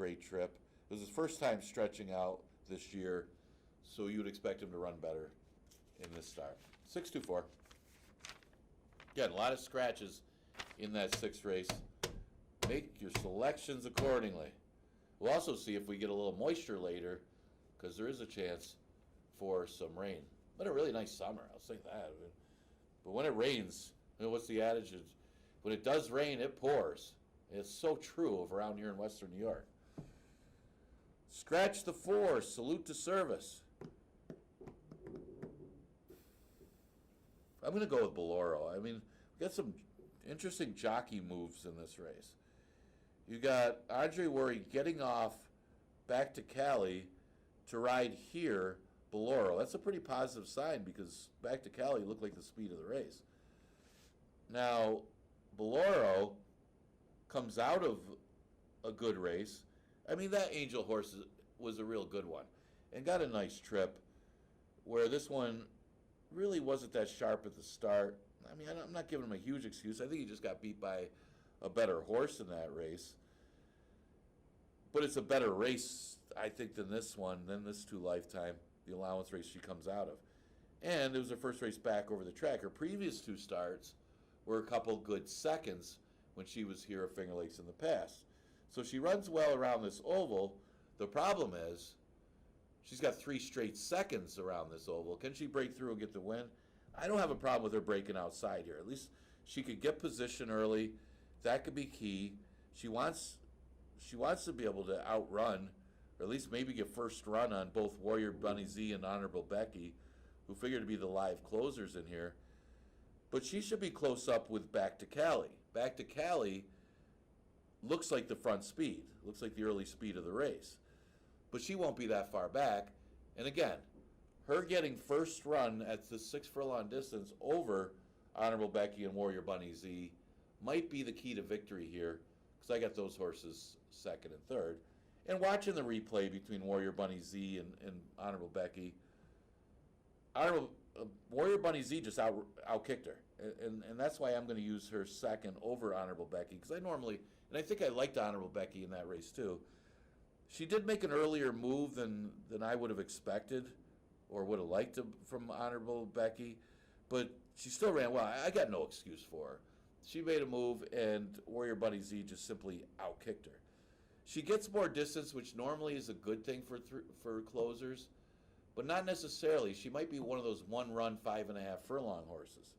great trip. It was his first time stretching out this year, so you would expect him to run better in this start. 6-2-4. Again, a lot of scratches in that sixth race. Make your selections accordingly. We'll also see if we get a little moisture later, because there is a chance for some rain. But a really nice summer, I'll say that. But when it rains, what's the adage? When it does rain, it pours. It's so true of around here in Western New York. Scratch the 4, salute to service. I'm going to go with Boloro. I mean, we got some interesting jockey moves in this race. You got Andre Worry getting off back to Cali to ride here, Boloro. That's a pretty positive sign because back to Cali looked like the speed of the race. Now, Boloro comes out of a good race. I mean, that Angel horse was a real good one and got a nice trip where this one really wasn't that sharp at the start. I mean, I'm not giving him a huge excuse. I think he just got beat by a better horse in that race. But it's a better race, I think, than this one, than this 2 Lifetime, the allowance race she comes out of. And it was her first race back over the track. Her previous 2 starts were a couple good seconds when she was here at Finger Lakes in the past. So she runs well around this oval. The problem is she's got 3 straight seconds around this oval. Can she break through and get the win? I don't have a problem with her breaking outside here. At least she could get position early. That could be key. She wants to be able to outrun, or at least maybe get first run on both Warrior Bunny Z and Honorable Becky, who figure to be the live closers in here. But she should be close up with Back to Cali. Back to Cali looks like the front speed. Looks like the early speed of the race. But she won't be that far back. And again, her getting first run at the 6 furlong distance over Honorable Becky and Warrior Bunny Z might be the key to victory here, because I got those horses second and third. And watching the replay between Warrior Bunny Z and Honorable Becky, Warrior Bunny Z just outkicked her. And that's why I'm going to use her second over Honorable Becky, because I normally, and I think I liked Honorable Becky in that race too. She did make an earlier move than I would have expected or would have liked from Honorable Becky, but she still ran well. I got no excuse for her. She made a move, and Warrior Bunny Z just simply outkicked her. She gets more distance, which normally is a good thing for closers, but not necessarily. She might be one of those one-run 5.5 furlong horses,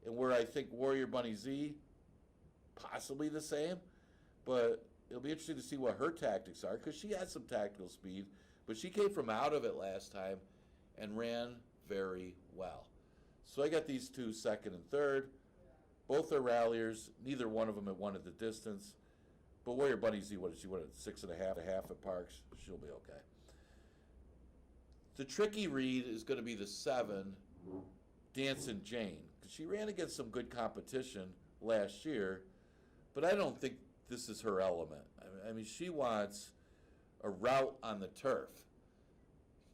and where I think Warrior Bunny Z, possibly the same, but it'll be interesting to see what her tactics are, because she has some tactical speed, but she came from out of it last time and ran very well. So I got these 2 second and third. Both are ralliers. Neither one of them had won at the distance. But Warrior Bunny Z, what did she win at 6.5 at Parks? She'll be okay. The tricky read is going to be the 7, Dancing Jane, because she ran against some good competition last year, but I don't think this is her element. I mean, she wants a route on the turf.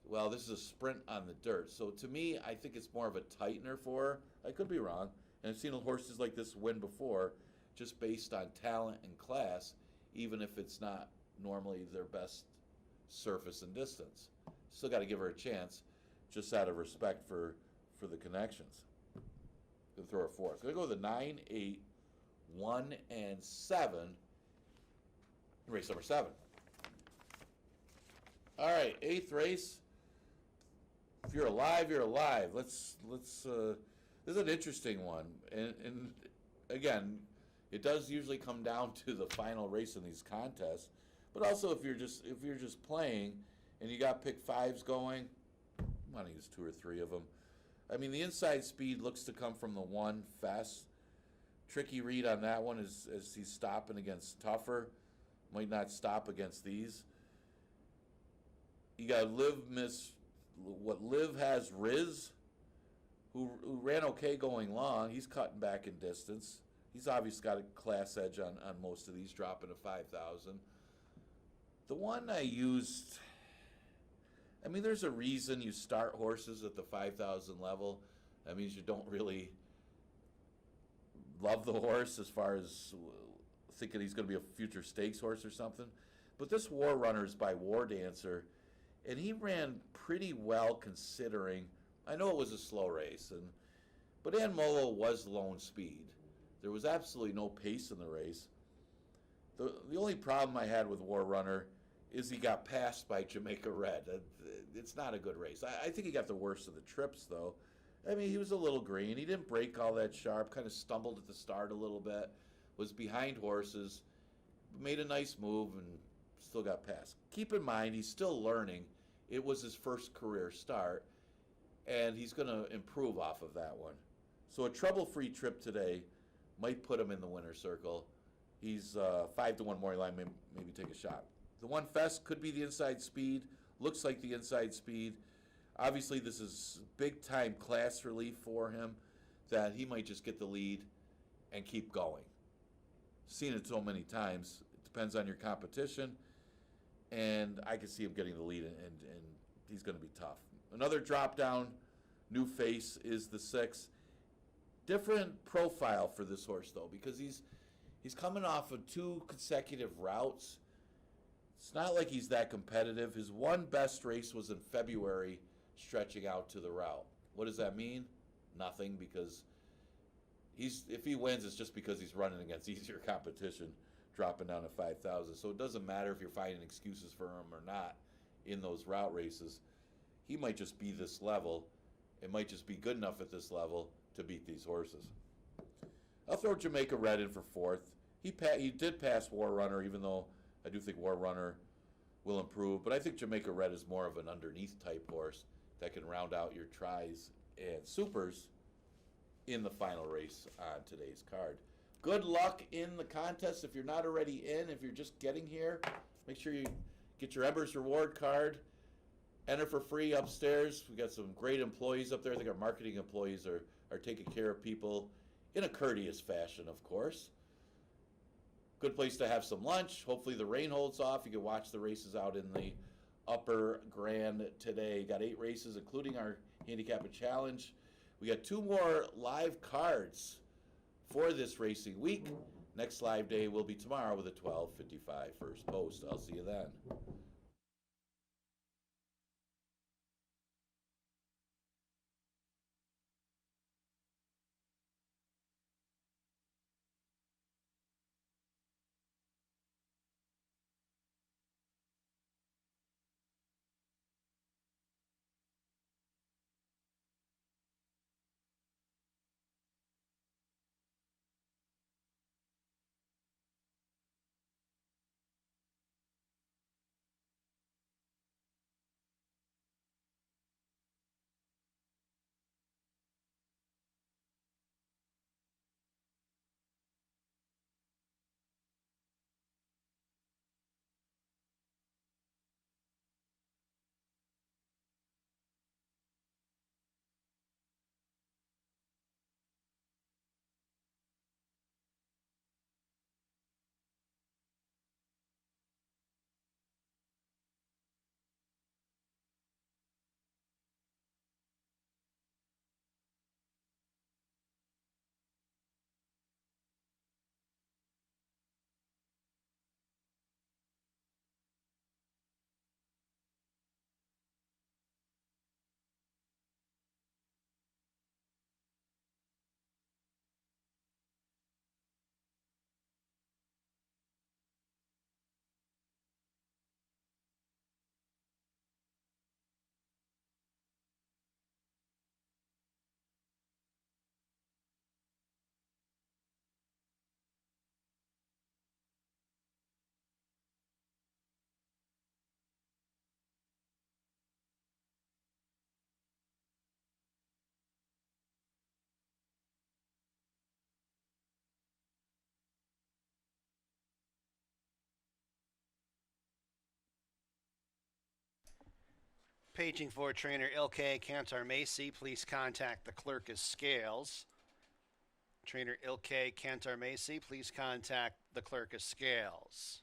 Well, this is a sprint on the dirt. So to me, I think it's more of a tightener for her. I could be wrong. And I've seen horses like this win before, just based on talent and class, even if it's not normally their best surface and distance. Still got to give her a chance, just out of respect for the connections. Going to throw her fourth. Going to go with the 9, 8, 1, and 7. Race number 7. All right, 8th race. If you're alive, you're alive. Let's. This is an interesting one, and again, it does usually come down to the final race in these contests. But also, if you're just playing and you got pick 5s going, I'm gonna use 2 or 3 of them. I mean, the inside speed looks to come from the 1, Fess. Tricky read on that one is as he's stopping against tougher. Might not stop against these. You got Liv has Riz, who ran okay going long. He's cutting back in distance. He's obviously got a class edge on most of these, dropping to 5,000. The one I used, I mean, there's a reason you start horses at the 5,000 level. That means you don't really love the horse as far as thinking he's going to be a future stakes horse or something. But this War Runner's by War Dancer, and he ran pretty well considering. I know it was a slow race, but Anmolo was lone speed. There was absolutely no pace in the race. The only problem I had with War Runner is he got passed by Jamaica Red. It's not a good race. I think he got the worst of the trips, though. I mean, he was a little green. He didn't break all that sharp, kind of stumbled at the start a little bit, was behind horses, made a nice move, and still got passed. Keep in mind, he's still learning. It was his first career start, and he's going to improve off of that one. So a trouble-free trip today might put him in the winner's circle. He's 5-1 morning line, maybe take a shot. The One Fest could be the inside speed. Looks like the inside speed. Obviously, this is big-time class relief for him that he might just get the lead and keep going. Seen it so many times. It depends on your competition, and I can see him getting the lead, and he's going to be tough. Another drop-down, new face is the 6. Different profile for this horse, though, because he's coming off of 2 consecutive routes. It's not like he's that competitive. His one best race was in February, stretching out to the route. What does that mean? Nothing, because if he wins, it's just because he's running against easier competition, dropping down to 5,000. So it doesn't matter if you're finding excuses for him or not in those route races. He might just be this level. It might just be good enough at this level to beat these horses. I'll throw Jamaica Red in for 4th. He did pass War Runner, even though I do think War Runner will improve. But I think Jamaica Red is more of an underneath type horse that can round out your tries and supers in the final race on today's card. Good luck in the contest. If you're not already in, if you're just getting here, make sure you get your Ebers reward card. Enter for free upstairs. We got some great employees up there. I think our marketing employees are taking care of people in a courteous fashion, of course. Good place to have some lunch. Hopefully the rain holds off. You can watch the races out in the upper grand today. Got 8 races, including our handicap challenge. We got 2 more live cards for this racing week. Next live day will be tomorrow with a 12:55 first post. I'll see you then. Paging for trainer Ilke Cantor Macy, please contact the clerk as scales. Trainer Ilke Cantor Macy, please contact the clerk as scales.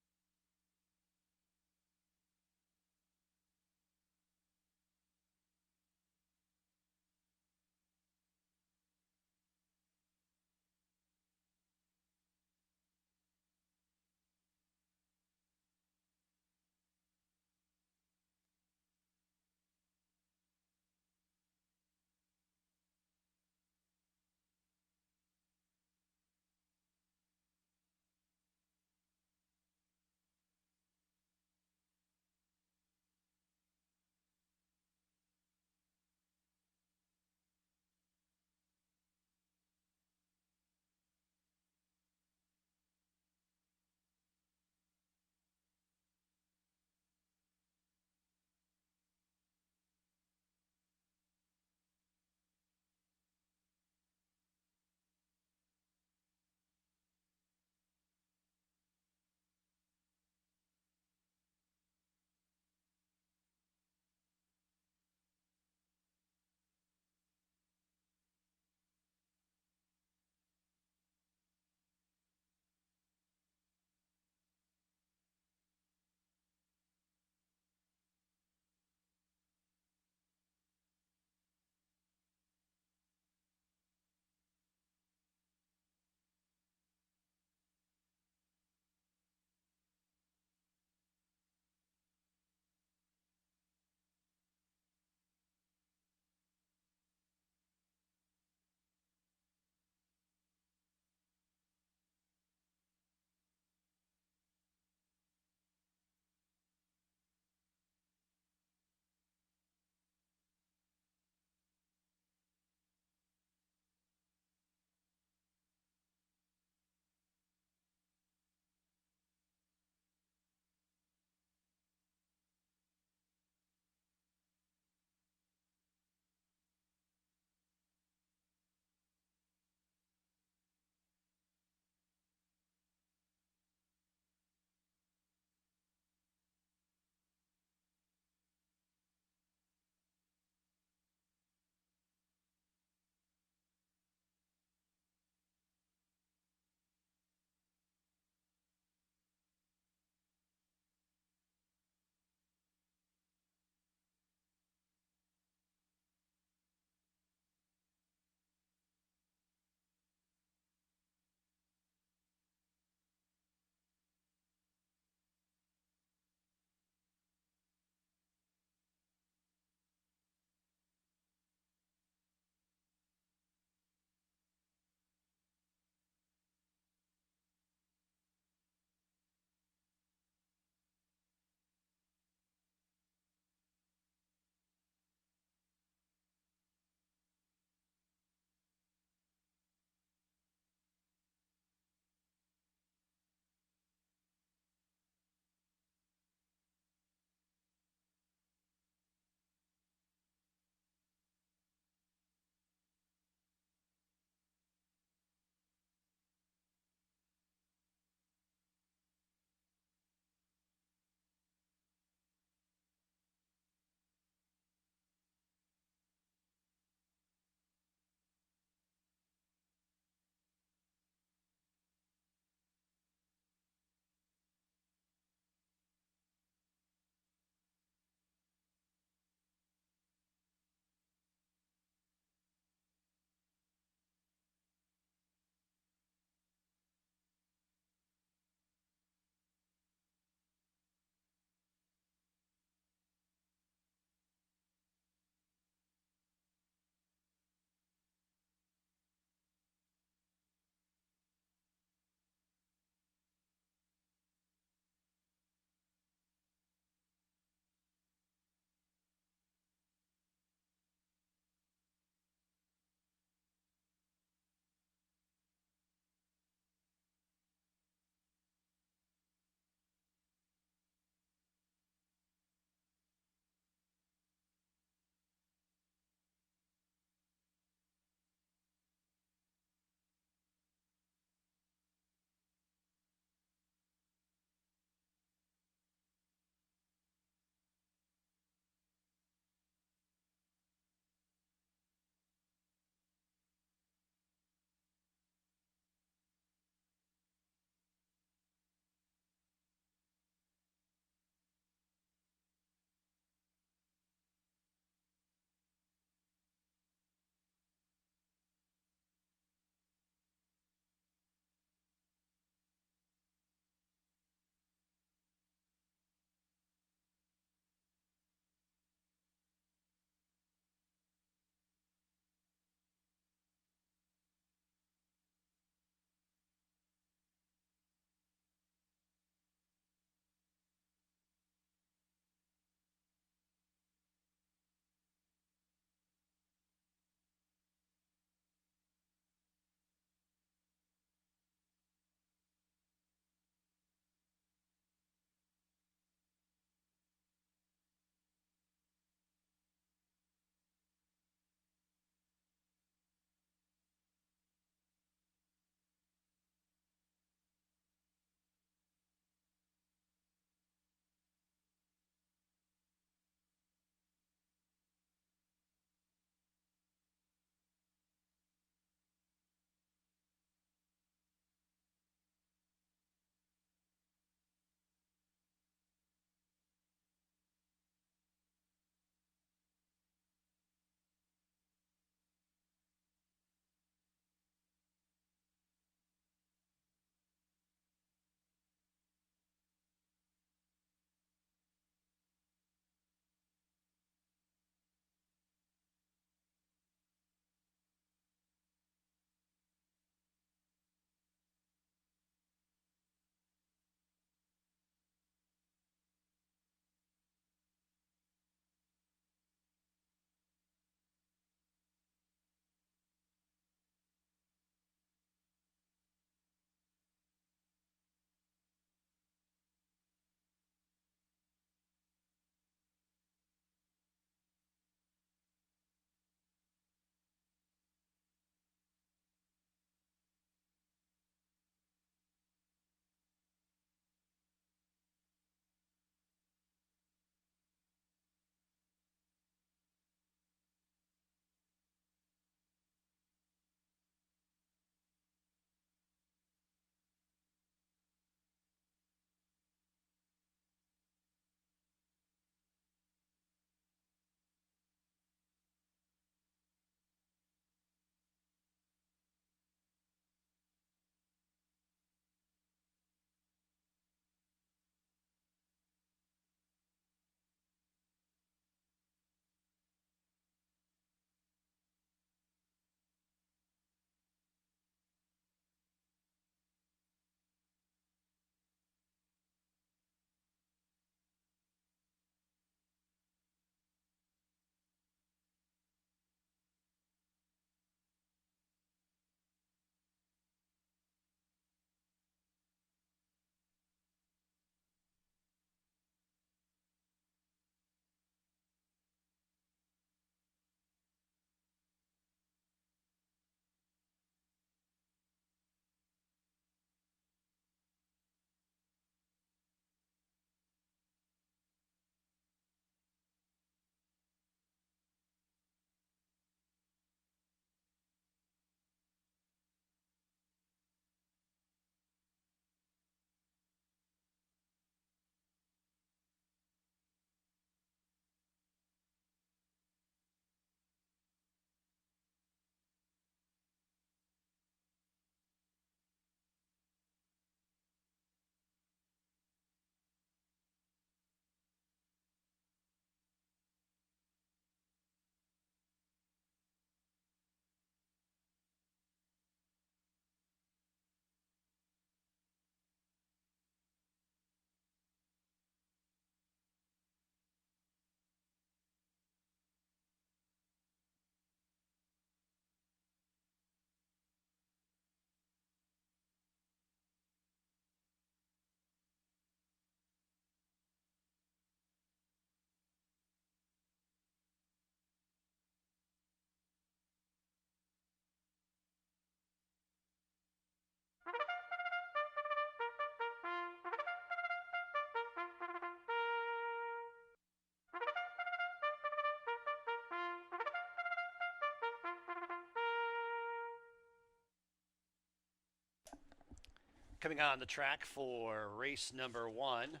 Coming on the track for race number 1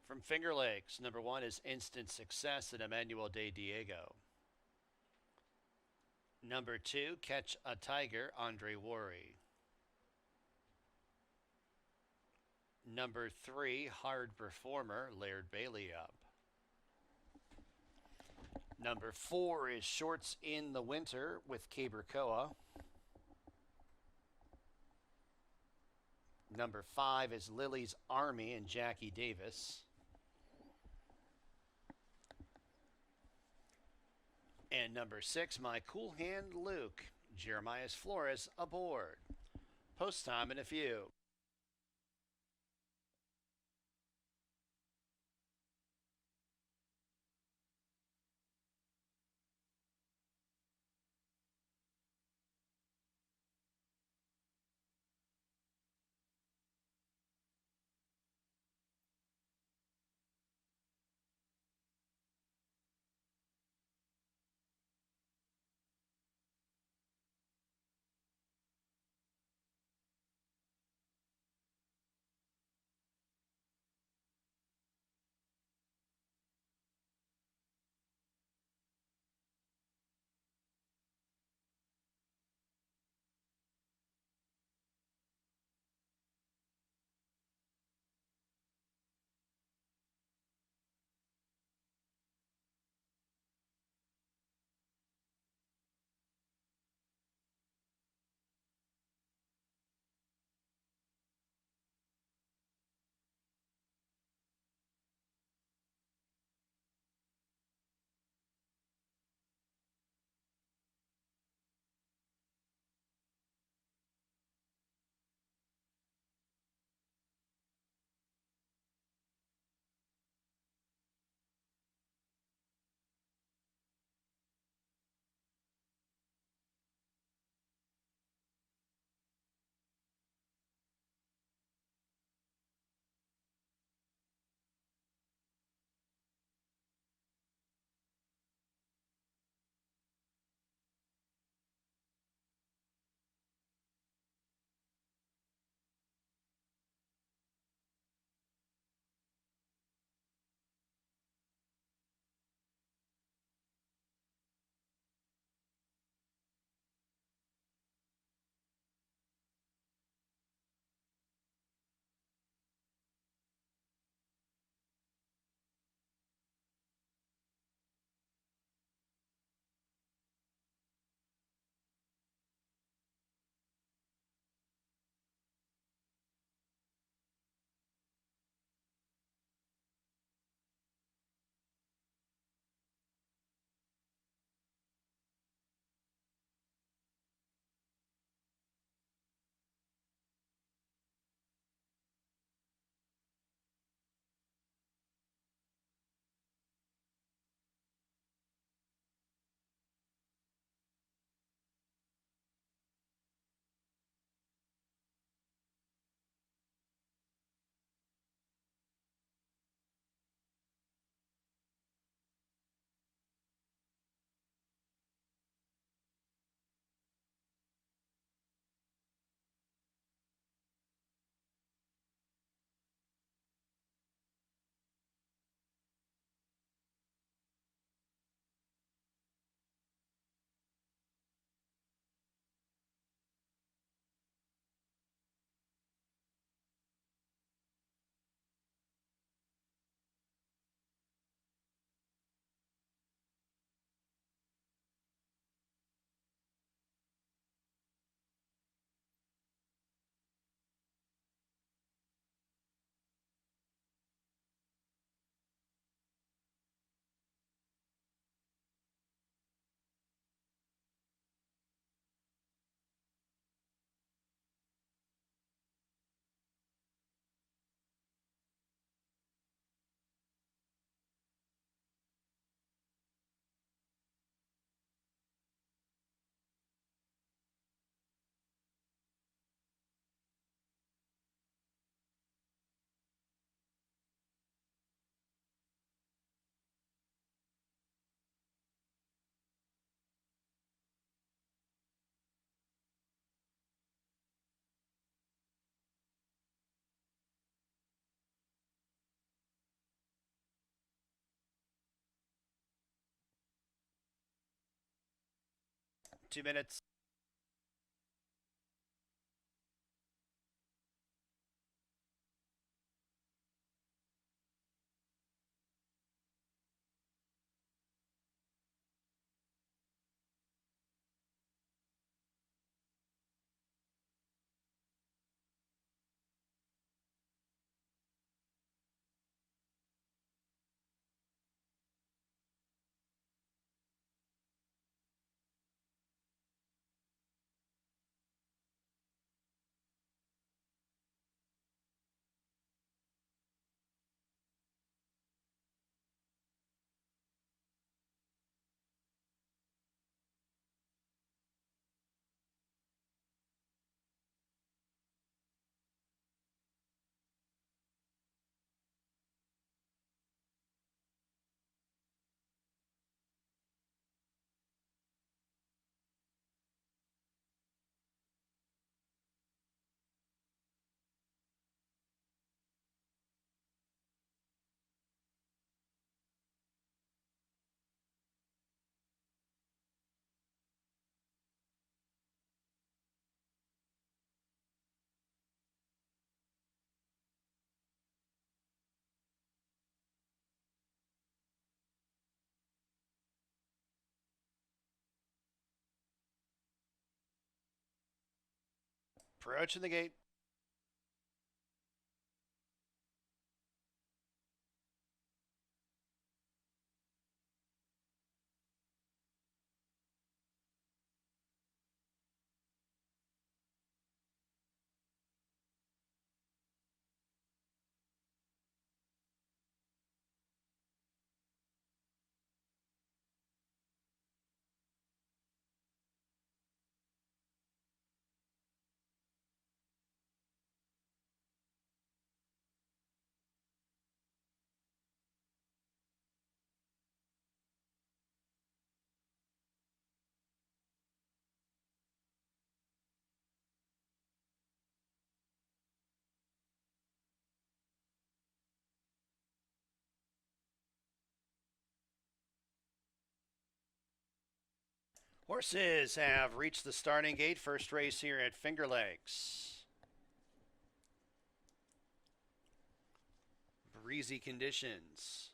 from Finger Lakes. Number 1 is Instant Success at Emmanuel de Diego. Number 2, Catch a Tiger, Andre Worry. Number 3, Hard Performer, Laird Bailey up. Number 4 is Shorts in the Winter with Cabercoa. Number 5 is Lily's Army and Jackie Davis. And number 6, My Cool Hand Luke, Jeremiah Flores aboard. Post time in a few. 2 minutes. Approaching the gate. Horses have reached the starting gate. First race here at Finger Lakes. Breezy conditions.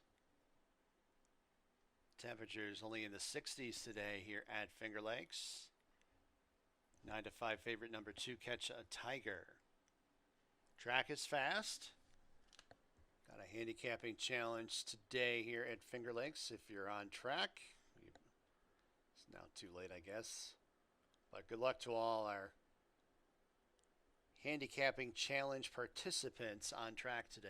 Temperatures only in the 60s today here at Finger Lakes. 9 to 5 favorite number 2, Catch a Tiger. Track is fast. Got a handicapping challenge today here at Finger Lakes. If you're on track, it's now too late, I guess. But good luck to all our handicapping challenge participants on track today.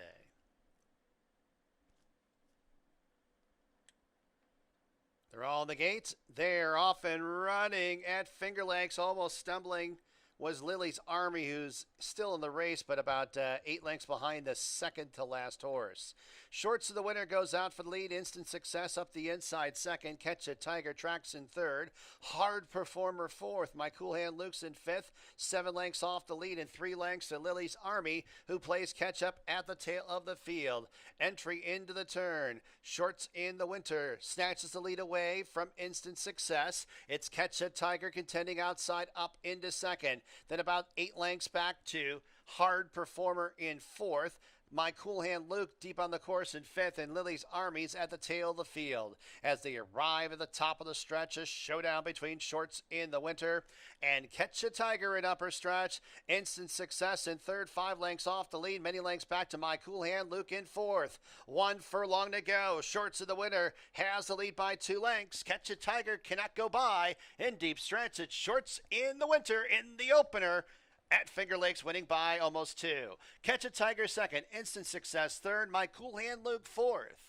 They're all in the gate. They're off and running at Finger Lakes, almost stumbling. Was Lily's Army, who's still in the race, but about 8 lengths behind the second to last horse. Shorts of the winner goes out for the lead. Instant Success up the inside second. Catch a Tiger tracks in third. Hard Performer fourth. My Cool Hand Luke's in fifth. 7 lengths off the lead and 3 lengths to Lily's Army, who plays catch up at the tail of the field. Entry into the turn. Shorts in the winter. Snatches the lead away from Instant Success. It's Catch a Tiger contending outside up into second. Then about 8 lengths back to Hard Performer in fourth. My Cool Hand Luke deep on the course in fifth, and Lily's Armies at the tail of the field. As they arrive at the top of the stretch, a showdown between Shorts in the winter and Catch a Tiger in upper stretch. Instant Success in third, 5 lengths off the lead, many lengths back to My Cool Hand Luke in fourth. 1 furlong to go. Shorts in the winter has the lead by 2 lengths. Catch a Tiger cannot go by in deep stretch. It's Shorts in the winter in the opener at Finger Lakes, winning by almost 2. Catch a Tiger second. Instant Success third. My Cool Hand Luke fourth.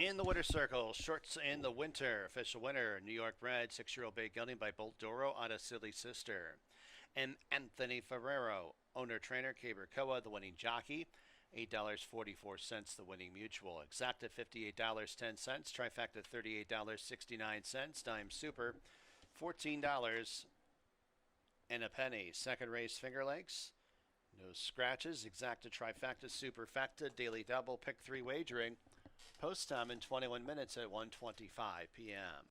In the winter circle, shorts in the winter. Official winner, New York bred 6-year-old bay gelding by Bolt Doro out of Silly Sister. And Anthony Ferrero, owner trainer, Cabercoa, the winning jockey. $8.44 the winning mutual. Exacta $58.10. Trifecta $38.69. Dime Super $14 and a penny. Second race, Finger Lakes. No scratches. Exacta, trifecta, superfecta, daily double, pick 3 wagering. Post time in 21 minutes at 1:25 p.m.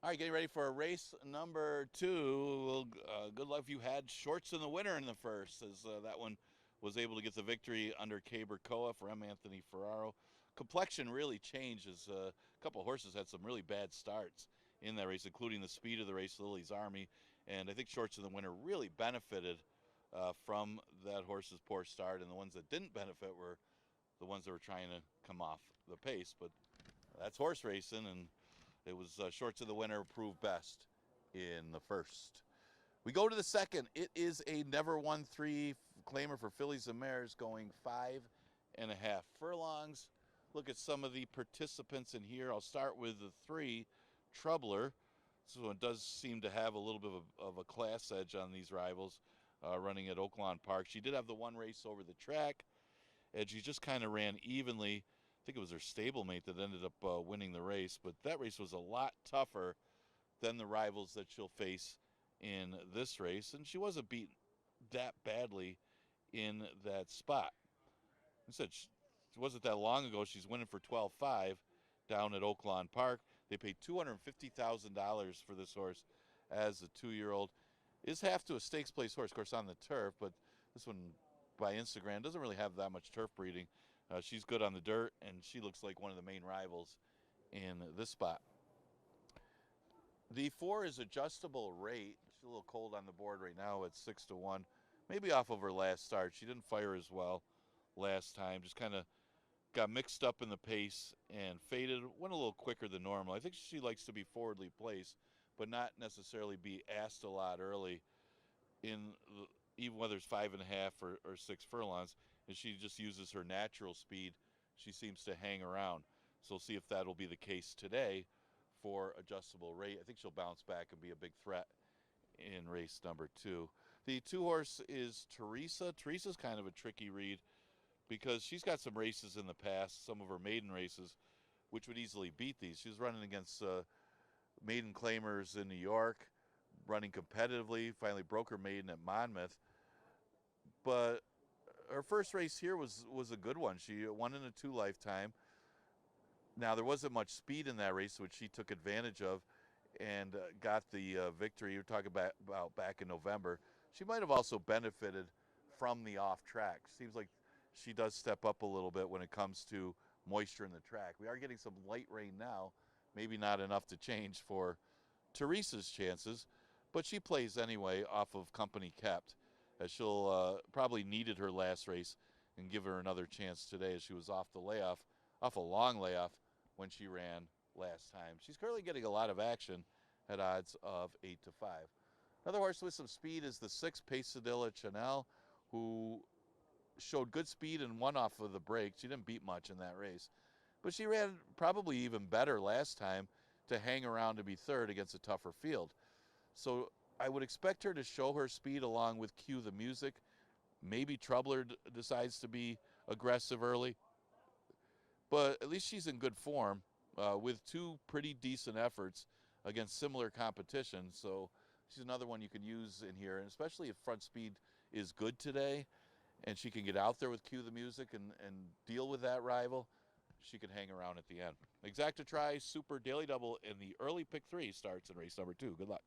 All right, getting ready for race number 2. Good luck if you had shorts in the winter in the first, as that one was able to get the victory under Caber Coa for M. Anthony Ferraro. Complexion really changed as a couple of horses had some really bad starts in that race, including the speed of the race, Lily's Army. And I think shorts in the winter really benefited from that horse's poor start, and the ones that didn't benefit were the ones that were trying to come off the pace. But that's horse racing, and it was shorts of the winner proved best in the first. We go to the second. It is a never won 3 claimer for fillies and mares going 5.5 furlongs. Look at some of the participants in here. I'll start with the 3, Troubler. This one does seem to have a little bit of a class edge on these rivals, running at Oaklawn Park. She did have the one race over the track, and she just kind of ran evenly. I think it was her stablemate that ended up winning the race, but that race was a lot tougher than the rivals that she'll face in this race, and she wasn't beat that badly in that spot. I said it wasn't that long ago. She's winning for 12.5 down at Oaklawn Park. They paid $250,000 for this horse as a 2-year-old. Is half to a stakes place horse, of course, on the turf, but this one by Instagram doesn't really have that much turf breeding. She's good on the dirt, and she looks like one of the main rivals in this spot. The 4 is Adjustable Rate. She's a little cold on the board right now at 6-1. Maybe off of her last start. She didn't fire as well last time. Just kind of got mixed up in the pace and faded. Went a little quicker than normal. I think she likes to be forwardly placed, but not necessarily be asked a lot early even whether it's 5.5 or 6 furlongs, and she just uses her natural speed. She seems to hang around. So we'll see if that'll be the case today for Adjustable Rate. I think she'll bounce back and be a big threat in race number 2. The 2 horse is Teresa. Teresa's kind of a tricky read because she's got some races in the past, some of her maiden races, which would easily beat these. She was running against maiden claimers in New York, running competitively, finally broke her maiden at Monmouth. But her first race here was a good one. She won in a 2 lifetime. Now, there wasn't much speed in that race, which she took advantage of and got the victory. You were talking about back in November. She might have also benefited from the off track. Seems like she does step up a little bit when it comes to moisture in the track. We are getting some light rain now, maybe not enough to change for Teresa's chances, but she plays anyway off of company kept, as she'll probably needed her last race and give her another chance today, as she was off a long layoff when she ran last time. She's currently getting a lot of action at odds of 8-5. Another horse with some speed is the 6, Pesadilla Chanel, who showed good speed and won off of the break. She didn't beat much in that race, but she ran probably even better last time to hang around to be third against a tougher field. So I would expect her to show her speed along with Cue the Music. Maybe Troubler decides to be aggressive early, but at least she's in good form with 2 pretty decent efforts against similar competition. So she's another one you can use in here, and especially if front speed is good today and she can get out there with Cue the Music and deal with that rival, she could hang around at the end. Exacta Try Super Daily Double in the early pick 3 starts in race number 2. Good luck.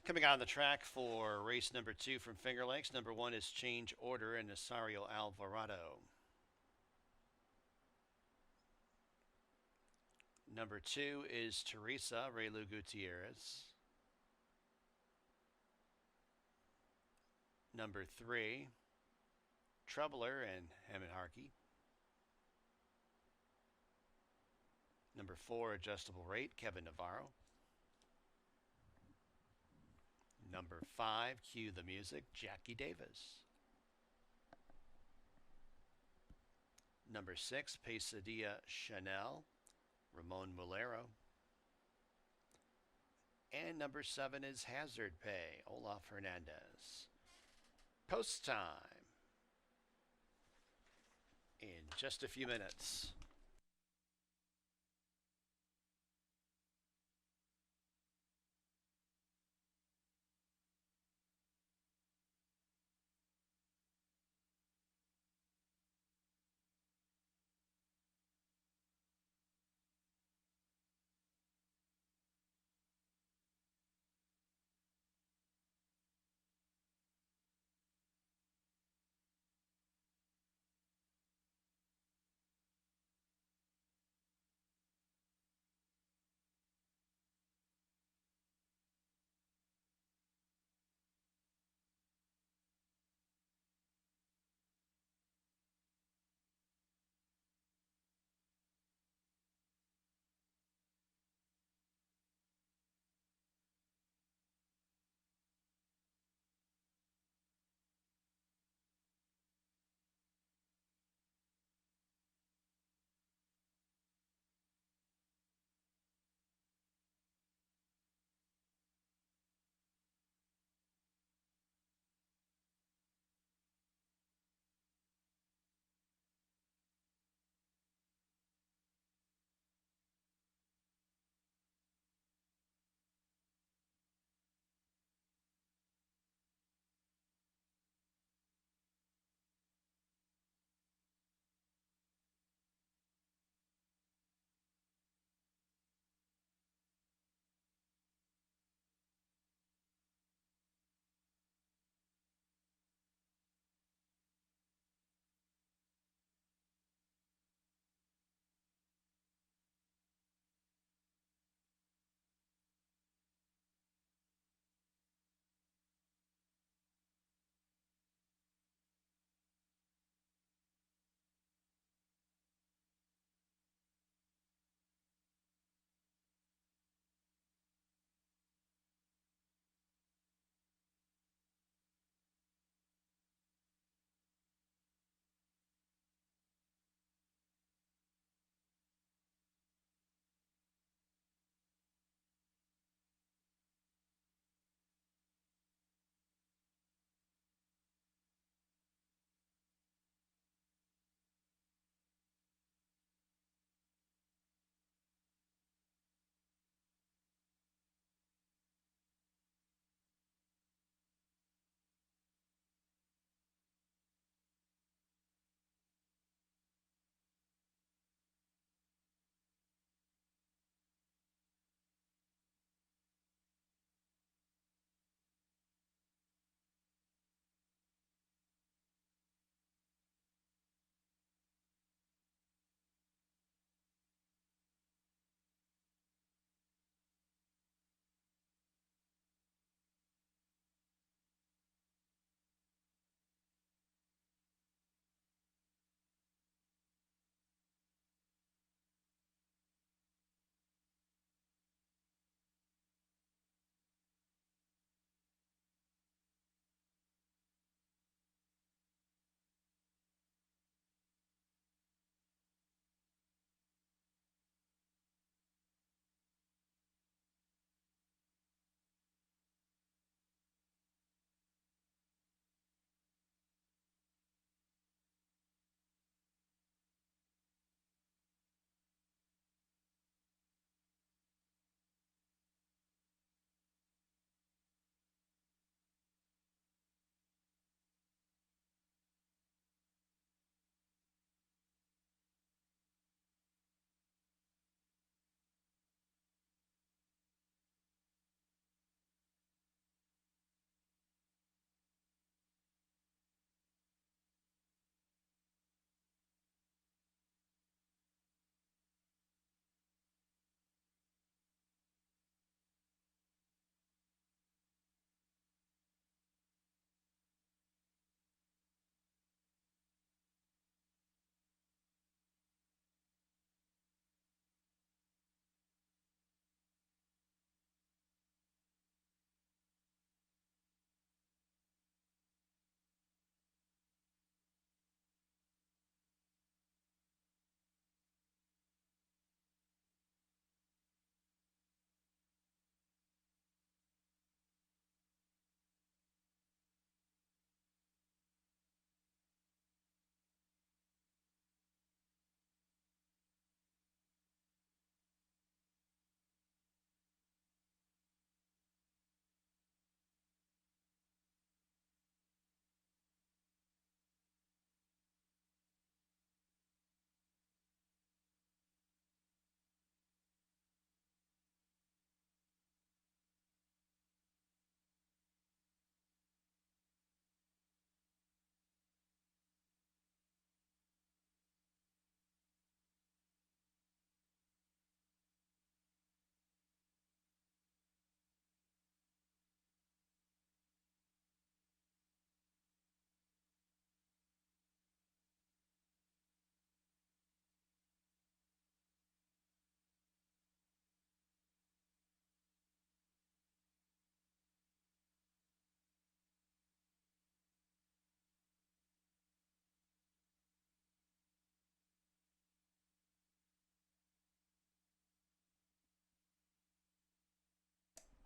Coming on the track for race number 2 from Finger Lakes, number 1 is Change Order and Nasario Alvarado. Number 2 is Teresa Relu Gutierrez. Number 3, Troubler and Hammond Harkey. Number 4, Adjustable Rate, Kevin Navarro. Number 5, Cue the Music, Jackie Davis. Number 6, Pesadilla Chanel, Ramon Mulero. And number 7 is Hazard Pay, Olaf Hernandez. Post time in just a few minutes.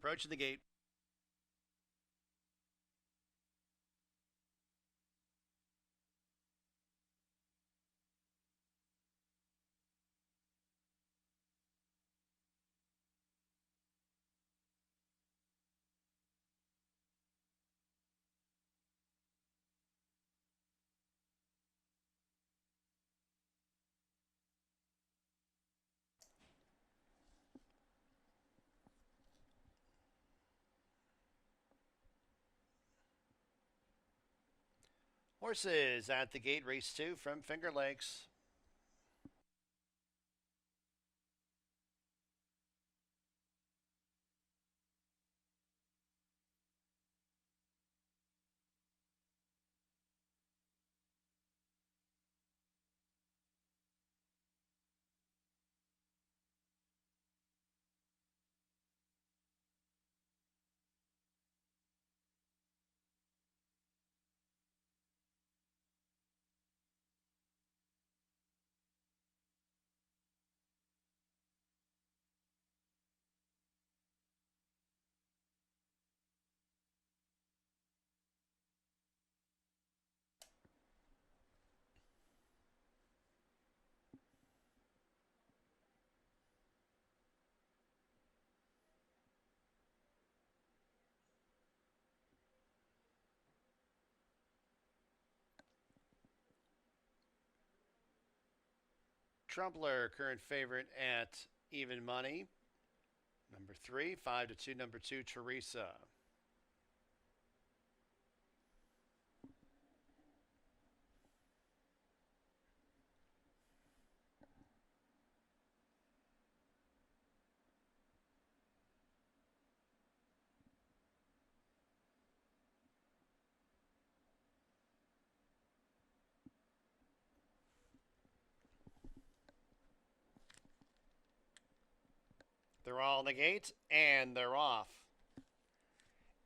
Approaching the gate. Horses at the gate, race 2 from Finger Lakes. Trumpler, current favorite at even money. Number 3, 5-2, number 2, Teresa. They're all in the gate, and they're off.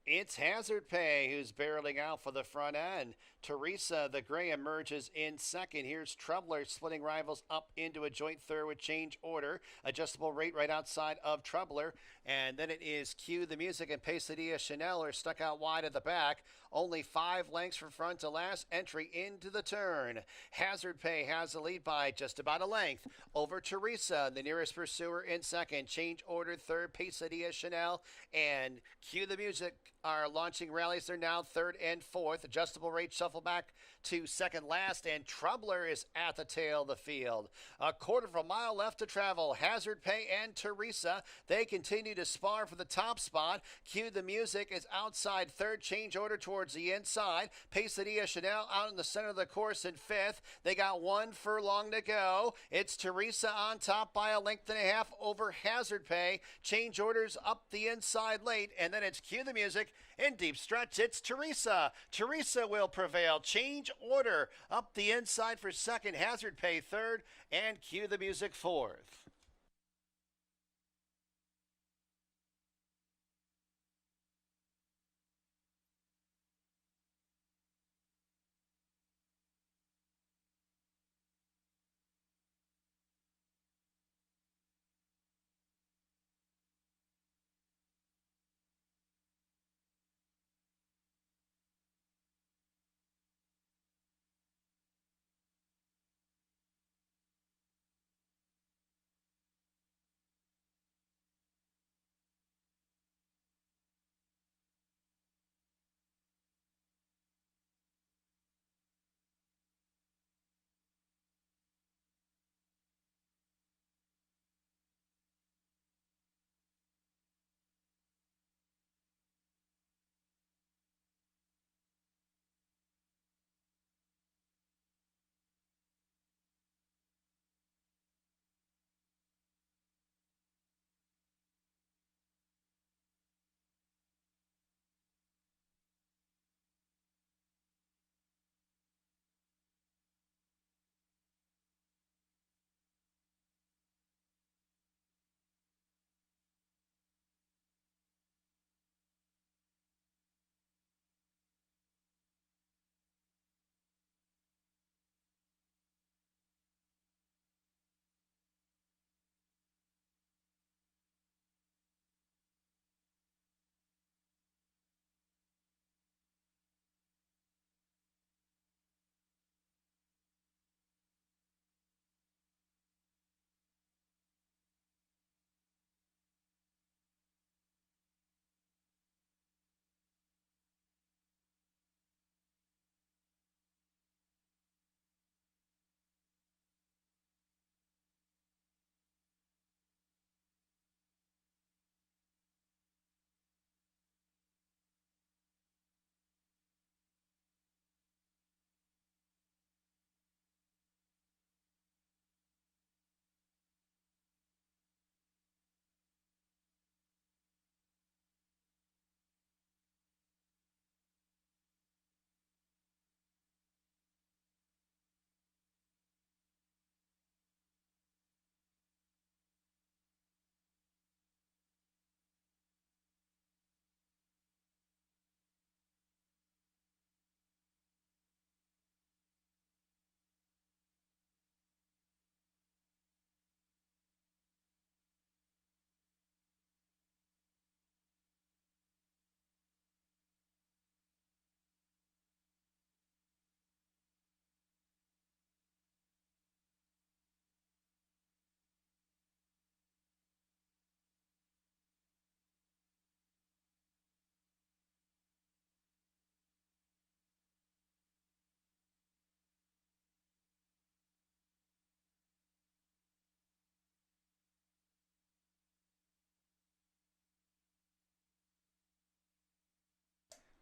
It's Hazard Pay who's barreling out for the front end. Teresa, the gray, emerges in second. Here's Troubler splitting rivals up into a joint third with change order. Adjustable rate right outside of Troubler. And then it is Cue the Music and Pesadilla Chanel are stuck out wide at the back. Only 5 lengths from front to last entry into the turn. Hazard Pay has the lead by just about a length over Teresa, the nearest pursuer in second. Change order third, Pesadilla Chanel and Cue the Music are launching rallies. They're now third and fourth. Adjustable rate shuffle back to second last, and Troubler is at the tail of the field. A quarter of a mile left to travel. Hazard Pay and Teresa, they continue to spar for the top spot. Cue the Music is outside third. Change order towards the inside. Pesadilla Chanel out in the center of the course in fifth. They got 1 furlong to go. It's Teresa on top by a length and a half over Hazard Pay. Change orders up the inside late, and then it's Cue the Music in deep stretch. It's Teresa. Teresa will prevail. Change order up the inside for second. Hazard Pay third, and Cue the Music fourth.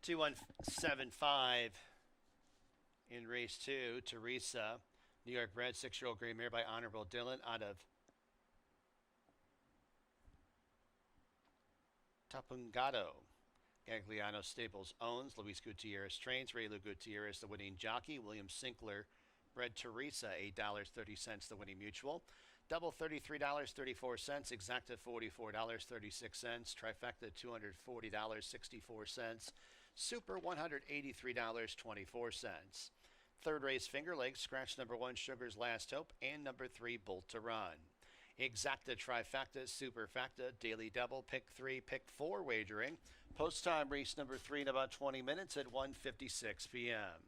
2175 in race 2. Teresa, New York bred, 6-year-old gray mare by Honorable Dylan out of Tapungado. Gagliano Staples owns. Luis Gutierrez trains. Raylu Gutierrez, the winning jockey. William Sinkler, bred Teresa, $8.30, the winning mutual. Double $33.34. Exacta $44.36. Trifecta $240.64. Super $183.24. Third race, Finger Lakes, scratch number 1, Sugar's Last Hope, and number 3, Bolt to Run. Exacta, trifecta, superfecta, daily double, pick 3, pick 4 wagering. Post time, race number 3 in about 20 minutes at 1:56 p.m.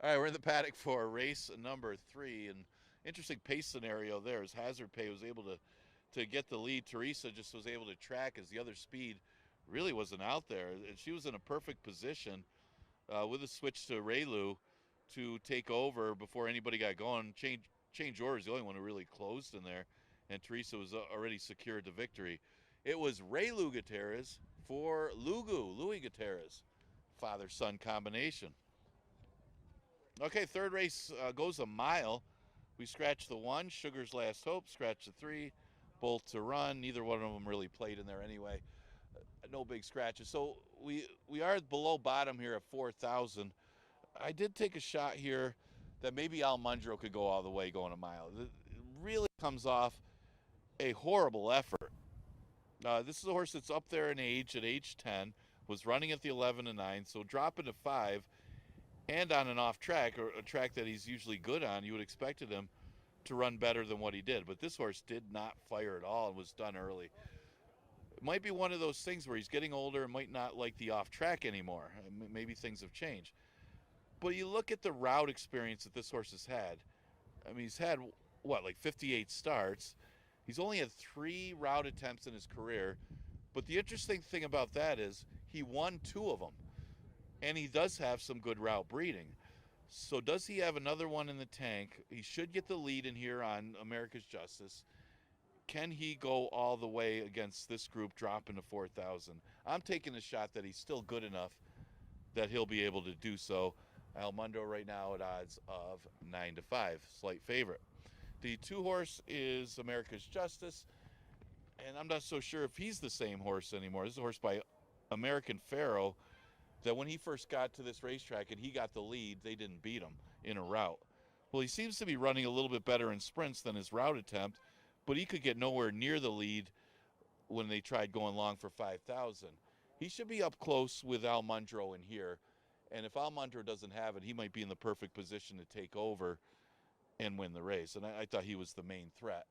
All right, we're in the paddock for race number 3, and interesting pace scenario there as Hazard Pay was able to get the lead. Teresa just was able to track as the other speed really wasn't out there. And she was in a perfect position with a switch to Raylu to take over before anybody got going. Change order is the only one who really closed in there, and Teresa was already secured the victory. It was Raylu Gutierrez for Louis Gutierrez, father-son combination. Okay, third race goes a mile. We scratched the 1, Sugar's Last Hope, scratched the 3, Bolt to Run. Neither one of them really played in there anyway. No big scratches. So we are below bottom here at 4,000. I did take a shot here that maybe Almundro could go all the way going a mile. It really comes off a horrible effort. This is a horse that's up there in age, at age 10, was running at the 11 and 9, so dropping to 5, and on an off track, or a track that he's usually good on, you would expected him to run better than what he did. But this horse did not fire at all and was done early. It might be one of those things where he's getting older and might not like the off track anymore. Maybe things have changed. But you look at the route experience that this horse has had. I mean, he's had, like 58 starts. He's only had 3 route attempts in his career. But the interesting thing about that is he won 2 of them. And he does have some good route breeding. So does he have another one in the tank? He should get the lead in here on America's Justice. Can he go all the way against this group, dropping to 4,000? I'm taking a shot that he's still good enough that he'll be able to do so. Almundo right now at odds of 9-5, slight favorite. The 2-horse is America's Justice, and I'm not so sure if he's the same horse anymore. This is a horse by American Pharaoh that when he first got to this racetrack and he got the lead, they didn't beat him in a route. Well, he seems to be running a little bit better in sprints than his route attempt, but he could get nowhere near the lead when they tried going long for 5,000. He should be up close with Almundro in here, and if Almundro doesn't have it, he might be in the perfect position to take over and win the race. And I thought he was the main threat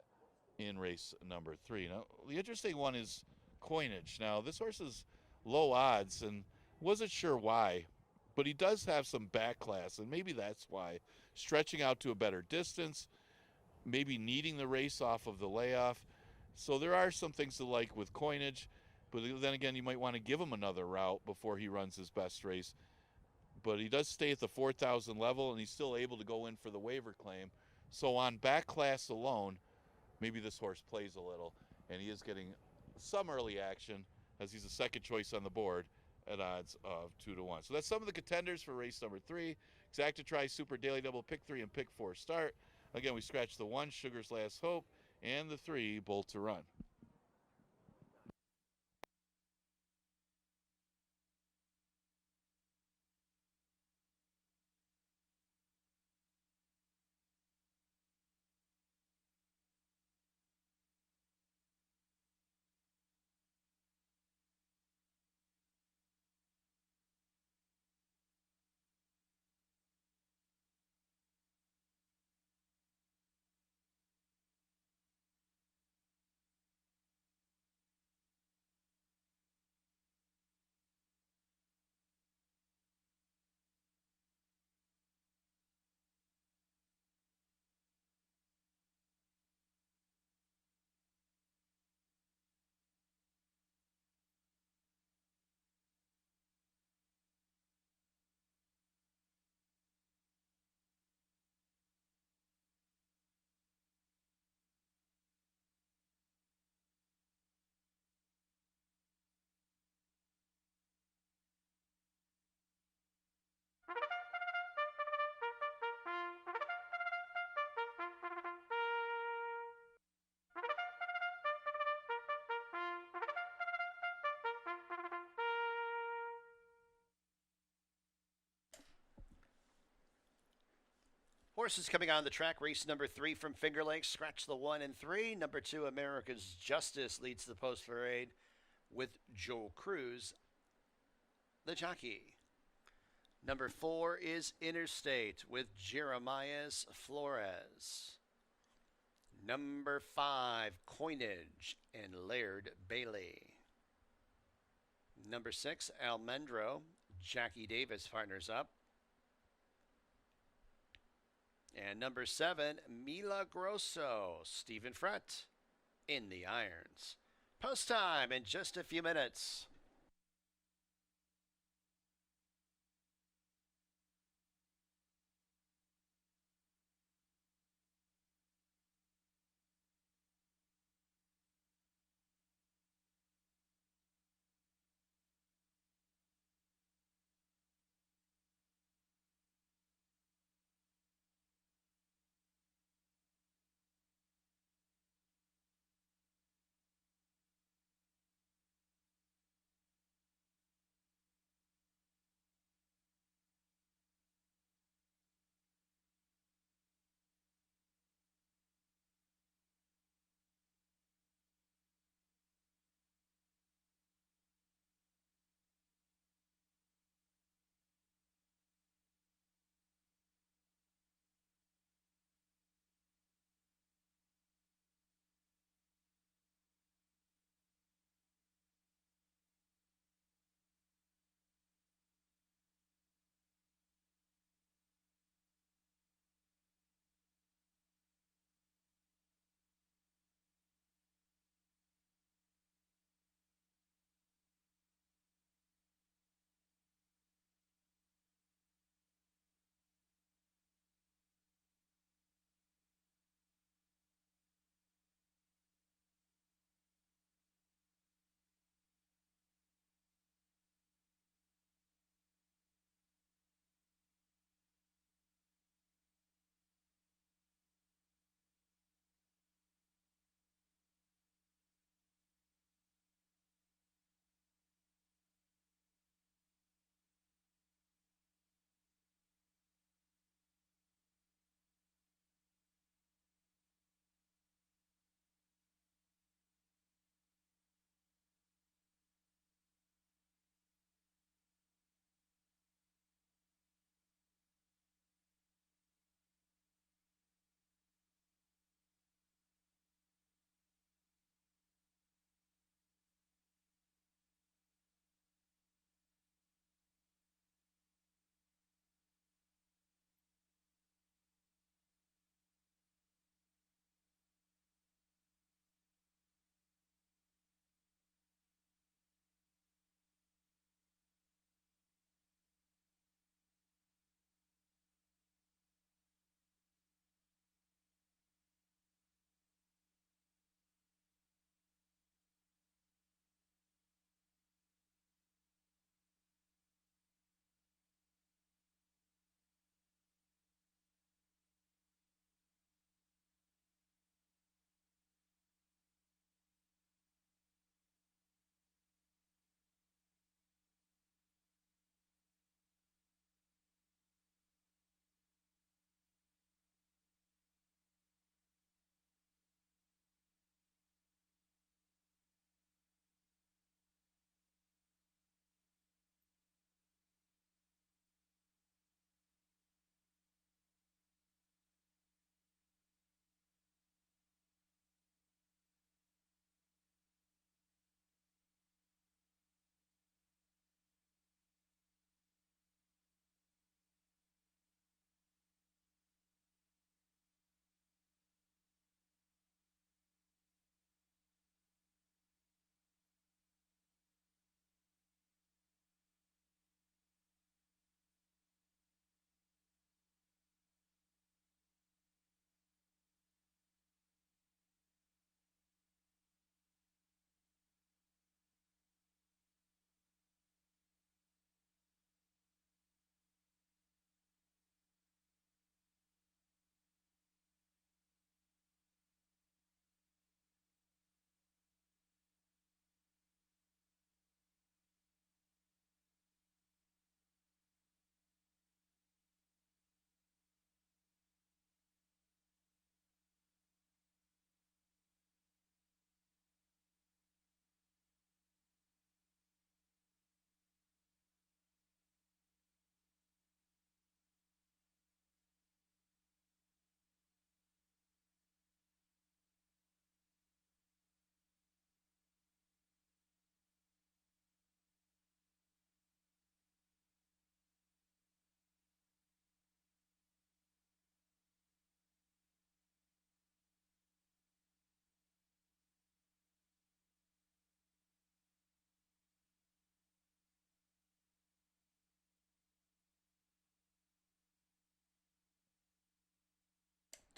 in race number 3. Now, the interesting one is Coinage. Now, this horse is low odds, and wasn't sure why, but he does have some back class, and maybe that's why. Stretching out to a better distance, maybe needing the race off of the layoff. So there are some things to like with Coinage, but then again, you might want to give him another route before he runs his best race. But he does stay at the 4,000 level, and he's still able to go in for the waiver claim. So on back class alone, maybe this horse plays a little, and he is getting some early action as he's a second choice on the board at odds of 2-1. So that's some of the contenders for race number 3. Exactatri, Super Daily Double, Pick 3 and Pick 4 start. Again, we scratched the 1, Sugar's Last Hope, and the 3, Bolt to Run. Horses coming on the track. Race number 3 from Finger Lakes. Scratch the 1 and 3. Number 2, America's Justice, leads the post parade with Joe Cruz, the jockey. Number 4 is Interstate with Jeremias Flores. Number 5, Coinage and Laird Bailey. Number 6, Almendro, Jackie Davis partners up. And number 7, Mila Grosso, Stephen Frett in the irons. Post time in just a few minutes.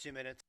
2 minutes.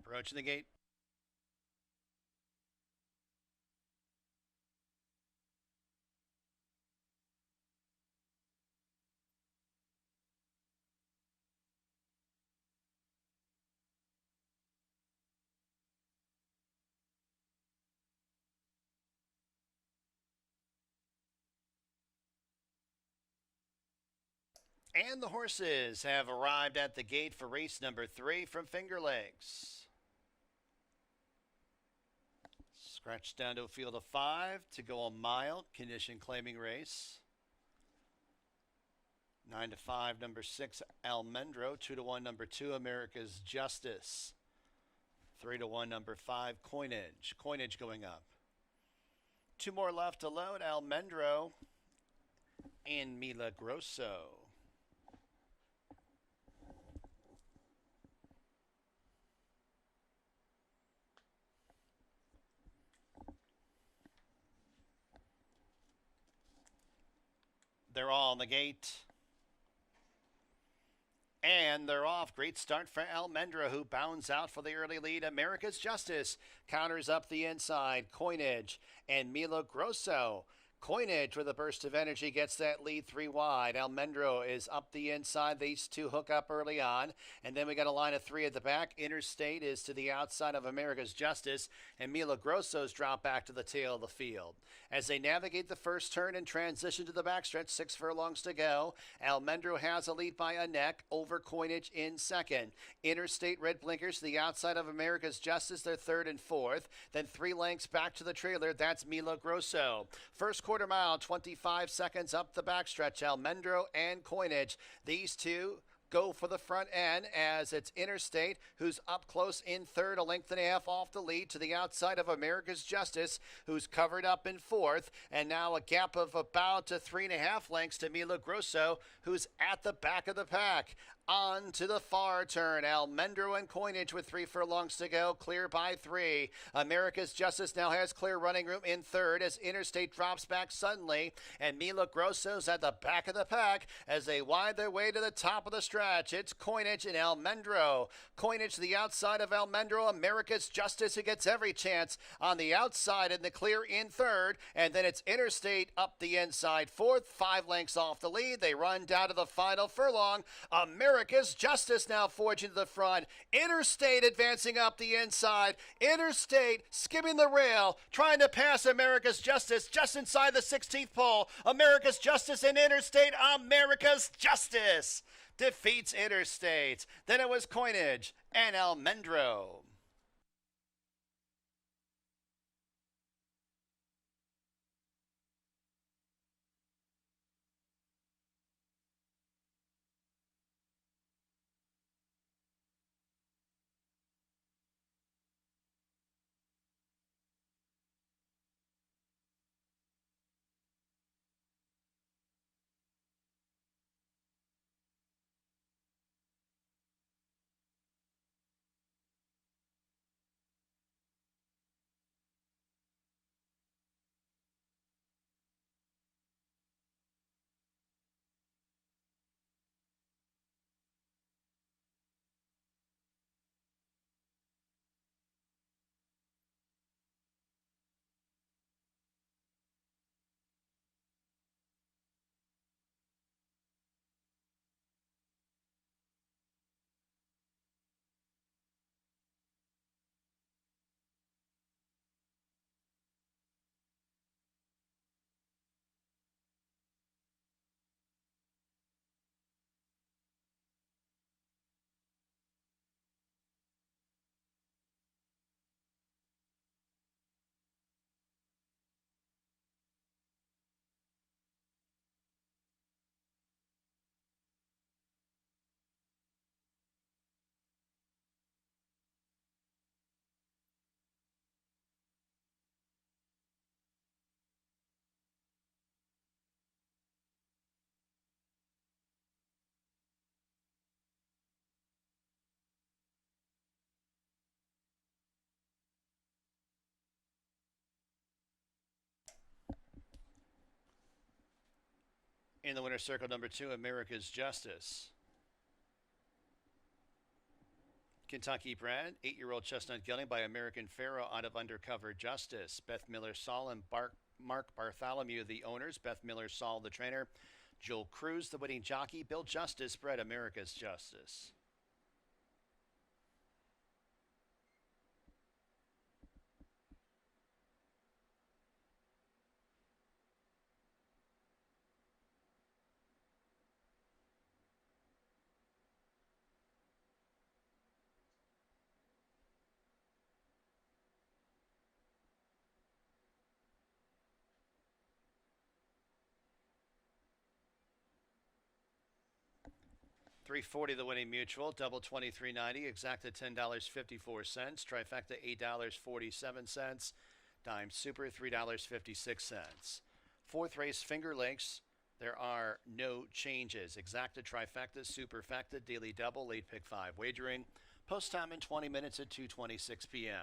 Approaching the gate. And the horses have arrived at the gate for race number 3 from Finger Lakes. Scratch down to a field of 5 to go a mile, condition claiming race. 9 to 5, number 6, Almendro. 2 to 1, number 2, America's Justice. 3 to 1, number 5, Coinage. Coinage going up. 2 more left to load, Almendro and Mila Grosso. They're all on the gate. And they're off. Great start for Almendra, who bounds out for the early lead. America's Justice counters up the inside. Coinage and Milo Grosso. Coinage with a burst of energy gets that lead 3 wide. Almendro is up the inside. These two hook up early on. And then we got a line of 3 at the back. Interstate is to the outside of America's Justice. And Milo Grosso's drop back to the tail of the field. As they navigate the first turn and transition to the backstretch, 6 furlongs to go. Almendro has a lead by a neck over Coinage in second. Interstate red blinkers to the outside of America's Justice. They're third and fourth. Then 3 lengths back to the trailer. That's Milo Grosso. First quarter mile, 25 seconds up the backstretch. Almendro and Coinage. These two go for the front end as it's Interstate, who's up close in third, a length and a half off the lead to the outside of America's Justice, who's covered up in fourth, and now a gap of about 3.5 lengths to Milo Grosso, who's at the back of the pack. On to the far turn. Almendro and Coinage with 3 furlongs to go, clear by 3. America's Justice now has clear running room in third as Interstate drops back suddenly, and Milo Grosso's at the back of the pack as they wind their way to the top of the stretch. It's Coinage and Almendro. Coinage to the outside of Almendro. America's Justice, who gets every chance on the outside in the clear in third, and then it's Interstate up the inside fourth, 5 lengths off the lead. They run down to the final furlong. America's Justice now forging to the front. Interstate advancing up the inside. Interstate skimming the rail, trying to pass America's Justice just inside the 16th pole. America's Justice and Interstate. America's Justice defeats Interstate. Then it was Coinage and Almendro. In the winner's circle number 2, America's Justice. Kentucky bred, 8-year-old chestnut gelding by American Pharaoh out of Undercover Justice. Beth Miller Saul and Mark Bartholomew, the owners. Beth Miller Saul, the trainer. Joel Cruz, the winning jockey. Bill Justice bred America's Justice. $3.40 the winning mutual, double $23.90, exacta $10.54, trifecta $8.47, dime super $3.56. Fourth race, Finger Lakes. There are no changes. Exacta, trifecta, superfecta, daily double, late pick 5 wagering. Post time in 20 minutes at 2:26 p.m.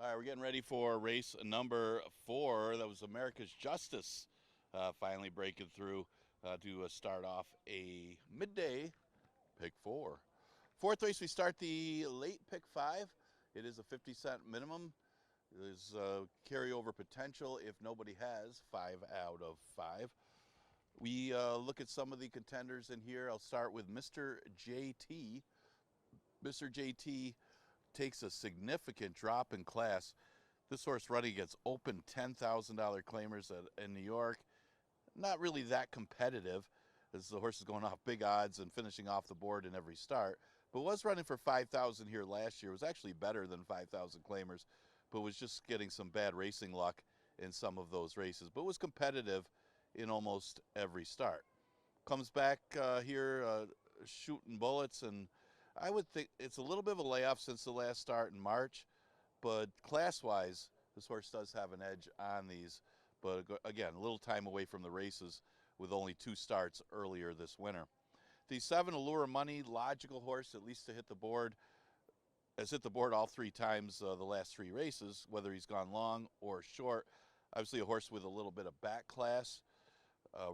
All right, we're getting ready for race number 4. That was America's Justice finally breaking through to start off a midday pick 4. Fourth race, we start the late pick 5. It is a 50-cent minimum. There's carryover potential if nobody has 5 out of 5. We look at some of the contenders in here. I'll start with Mr. JT. Mr. JT takes a significant drop in class. This horse running against open $10,000 claimers in New York. Not really that competitive, as the horse is going off big odds and finishing off the board in every start. But was running for 5,000 here last year. It was actually better than 5,000 claimers, but was just getting some bad racing luck in some of those races. But was competitive in almost every start. Comes back here shooting bullets, and I would think it's a little bit of a layoff since the last start in March, but class-wise, this horse does have an edge on these. But again, a little time away from the races with only 2 starts earlier this winter. The 7 Allure Money, logical horse, at least to hit the board. Has hit the board all 3 times the last 3 races, whether he's gone long or short. Obviously a horse with a little bit of back class.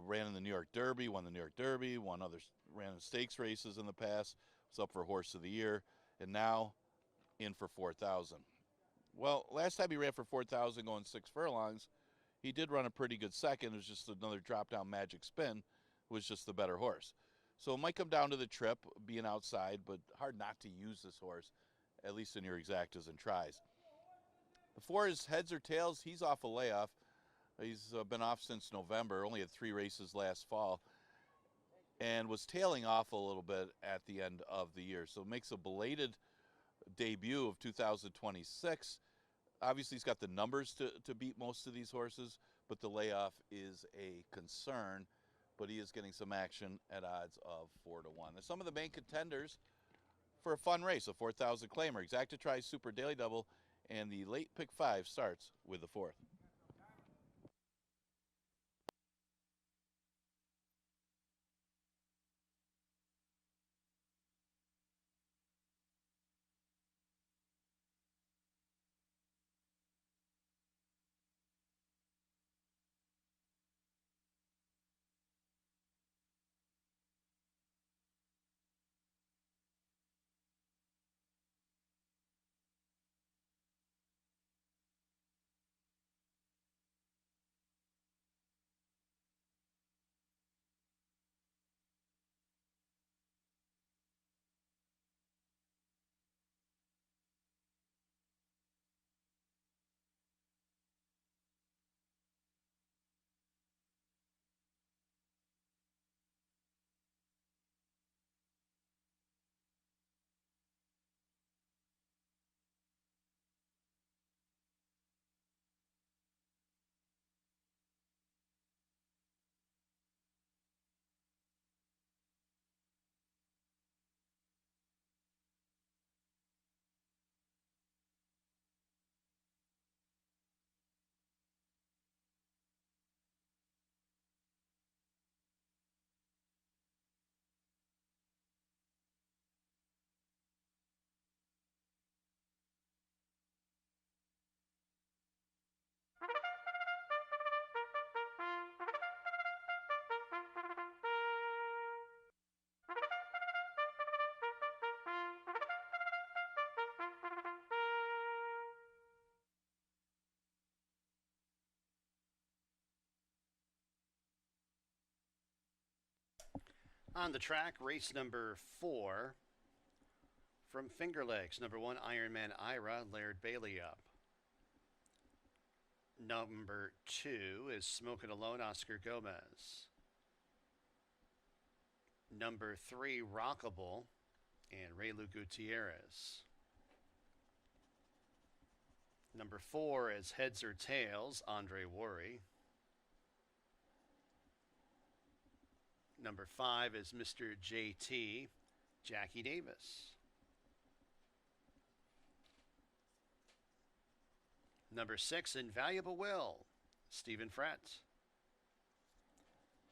Ran in the New York Derby, won the New York Derby, ran in stakes races in the past. Was up for Horse of the Year, and now in for 4,000. Well, last time he ran for 4,000 going 6 furlongs, he did run a pretty good second. It was just another drop-down magic spin. It was just the better horse. So it might come down to the trip, being outside, but hard not to use this horse, at least in your exactas and tries. The 4 is Heads or Tails. He's off a layoff. He's been off since November, only had 3 races last fall, and was tailing off a little bit at the end of the year. So it makes a belated debut of 2026. Obviously, he's got the numbers to beat most of these horses, but the layoff is a concern. But he is getting some action at odds of 4 to 1. There's some of the main contenders for a fun race, a 4,000 claimer. Exacta Tri Super Daily Double, and the late pick 5 starts with the 4th. On the track, race number 4 from Finger Lakes. Number 1, Ironman Ira, Laird Bailey up. Number 2 is Smokin' Alone, Oscar Gomez. Number 3, Rockable, and Raylu Gutierrez. Number 4 is Heads or Tails, Andre Worry. Number 5 is Mr. JT, Jackie Davis. Number 6, Invaluable Will, Stephen Fretz.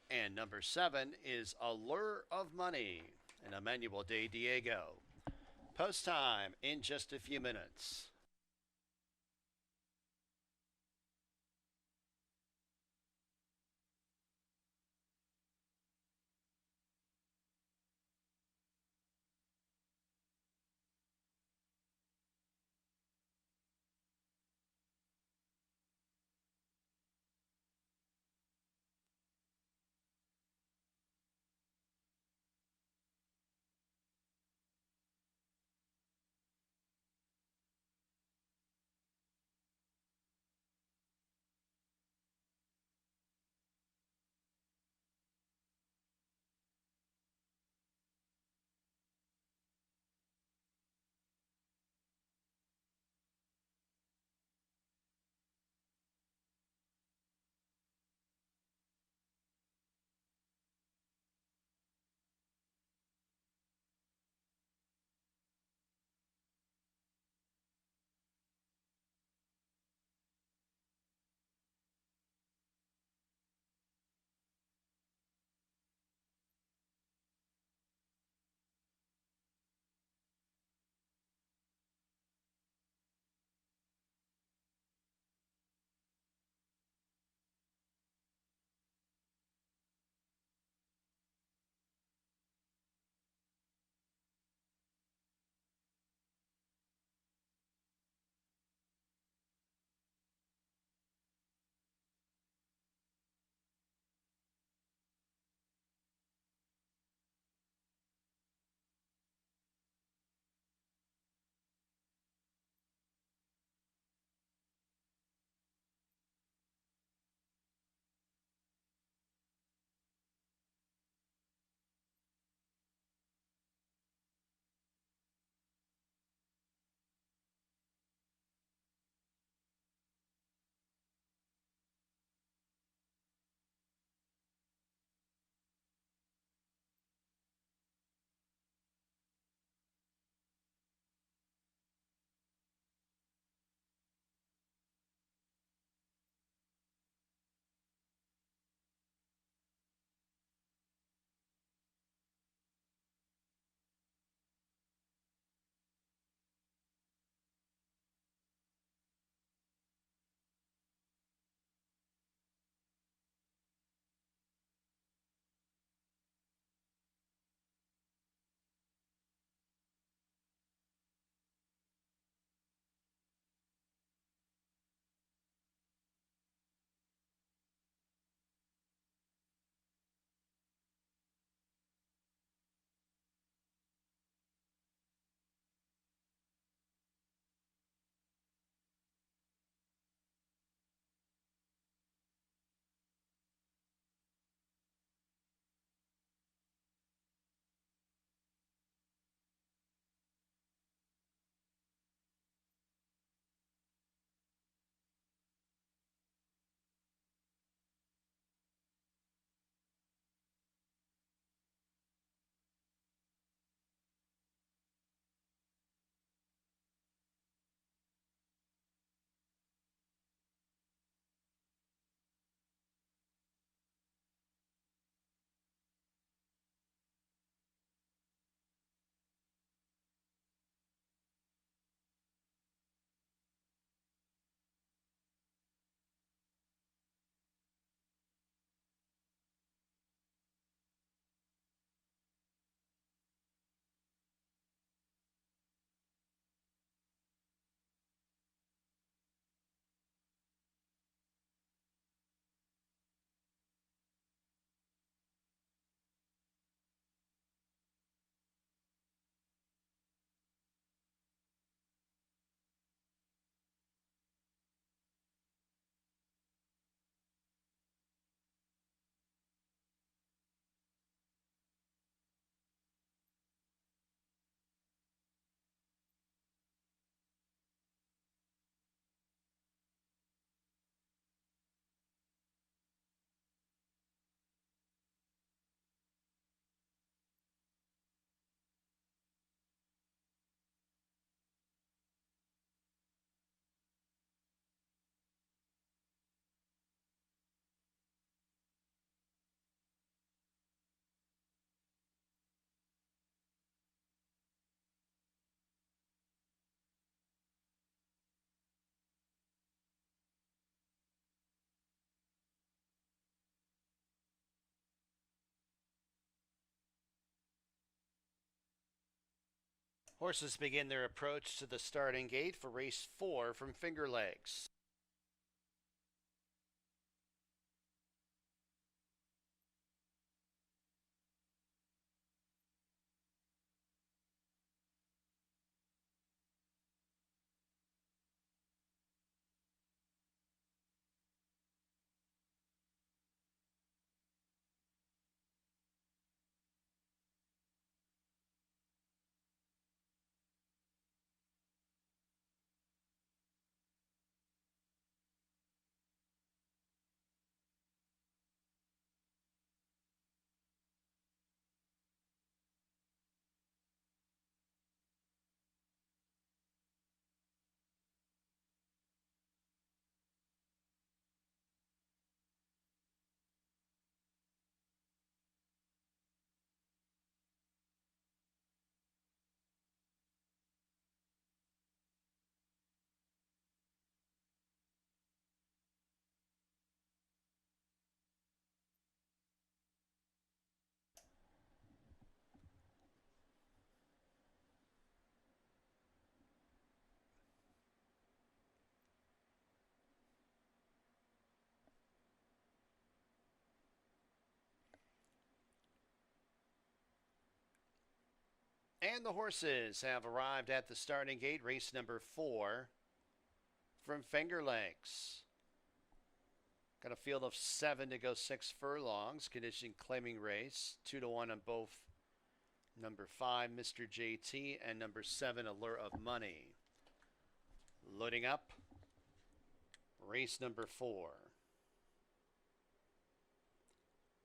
And number 7 is Allure of Money, and Emmanuel De Diego. Post time in just a few minutes. Horses begin their approach to the starting gate for race 4 from Finger Lakes. And the horses have arrived at the starting gate, race number 4 from Finger Lakes. Got a field of 7 to go 6 furlongs. Condition claiming race. 2-1 on both number 5, Mr. JT, and number 7, Allure of Money. Loading up. Race number 4.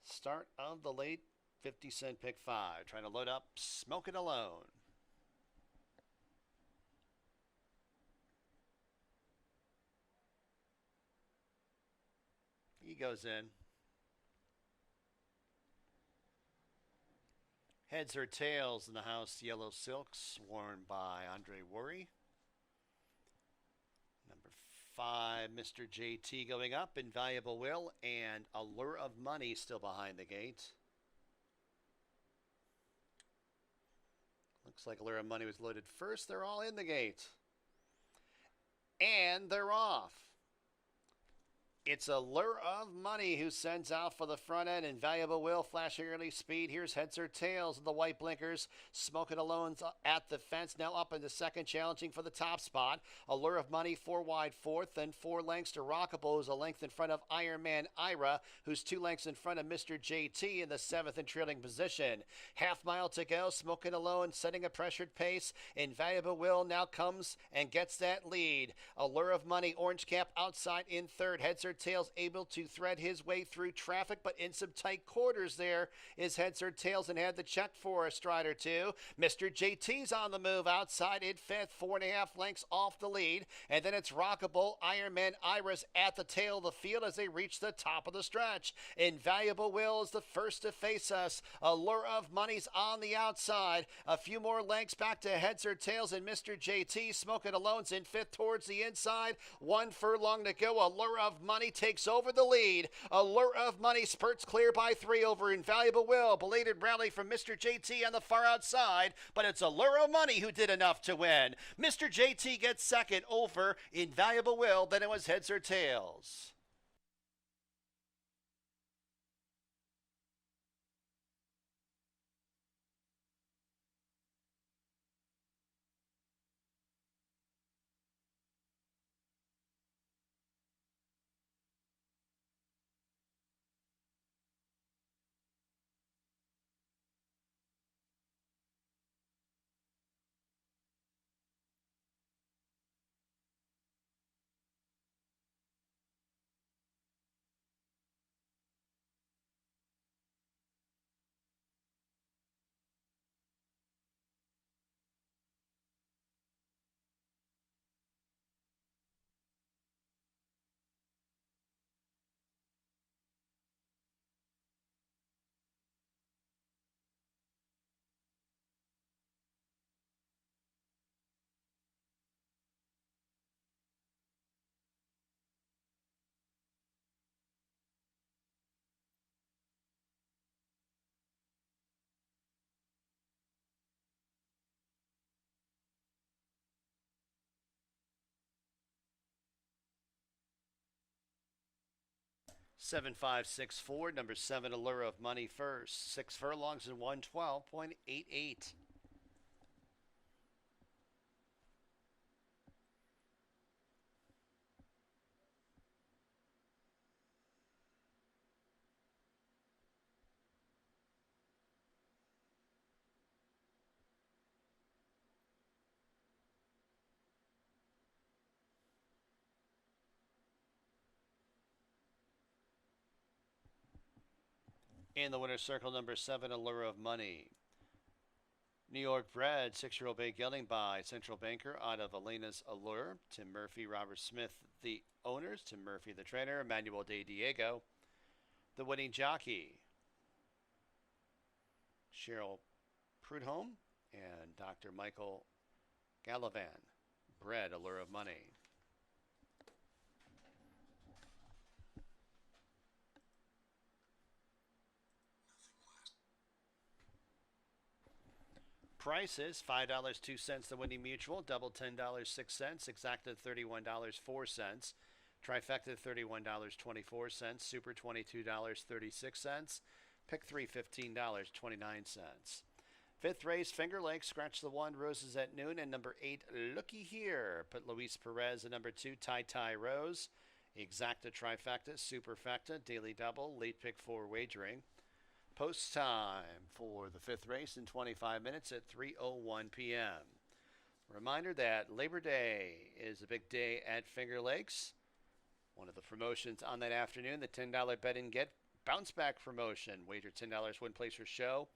Start of the late 50-cent pick 5. Trying to load up Smoking Alone. He goes in. Heads or tails in the house, Yellow Silks, worn by Andre Worry. Number 5, Mr. JT going up, Invaluable Will, and Allure of Money still behind the gate. Looks like Allure of Money was loaded first. They're all in the gate. And they're off. It's Allure of Money who sends out for the front end. Invaluable Will, flashing early speed. Here's Heads or Tails of the white blinkers. Smoking Alone's at the fence. Now up into second, challenging for the top spot. Allure of Money, 4 wide fourth. Then 4 lengths to Rockable, who's a length in front of Iron Man Ira, who's 2 lengths in front of Mr. JT in the 7th and trailing position. Half mile to go. Smoking Alone setting a pressured pace. Invaluable Will now comes and gets that lead. Allure of Money, orange cap outside in third. Heads or Tails able to thread his way through traffic, but in some tight quarters there is Heads or Tails and had the check for a stride or two. Mr. JT's on the move outside in fifth, 4.5 lengths off the lead. And then it's Rockable, Ironman Iris at the tail of the field as they reach the top of the stretch. Invaluable Will is the first to face us. Allure of Money's on the outside. A few more lengths back to Heads or Tails and Mr. JT. Smoking Alone's in fifth towards the inside. 1 furlong to go. Allure of Money takes over the lead. Allure of Money spurts clear by 3 over Invaluable Will. Belated rally from Mr. JT on the far outside, but it's Allure of Money who did enough to win. Mr. JT gets second over Invaluable Will, then it was Heads or Tails. 7564, number 7, Allure of Money first. 6 furlongs and 112.88. In the winner's circle, number 7, Allure of Money. New York bred, 6-year-old bay gelding by Central Banker out of Elena's Allure. Tim Murphy, Robert Smith, the owners. Tim Murphy, the trainer. Emmanuel De Diego, the winning jockey. Cheryl Prudhomme and Dr. Michael Gallivan, bred Allure of Money. Prices $5.02 the winning mutual, double $10.06, exacta $31.04, trifecta $31.24, super $22.36, pick 3 $15.29. Fifth race, Finger Lakes, scratch the 1, Roses at noon, and number 8, Looky Here. Put Luis Perez at number 2, Tai Rose, exacta trifecta, superfecta, daily double, late pick 4 wagering. Post time for the fifth race in 25 minutes at 3:01 p.m. Reminder that Labor Day is a big day at Finger Lakes. One of the promotions on that afternoon, the $10 bet and get bounce back promotion. Wager $10, win, place, or show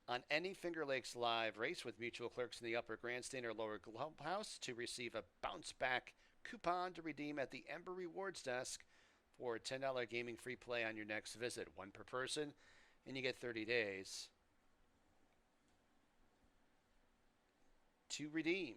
on any Finger Lakes live race with mutual clerks in the upper grandstand or lower clubhouse to receive a bounce back coupon to redeem at the Ember Rewards desk for a $10 gaming free play on your next visit. One per person, and you get 30 days to redeem.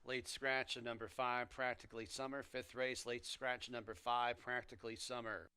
Late scratch of number 5, Practically Summer. Fifth race, late scratch number 5, Practically Summer.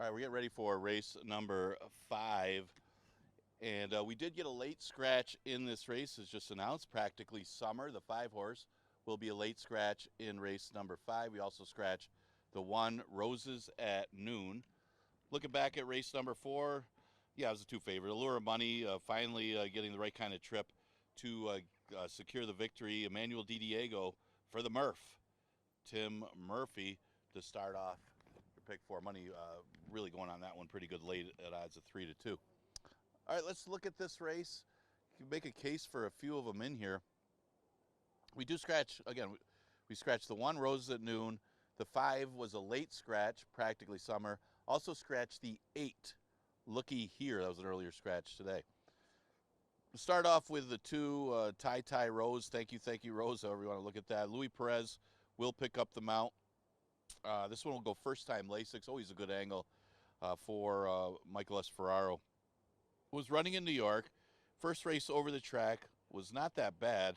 All right, we're getting ready for race number 5. And we did get a late scratch in this race, as just announced. Practically Summer, the 5-horse, will be a late scratch in race number 5. We also scratch the 1 Roses at Noon. Looking back at race number 4, yeah, it was a 2 favorite. Allure of Money finally getting the right kind of trip to secure the victory. Emmanuel Di Diego for the Murph. Tim Murphy to start off your pick 4 money. Really going on that one pretty good late at odds of 3-2. All right, let's look at this race. You can make a case for a few of them in here. We do scratch, again, we scratched the 1 Roses at Noon. The 5 was a late scratch, Practically Summer. Also scratched the 8, Looky Here. That was an earlier scratch today. We'll start off with the 2, Tie Rose. Thank you, Rose, however you want to look at that. Louis Perez will pick up the mount. This one will go first time Lasix. Always a good angle for Michael S. Ferraro. Was running in New York. First race over the track was not that bad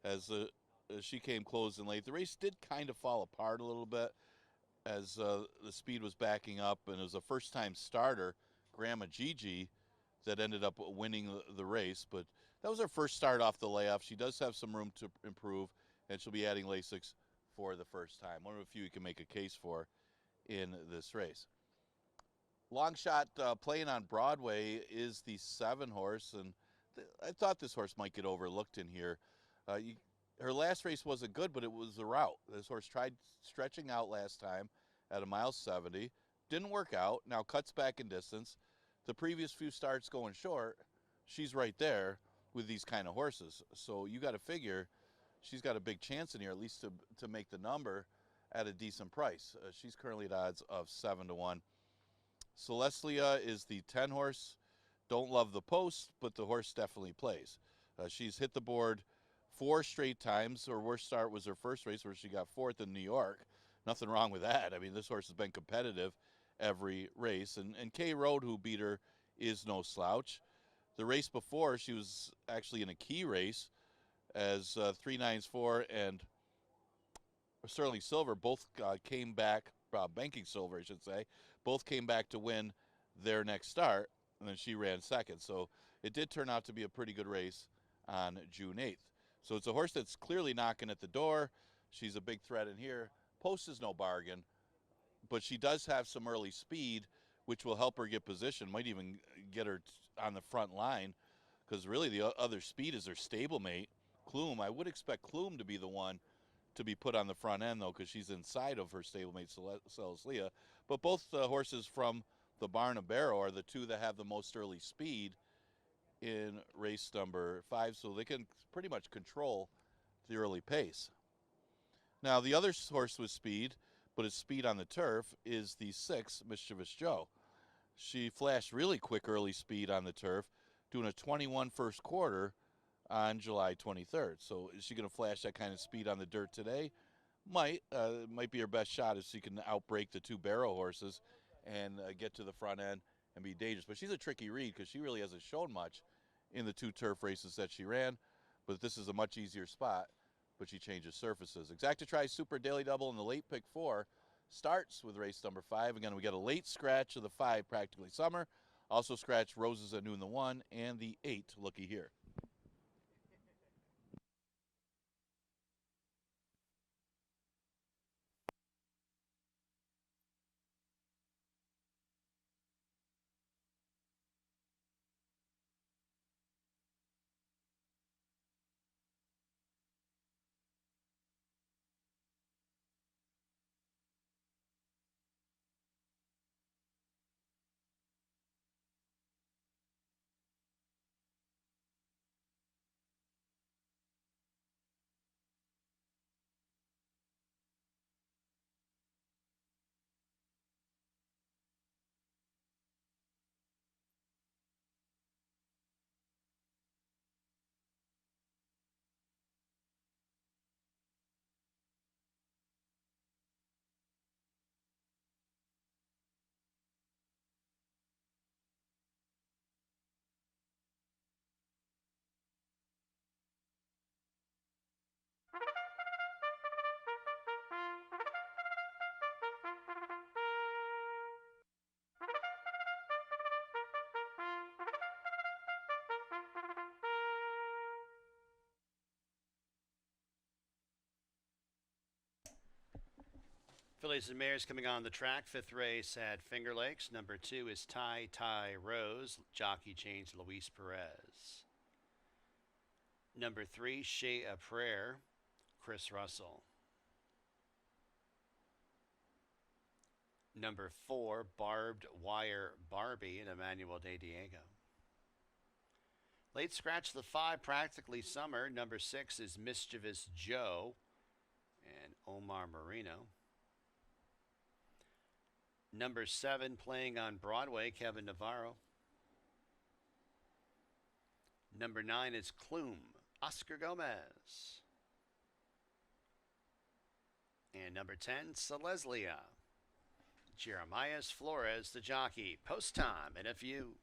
as she came closing late. The race did kind of fall apart a little bit as the speed was backing up, and it was a first-time starter, Grandma Gigi, that ended up winning the race. But that was her first start off the layoff. She does have some room to improve, and she'll be adding Lasix for the first time. One of a few you can make a case for in this race. Long shot playing on Broadway is the 7 horse, and I thought this horse might get overlooked in here. Her last race wasn't good, but it was the route. This horse tried stretching out last time at a mile 70. Didn't work out. Now cuts back in distance. The previous few starts going short, she's right there with these kind of horses. So you got to figure she's got a big chance in here, at least to make the number at a decent price. She's currently at odds of 7-1. Celestia is the 10 horse. Don't love the post, but the horse definitely plays. She's hit the board 4 straight times. Her worst start was her first race where she got 4th in New York. Nothing wrong with that. I mean, this horse has been competitive every race. And K Road, who beat her, is no slouch. The race before, she was actually in a key race as 394 and Sterling Silver both came back, Banking Silver, I should say, both came back to win their next start, and then she ran second. So it did turn out to be a pretty good race on June 8th. So it's a horse that's clearly knocking at the door. She's a big threat in here. Post is no bargain, but she does have some early speed, which will help her get position, might even get her on the front line, because really the other speed is her stablemate, Klume. I would expect Klume to be the one to be put on the front end, though, because she's inside of her stablemate, Celestia. But both horses from the Barn of Barrow are the 2 that have the most early speed in race number 5, so they can pretty much control the early pace. Now, the other horse with speed, but it's speed on the turf, is the 6, Mischievous Joe. She flashed really quick early speed on the turf, doing a 21 first quarter on July 23rd. So is she going to flash that kind of speed on the dirt today? Might be her best shot if she can outbreak the 2 Barrow horses and get to the front end and be dangerous. But she's a tricky read because she really hasn't shown much in the 2 turf races that she ran. But this is a much easier spot, but she changes surfaces. Exactitri Super Daily Double in the late pick 4 starts with race number 5. Again, we got a late scratch of the 5, Practically Summer. Also scratch Roses at Noon, the 1, and the 8, Looky Here. Fillies and Mares coming on the track. 5th race at Finger Lakes. Number 2 is Tie Rose. Jockey change Luis Perez. Number 3, Shea a Prayer. Chris Russell. Number 4, Barbed Wire Barbie and Emmanuel De Diego. Late scratch the 5, Practically Summer. Number 6 is Mischievous Joe and Omar Marino. Number 7, playing on Broadway, Kevin Navarro. Number 9 is Clume, Oscar Gomez. And number 10, Celeslia, Jeremias Flores, the jockey. Post time in a few.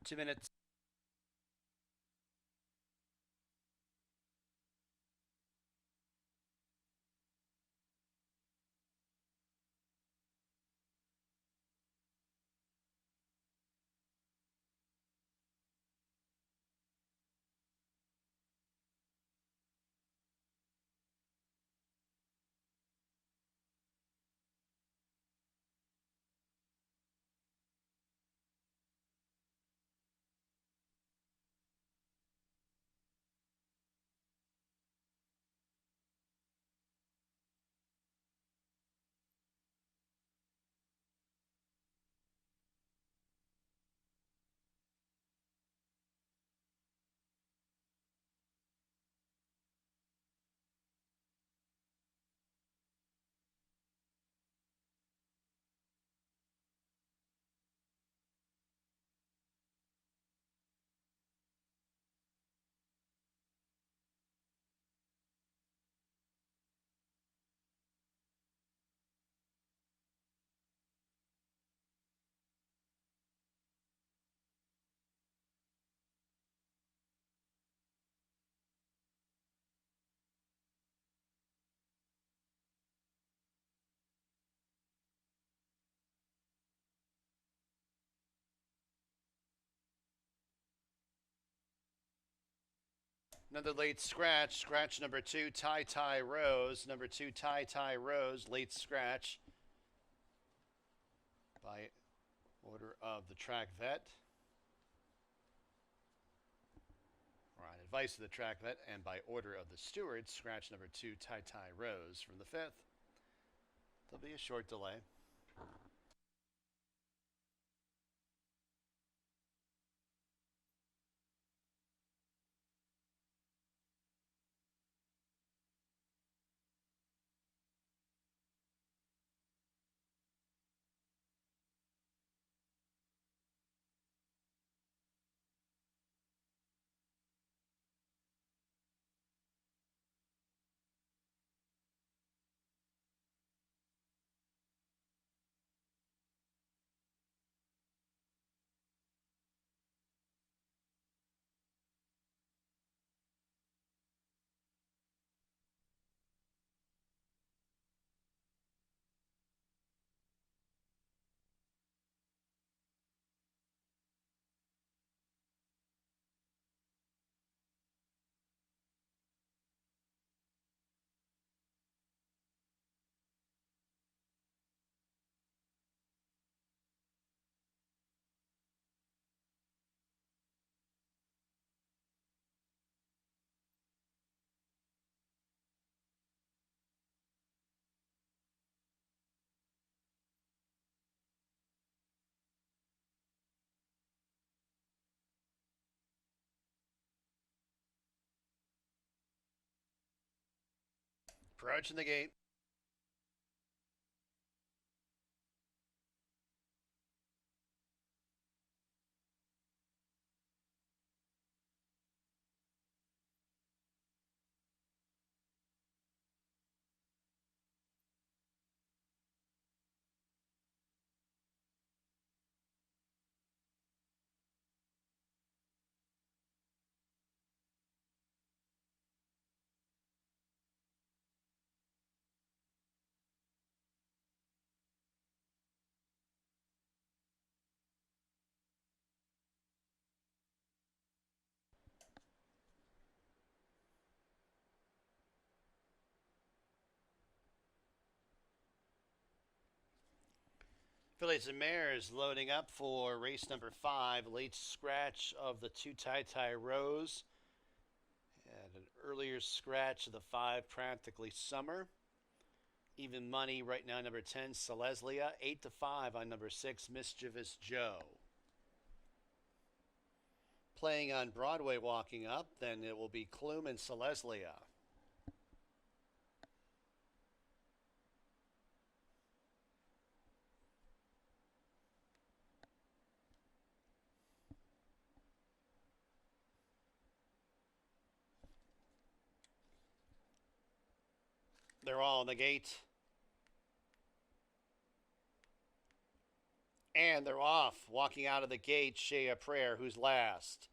2 minutes. Another late scratch. Scratch number 2, Tie Tie Rose. Number 2, Tie Tie Rose, late scratch by order of the track vet. Or on advice of the track vet and by order of the steward, scratch number 2, Tie Tie Rose from the 5th. There'll be a short delay. Approaching the gate. Fillies and Mares loading up for race number 5. Late scratch of the 2, Tie Tie Rose. And an earlier scratch of the 5, Practically Summer. Even money right now, number 10, Celeslia. 8-5 on number 6, Mischievous Joe. Playing on Broadway walking up, then it will be Clume and Celeslia. They're all in the gate. And they're off. Walking out of the gate, Shea Prayer, who's last.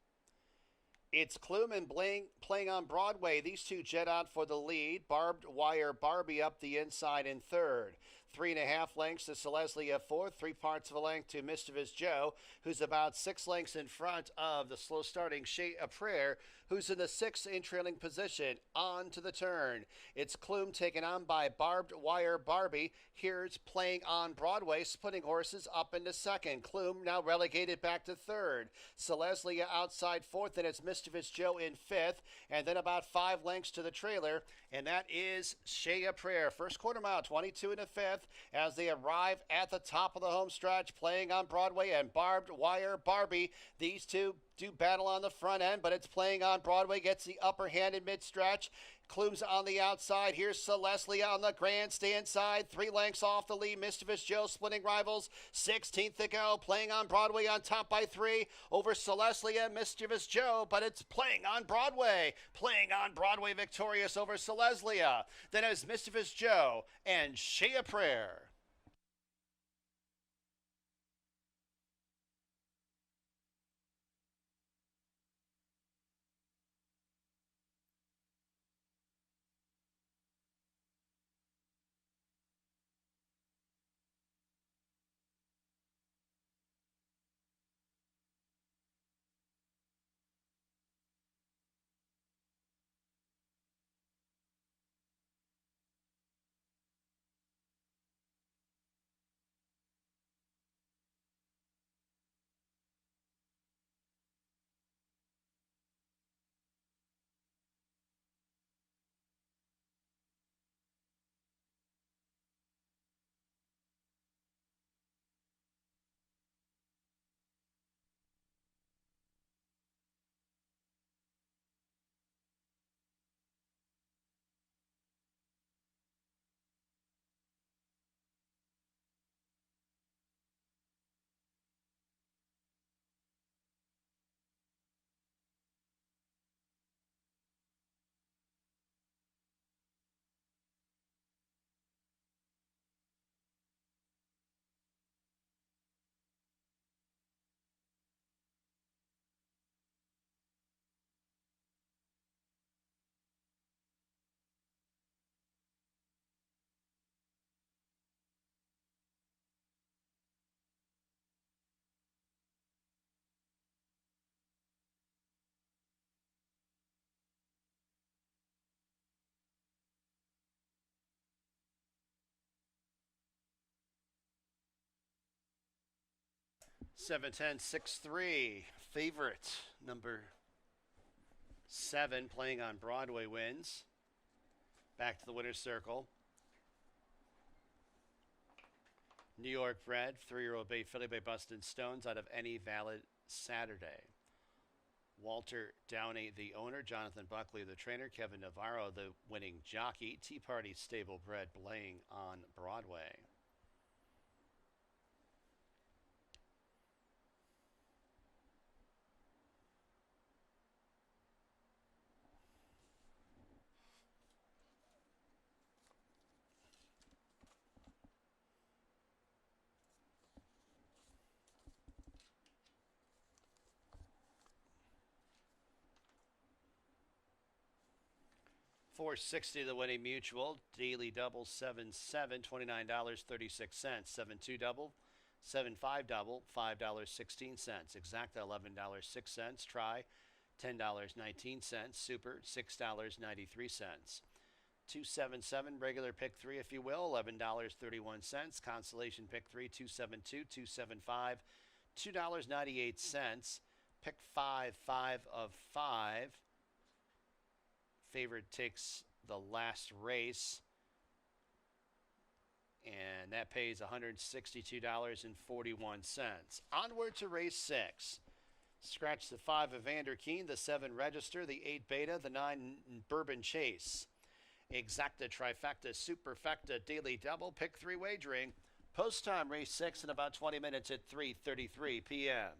It's Klum and Bling playing on Broadway. These two jet out for the lead. Barbed Wire Barbie up the inside in third. 3.5 lengths to Celestia fourth. 3 parts of a length to Mischievous Joe, who's about 6 lengths in front of the slow starting Shea a Prayer, who's in the 6th in trailing position. On to the turn. It's Klum taken on by Barbed Wire Barbie. Here's Playing on Broadway, splitting horses up into second. Klum now relegated back to third. Celestia outside fourth, and it's Mischievous Joe in fifth. And then about 5 lengths to the trailer, and that is Shea a Prayer. First quarter mile, 22 and a fifth, as they arrive at the top of the home stretch. Playing on Broadway and Barbed Wire Barbie. These two do battle on the front end, but it's Playing on Broadway gets the upper hand in mid-stretch. Klum's on the outside. Here's Celestia on the grandstand side. 3 lengths off the lead. Mischievous Joe splitting rivals. 16th to go. Playing on Broadway on top by 3 over Celestia and Mischievous Joe, but it's Playing on Broadway. Playing on Broadway victorious over Celestia. Then it's Mischievous Joe and Shea a Prayer. Seven ten 6-3. Favorite number 7 Playing on Broadway wins. Back to the winner's circle. New York bred 3-year-old Bay Filly by Bustin' Stones out of any valid Saturday. Walter Downey, the owner. Jonathan Buckley, the trainer. Kevin Navarro, the winning jockey. Tea Party stable bred Playing on Broadway. $460 the winning mutual. Daily double 7-7, $29.36. 7-2 double, 7-5 double, $5.16. Exacta $11.06. Try $10.19. Super $6.93. 277 regular pick 3 if you will, $11.31. Consolation pick 3 272, 275, $2.98. Pick 5 5 of 5. Favorite takes the last race, and that pays $162.41. Onward to race 6. Scratch the 5 Evander Keen, the 7 Register, the 8 Beta, the 9 Bourbon Chase. Exacta, Trifecta, Superfecta, Daily Double, Pick 3 wagering. Post time race 6 in about 20 minutes at 3:33 p.m.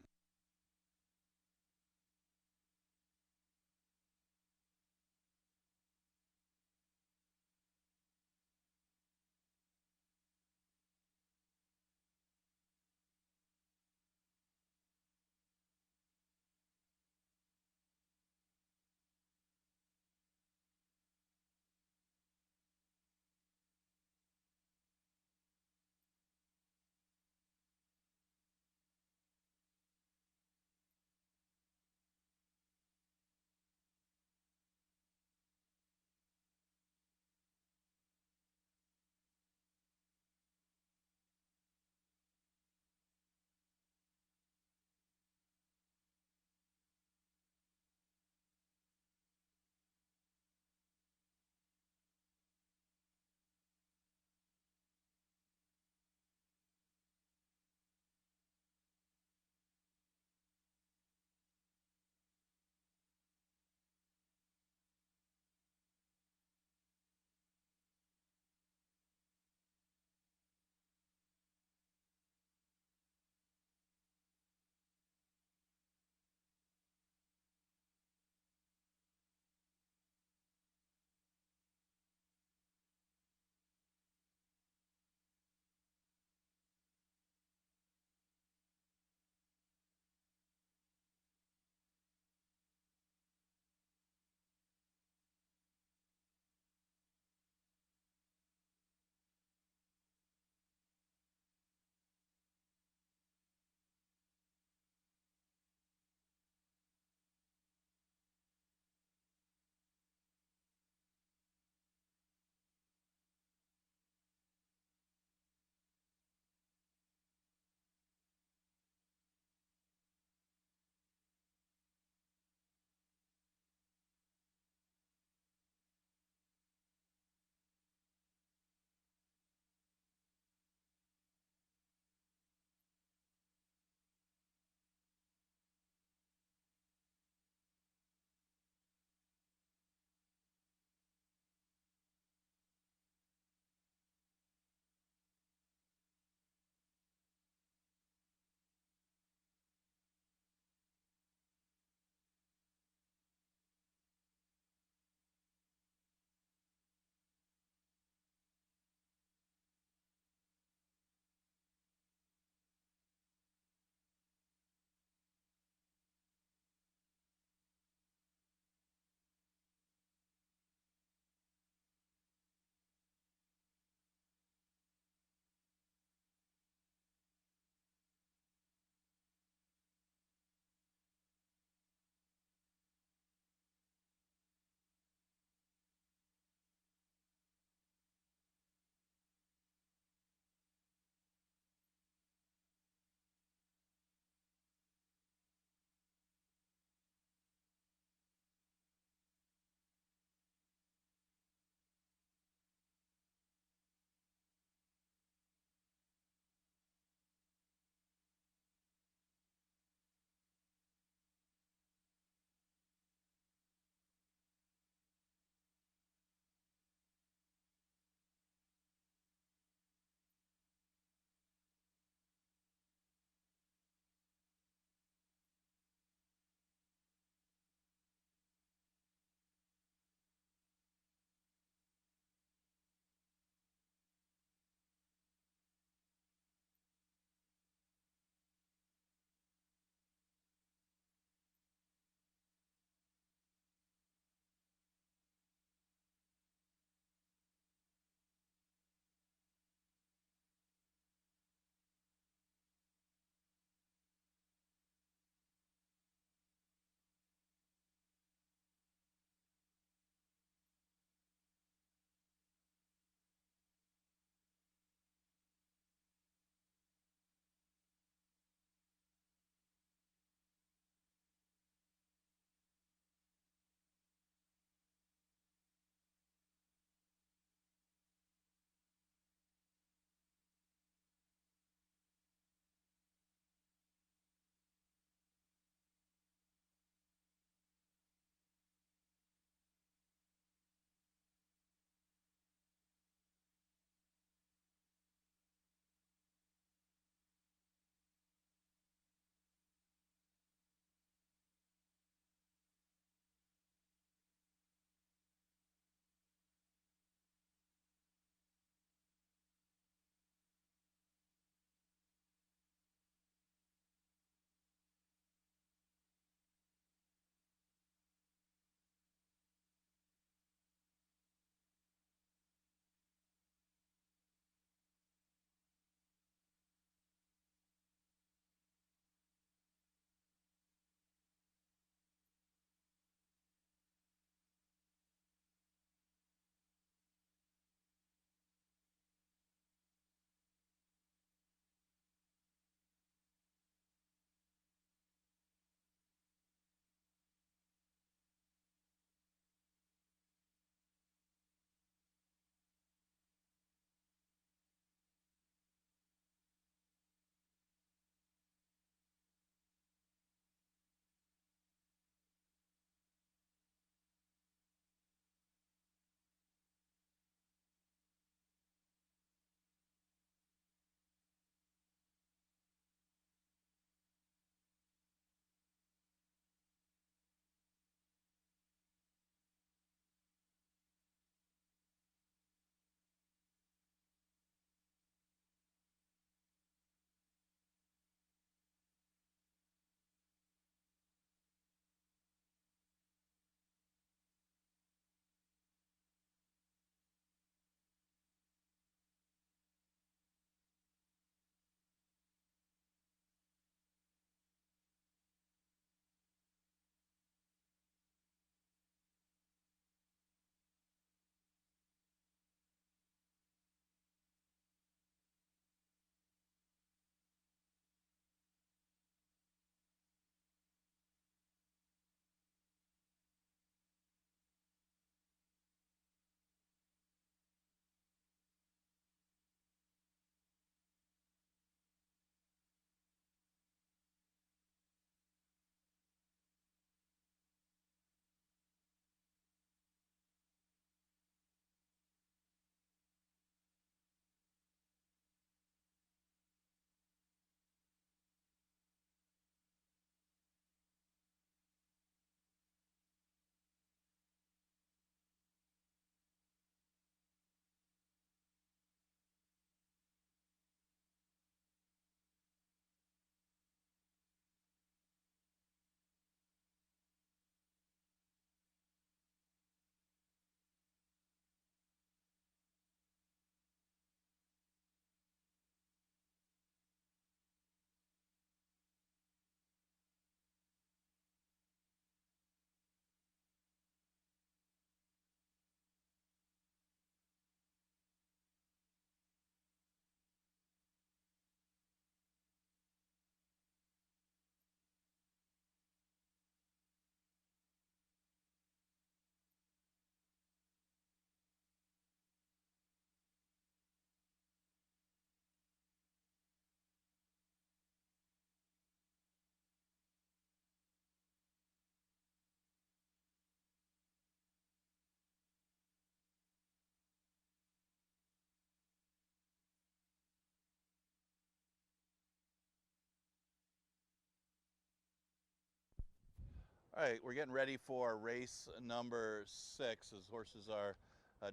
All right, we're getting ready for race number 6 as horses are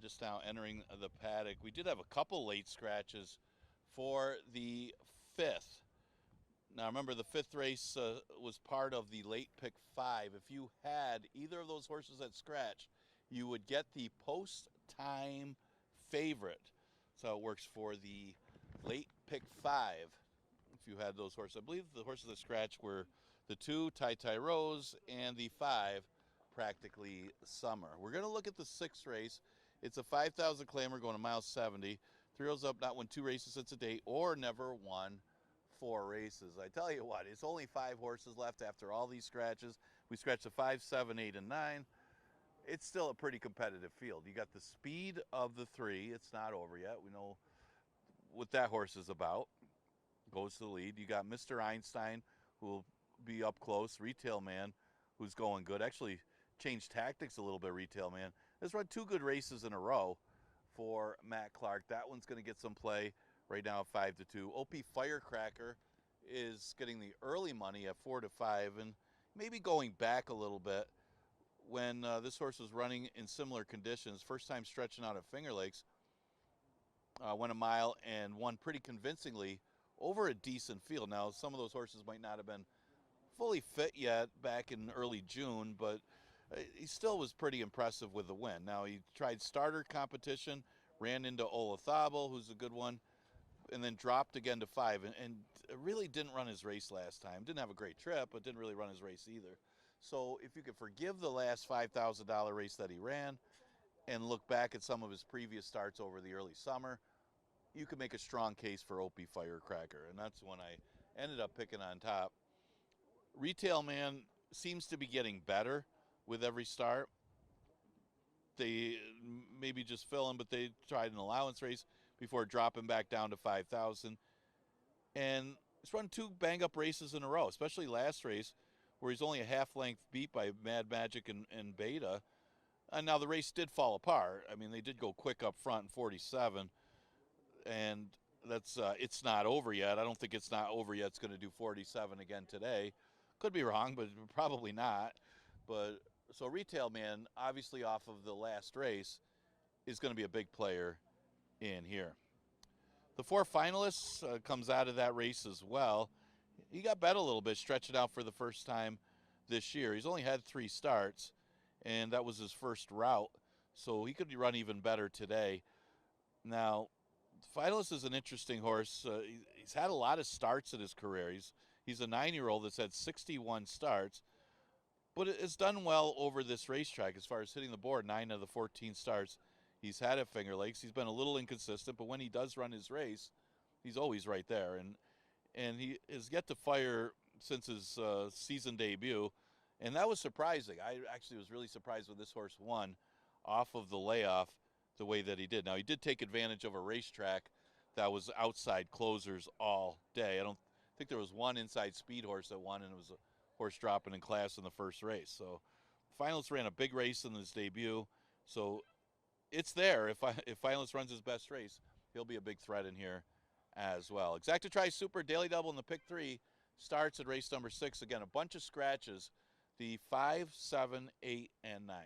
just now entering the paddock. We did have a couple late scratches for the 5th. Now remember, the 5th race was part of the late pick 5. If you had either of those horses that scratch, you would get the post-time favorite. So it works for the late pick 5 if you had those horses. I believe the horses that scratched were the 2, Tai Rose, and the 5, Practically Summer. We're going to look at the 6th race. It's a 5,000 clamor going to mile 70. 3 Years Up not won 2 races since a date or never won 4 races. I tell you what, it's only 5 horses left after all these scratches. We scratched the 5, 7, 8, and 9. It's still a pretty competitive field. You got the speed of the 3. It's not over yet. We know what that horse is about. Goes to the lead. You got Mr. Einstein, who will be up close. Retail Man, who's going good. Actually changed tactics a little bit, Retail Man. Has run 2 good races in a row for Matt Clark. That one's going to get some play right now at 5-2. OP Firecracker is getting the early money at 4-5, and maybe going back a little bit when this horse was running in similar conditions. First time stretching out at Finger Lakes. Went a mile and won pretty convincingly over a decent field. Now, some of those horses might not have been fully fit yet back in early June, but he still was pretty impressive with the win. Now, he tried starter competition, ran into Olathable, who's a good one, and then dropped again to 5, and really didn't run his race last time. Didn't have a great trip, but didn't really run his race either. So if you could forgive the last $5,000 race that he ran and look back at some of his previous starts over the early summer, you could make a strong case for OP Firecracker, and that's when I ended up picking on top. Retail Man seems to be getting better with every start. They maybe just fill him, but they tried an allowance race before dropping back down to 5,000. And he's run 2 bang-up races in a row, especially last race where he's only a half-length beat by Mad Magic and Beta. And now the race did fall apart. I mean, they did go quick up front in 47. And that's it's not over yet. I don't think it's not over yet. It's going to do 47 again today. Could be wrong, but probably not. But so Retail Man, obviously off of the last race, is going to be a big player in here. The 4 finalists comes out of that race as well. He got bet a little bit, stretching out for the first time this year. He's only had 3 starts, and that was his first route, so he could run even better today. Now, Finalist is an interesting horse. He's had a lot of starts in his career. He's a 9-year-old that's had 61 starts, but has done well over this racetrack as far as hitting the board. 9 of the 14 starts he's had at Finger Lakes. He's been a little inconsistent, but when he does run his race, he's always right there. And he has yet to fire since his season debut, and that was surprising. I actually was really surprised when this horse won off of the layoff the way that he did. Now, he did take advantage of a racetrack that was outside closers all day. I don't think there was one inside speed horse that won, and it was a horse dropping in class in the first race. So Finalist ran a big race in his debut, so it's there. If Finalist runs his best race, he'll be a big threat in here as well. Exacta Tri Super Daily Double in the pick 3 starts at race number 6. Again, a bunch of scratches. The 5, 7, 8, and 9.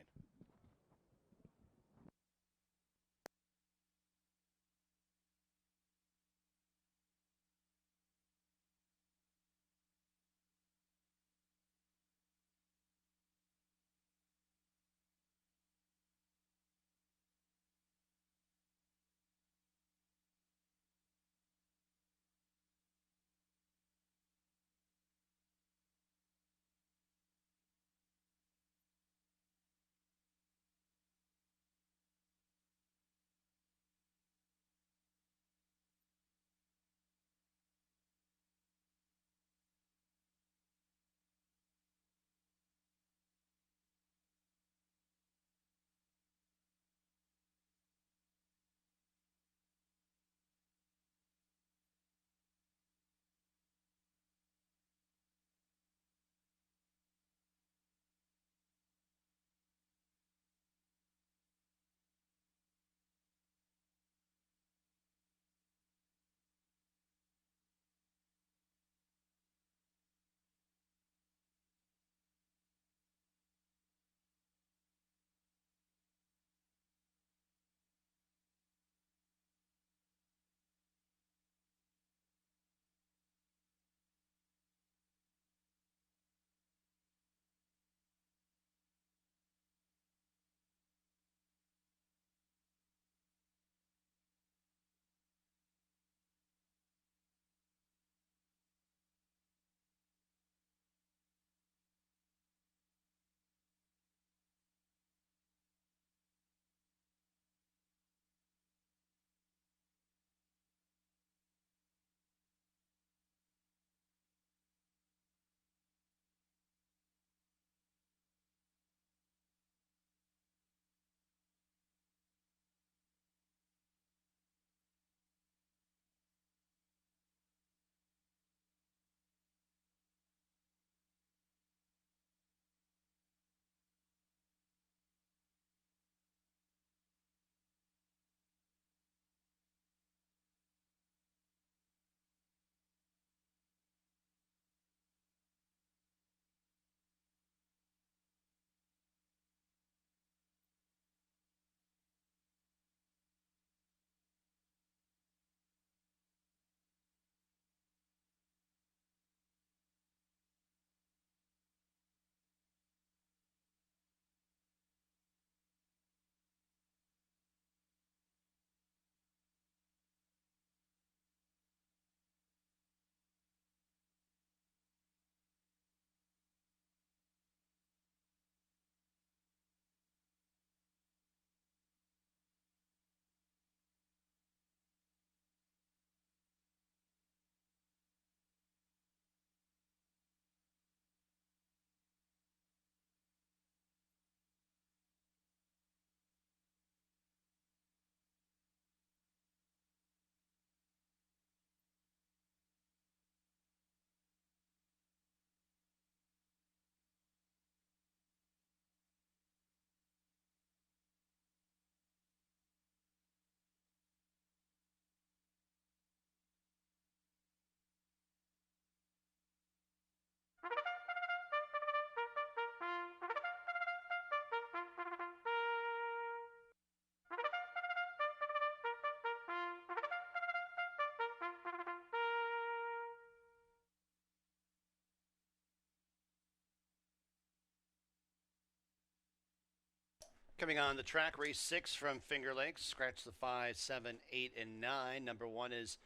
Coming on the track, race 6 from Finger Lakes. Scratch the 5, 7, 8, and 9. Number 1 is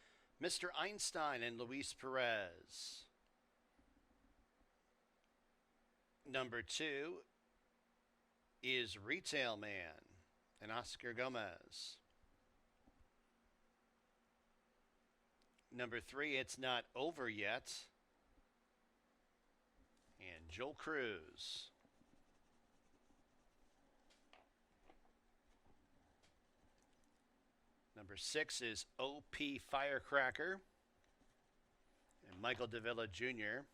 Mr. Einstein and Luis Perez. Number 2 is Retail Man and Oscar Gomez. Number 3, It's Not Over Yet, and Joel Cruz. Number 6 is OP Firecracker and Michael Davila Jr.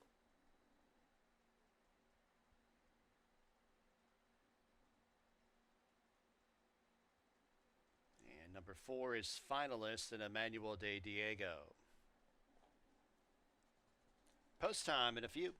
And number 4 is Finalist and Emmanuel de Diego. Post time in a few.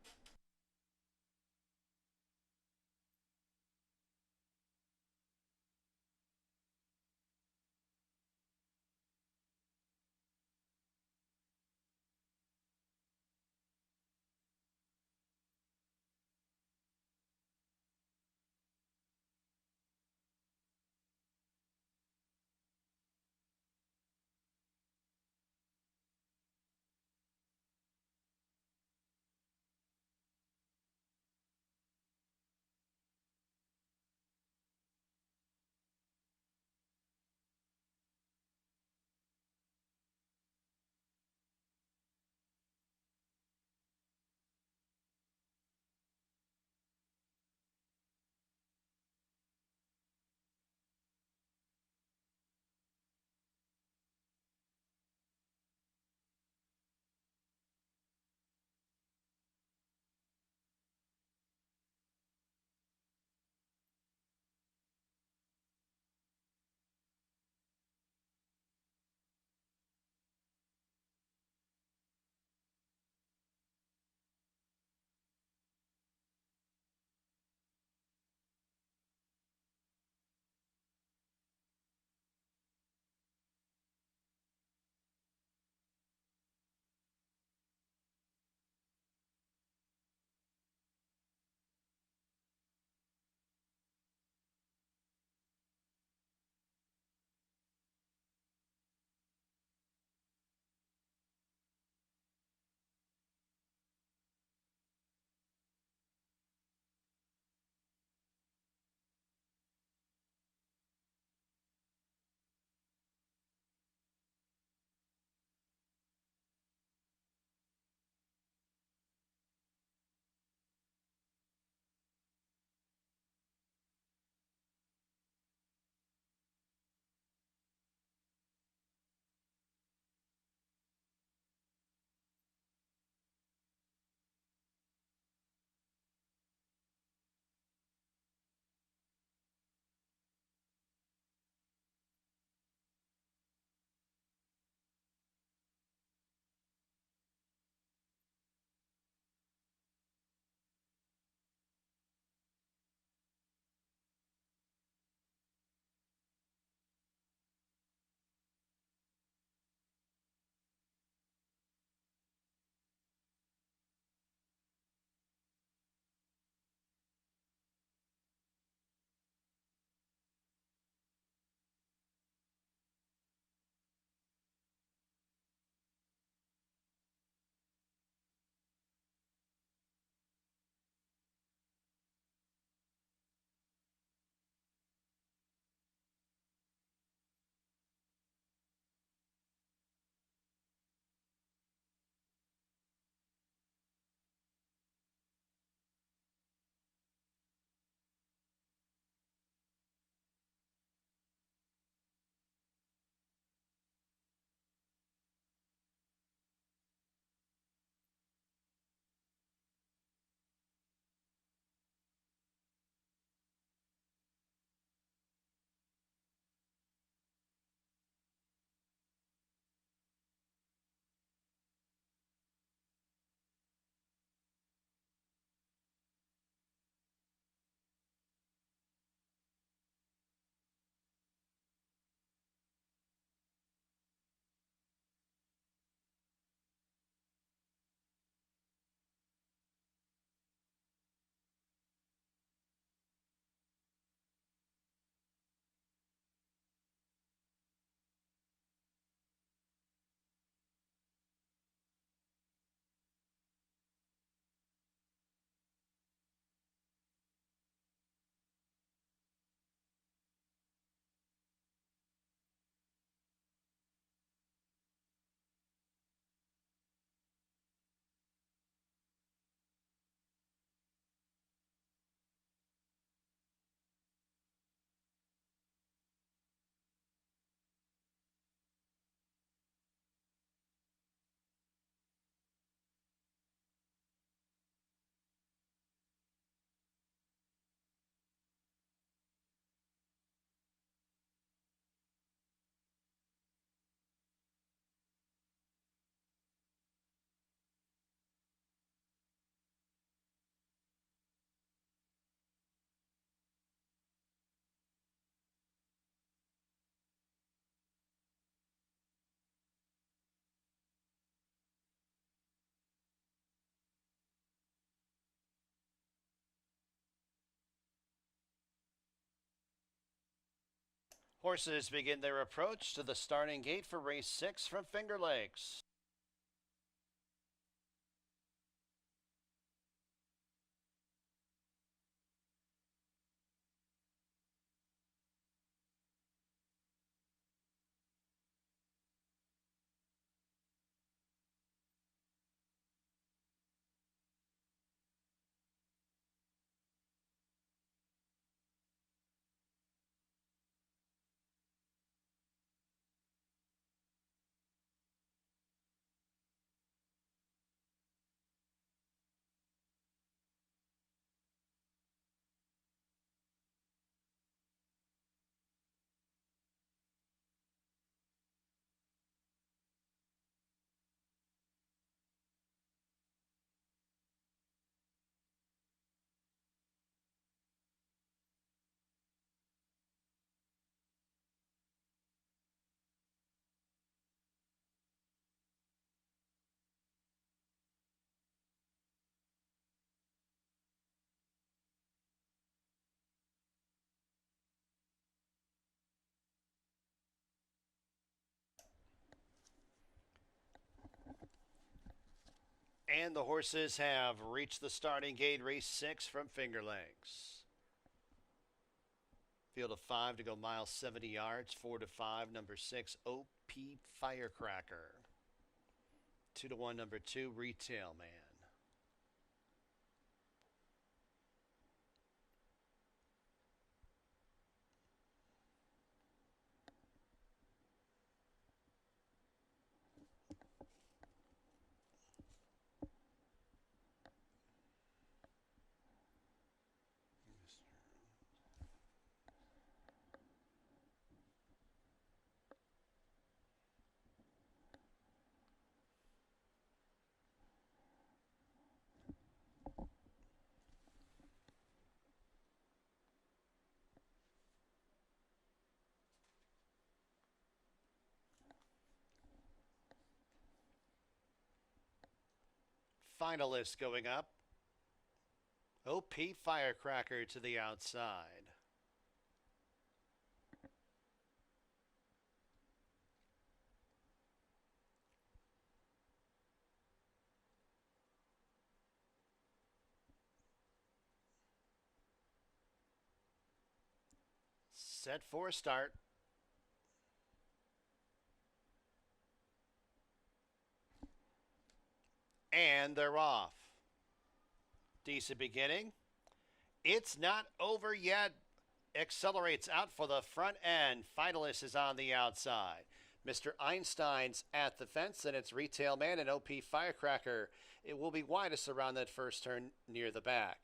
Horses begin their approach to the starting gate for race 6 from Finger Lakes. And the horses have reached the starting gate, race 6 from Finger Lakes. Field of 5 to go miles 70 yards, 4 to 5, number 6, OP Firecracker. 2 to 1, number 2, Retail Man. Finalists going up. OP Firecracker to the outside. Set for a start. And they're off. Decent beginning. It's not over yet. Accelerates out for the front end. Finalist is on the outside. Mr. Einstein's at the fence, and it's Retail Man and OP Firecracker. It will be widest around that first turn near the back.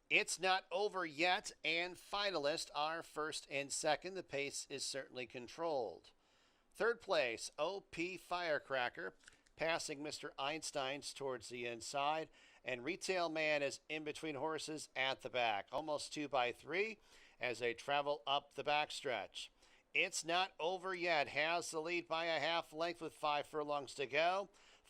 It's not over yet, and finalists are first and second. The pace is certainly controlled. Third place, OP Firecracker, passing Mr. Einstein's towards the inside, and Retail Man is in between horses at the back, almost 2 by 3 as they travel up the backstretch. It's not over yet, has the lead by a half length with 5 furlongs to go.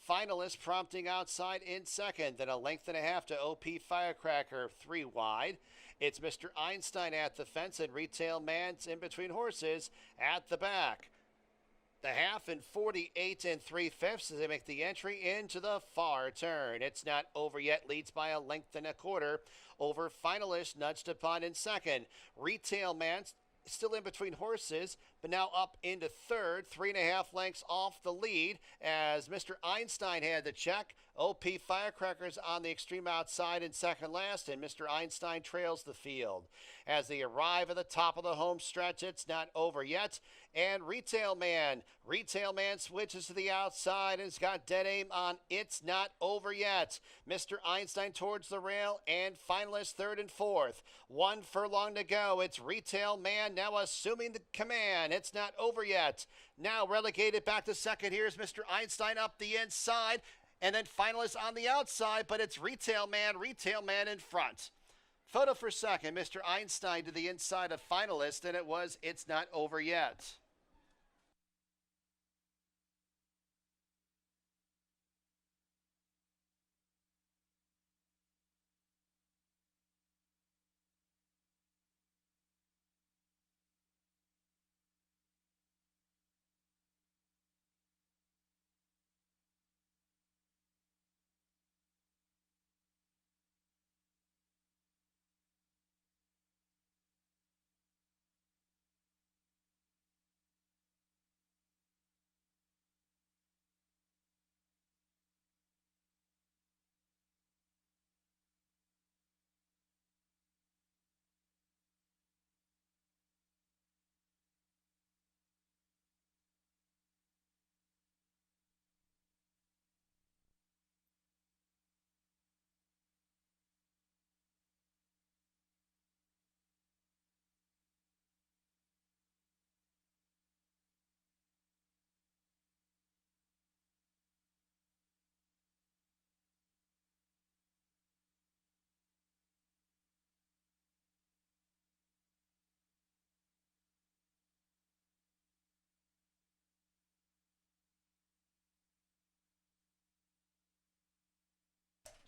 Finalist prompting outside in second, then a length and a half to OP Firecracker, 3 wide. It's Mr. Einstein at the fence, and Retail Man's in between horses at the back. The half and 48 3/5 as they make the entry into the far turn. It's not over yet, leads by a length and a quarter over Finalist, nudged upon in second. Retail Man still in between horses, but now up into third, 3.5 lengths off the lead as Mr. Einstein had the check. OP Firecrackers on the extreme outside in second last, and Mr. Einstein trails the field. As they arrive at the top of the home stretch, it's not over yet, and Retail Man switches to the outside and has got dead aim on It's Not Over Yet. Mr. Einstein towards the rail, and finalist third and fourth. 1 furlong to go. It's Retail Man now assuming the command. It's not over yet. Now relegated back to second. Here's Mr. Einstein up the inside, and then finalists on the outside, but it's Retail Man in front. Photo for second, Mr. Einstein to the inside of finalist, and it was It's Not Over Yet.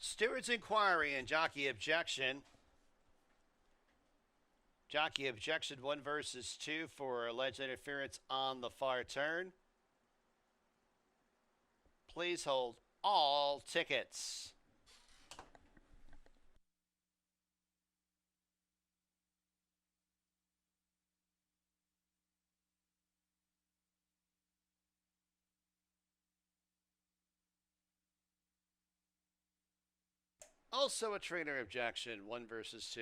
Steward's inquiry and jockey objection. Jockey objection 1 versus 2 for alleged interference on the far turn. Please hold all tickets. Also a trainer objection 1 versus 2.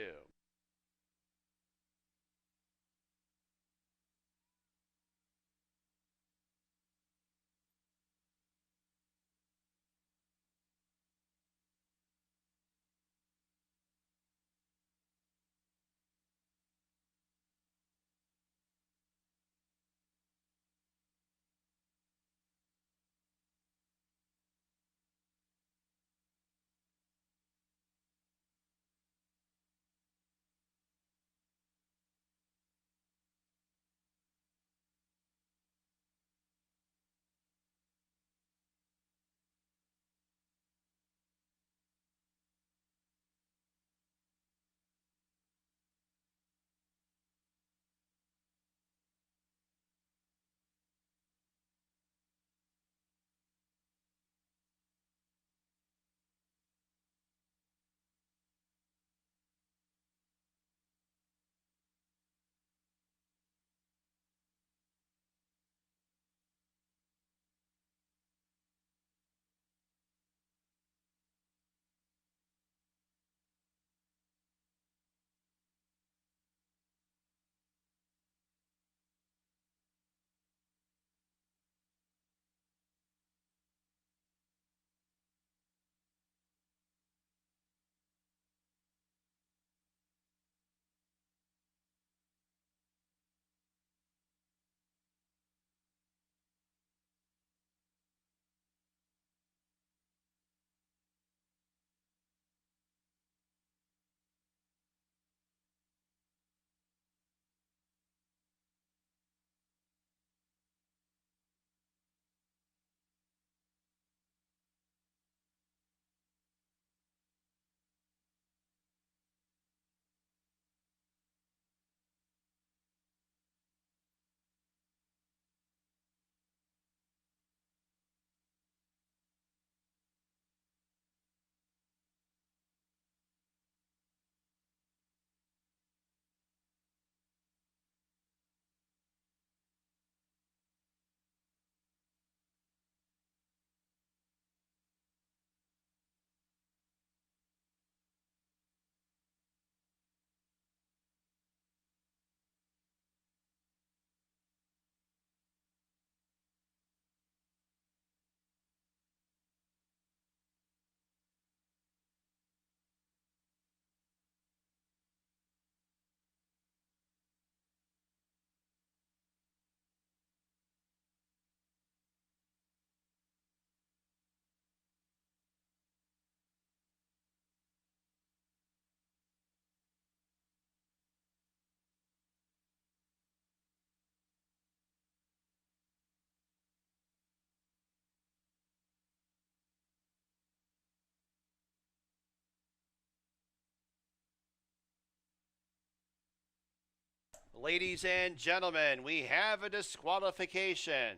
Ladies and gentlemen, we have a disqualification.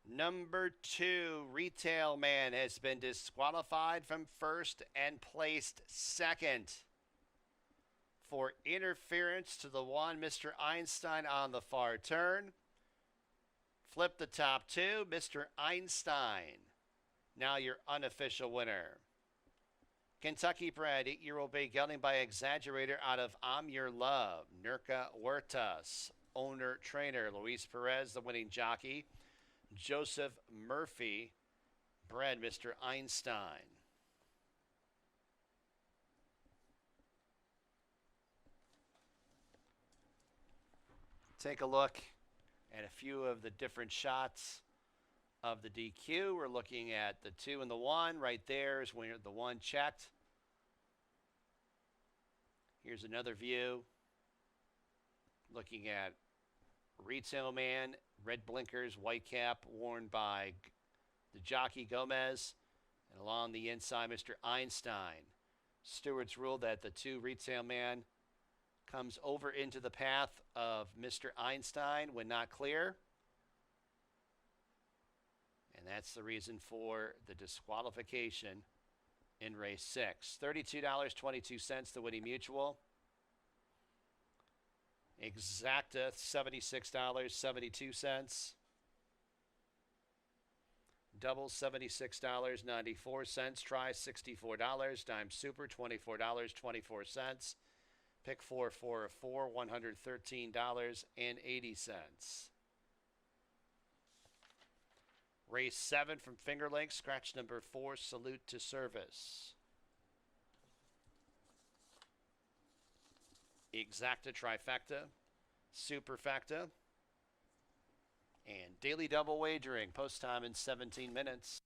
Number 2, Retail Man, has been disqualified from first and placed second for interference to the one, Mr. Einstein, on the far turn. Flip the top 2, Mr. Einstein. Now your unofficial winner. Kentucky bred 8-year-old bay gelding by Exaggerator out of I'm Your Love, Nurka Huertas. Owner, trainer, Luis Perez, the winning jockey. Joseph Murphy, bred Mr. Einstein. Take a look at a few of the different shots of the DQ. We're looking at the 2 and the 1. Right there is when the 1 checked. Here's another view. Looking at Retail Man, red blinkers, white cap worn by the jockey Gomez. And along the inside, Mr. Einstein. Stewards ruled that the 2 retail man comes over into the path of Mr. Einstein when not clear. And that's the reason for the disqualification in race 6. $32.22, the winning mutual. Exacta, $76.72. Double, $76.94. Try, $64. Dime Super, $24.24. Pick 4, 4 of 4, $113.80. Race 7 from Finger Lakes, scratch number 4, Salute to Service. Exacta trifecta, superfecta, and daily double wagering. Post time in 17 minutes.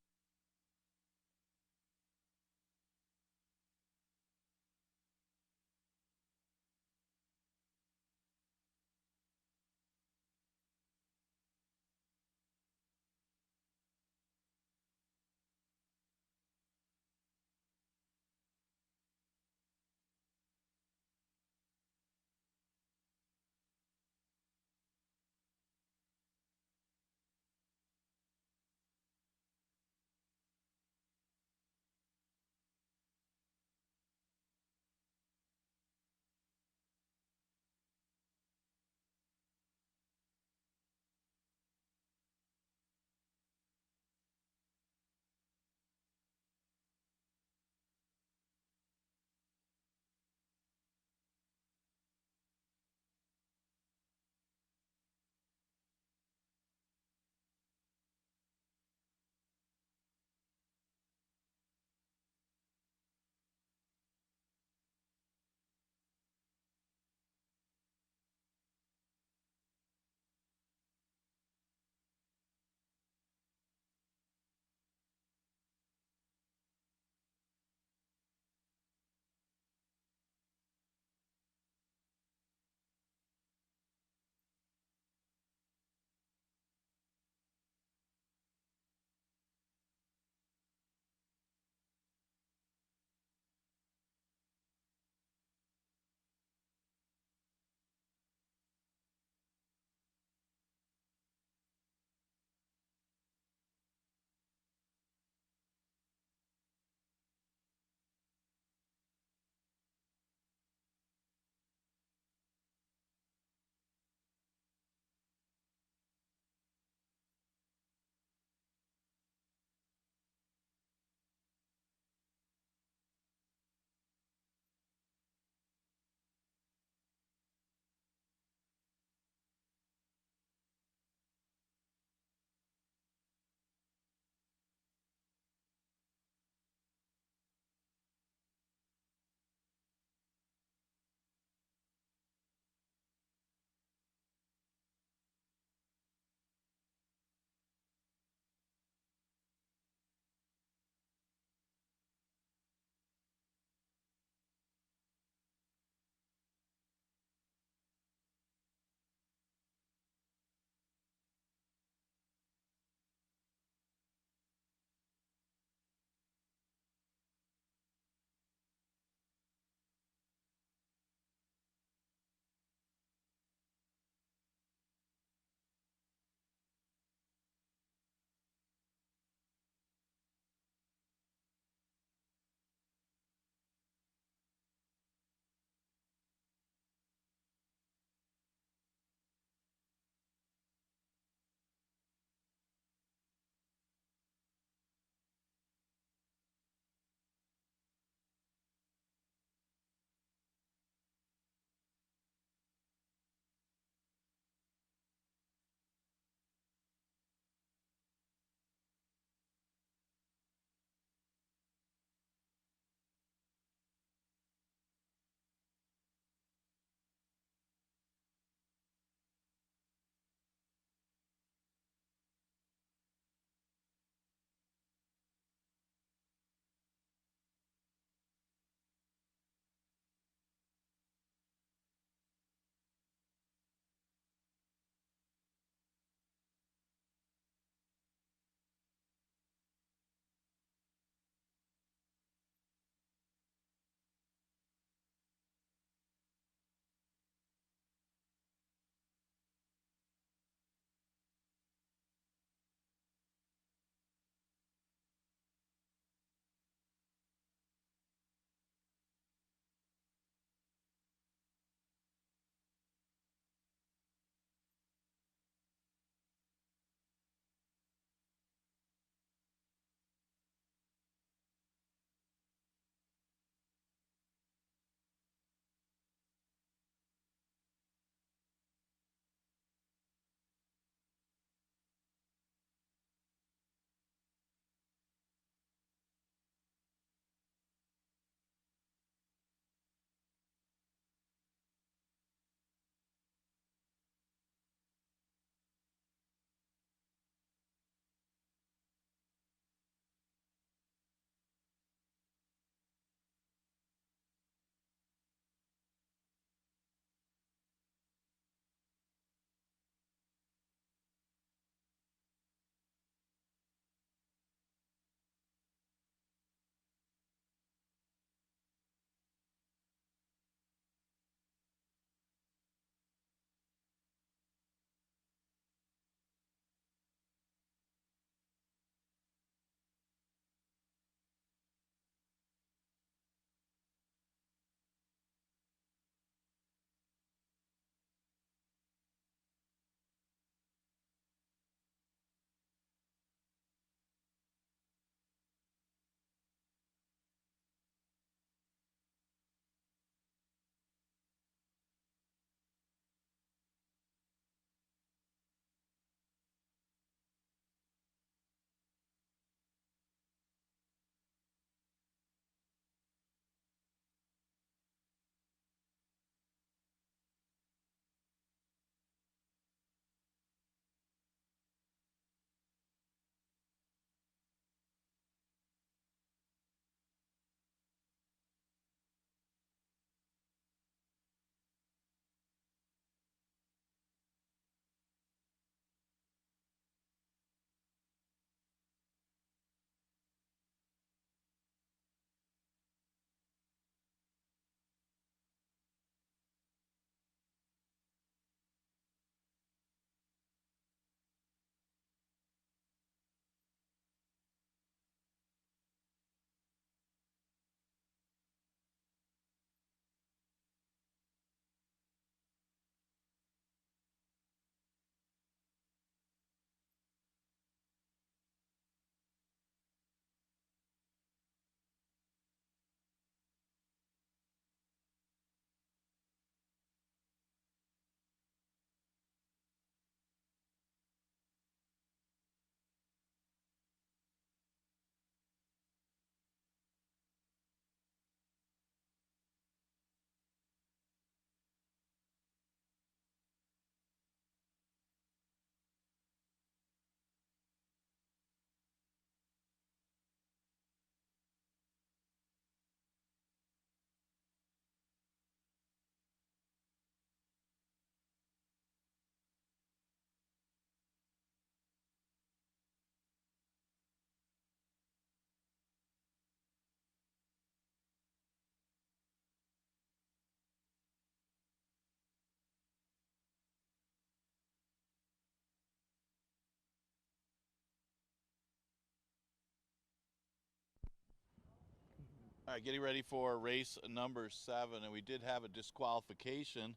All right, getting ready for race number 7, and we did have a disqualification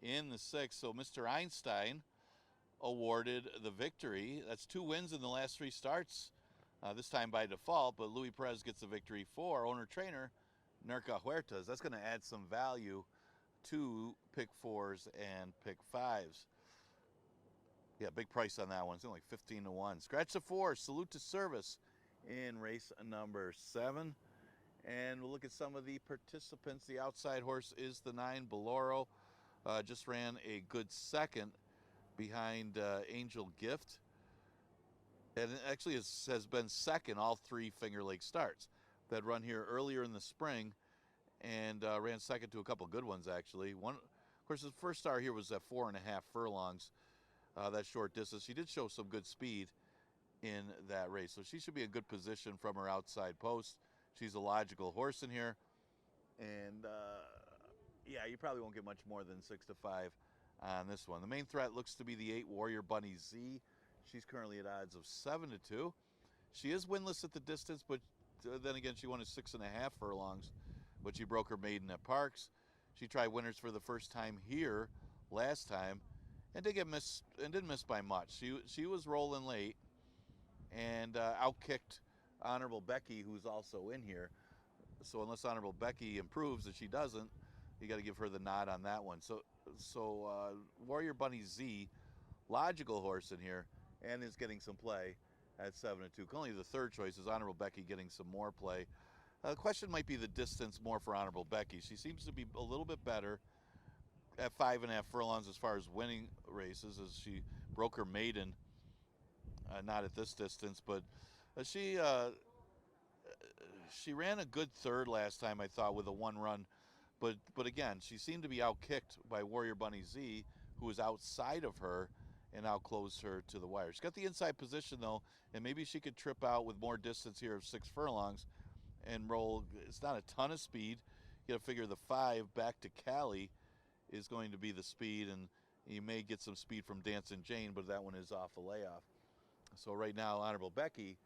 in the 6th, so Mr. Einstein awarded the victory. That's 2 wins in the last 3 starts, this time by default, but Luis Perez gets the victory for owner-trainer Nerca Huertas. That's going to add some value to pick 4s and pick 5s. Yeah, big price on that one. It's only 15 to 1. Scratch the 4, salute to service in race number 7. And we'll look at some of the participants. The outside horse is the 9, Boloro. Just ran a good second behind Angel Gift. And actually has been second all 3 Finger Lakes starts. That run here earlier in the spring and ran second to a couple good ones, actually. One, of course, the first star here was at 4.5 furlongs, that short distance. She did show some good speed in that race, so she should be in good position from her outside post. She's a logical horse in here, and yeah, you probably won't get much more than 6 to 5 on this one. The main threat looks to be the 8 Warrior Bunny Z. She's currently at odds of 7 to 2. She is winless at the distance, but then again, she won at 6.5 furlongs, but she broke her maiden at Parks. She tried winners for the first time here last time, and didn't miss by much. She was rolling late and outkicked Honorable Becky, who's also in here. So unless Honorable Becky improves, and she doesn't, you got to give her the nod on that one. So Warrior Bunny Z, logical horse in here, and is getting some play at 7 to 2. Only the third choice is Honorable Becky getting some more play. The question might be the distance more for Honorable Becky. She seems to be a little bit better at 5.5 furlongs as far as winning races, as she broke her maiden, not at this distance, but she ran a good third last time, I thought, with a 1 run, but again, she seemed to be outkicked by Warrior Bunny Z, who was outside of her and outclosed her to the wire. She's got the inside position though, and maybe she could trip out with more distance here of 6 furlongs and roll. It's not a ton of speed. You got to figure the 5 back to Cali is going to be the speed, and you may get some speed from Dancing Jane, but that one is off a layoff. So right now, Honorable Becky,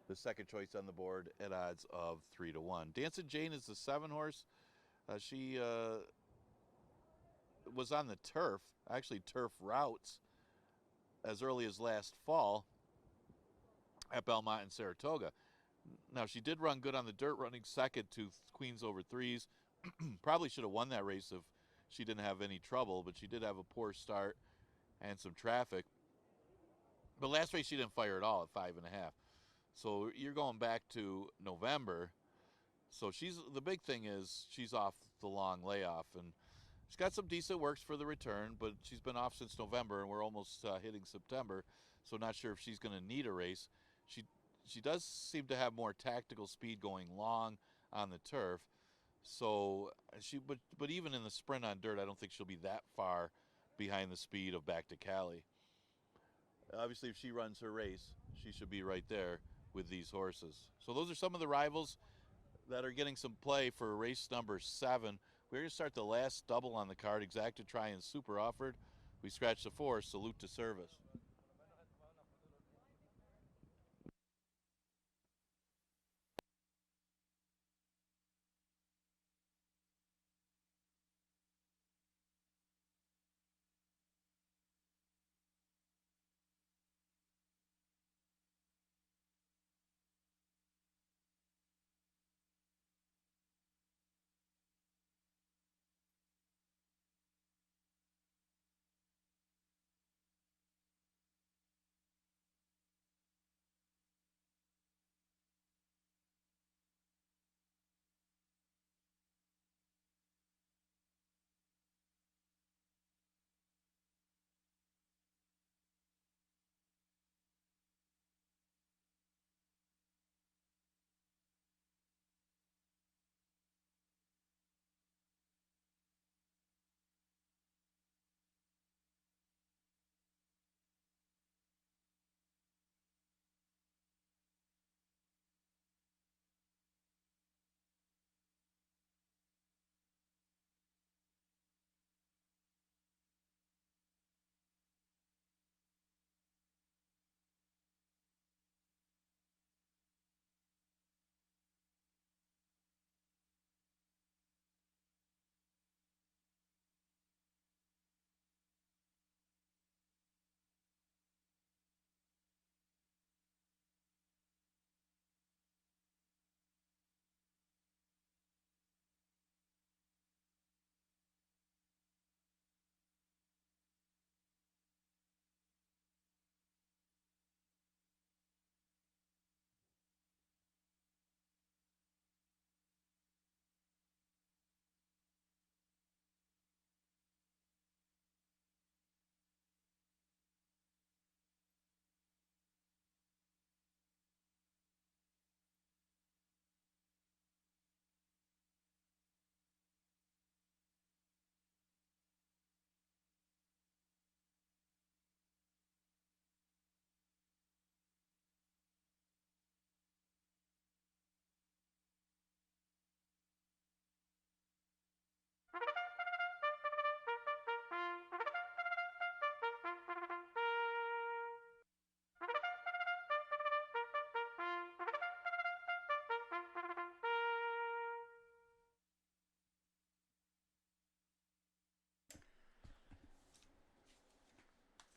the second choice on the board at odds of 3 to 1. Dancing Jane is the 7 horse. She was on the turf, actually turf routes, as early as last fall at Belmont and Saratoga. Now, she did run good on the dirt, running second to Queens Over Threes. Probably should have won that race if she didn't have any trouble, but she did have a poor start and some traffic. But last race she didn't fire at all at 5.5. So you're going back to November. So the big thing is she's off the long layoff, and she's got some decent works for the return, but she's been off since November, and we're almost hitting September. So not sure if she's going to need a race. She does seem to have more tactical speed going long on the turf. So but even in the sprint on dirt, I don't think she'll be that far behind the speed of Back to Cali. Obviously, if she runs her race, she should be right there with these horses. So those are some of the rivals that are getting some play for race number 7. We're going to start the last double on the card. Exacta Try and Super offered. We scratch the 4. Salute to service.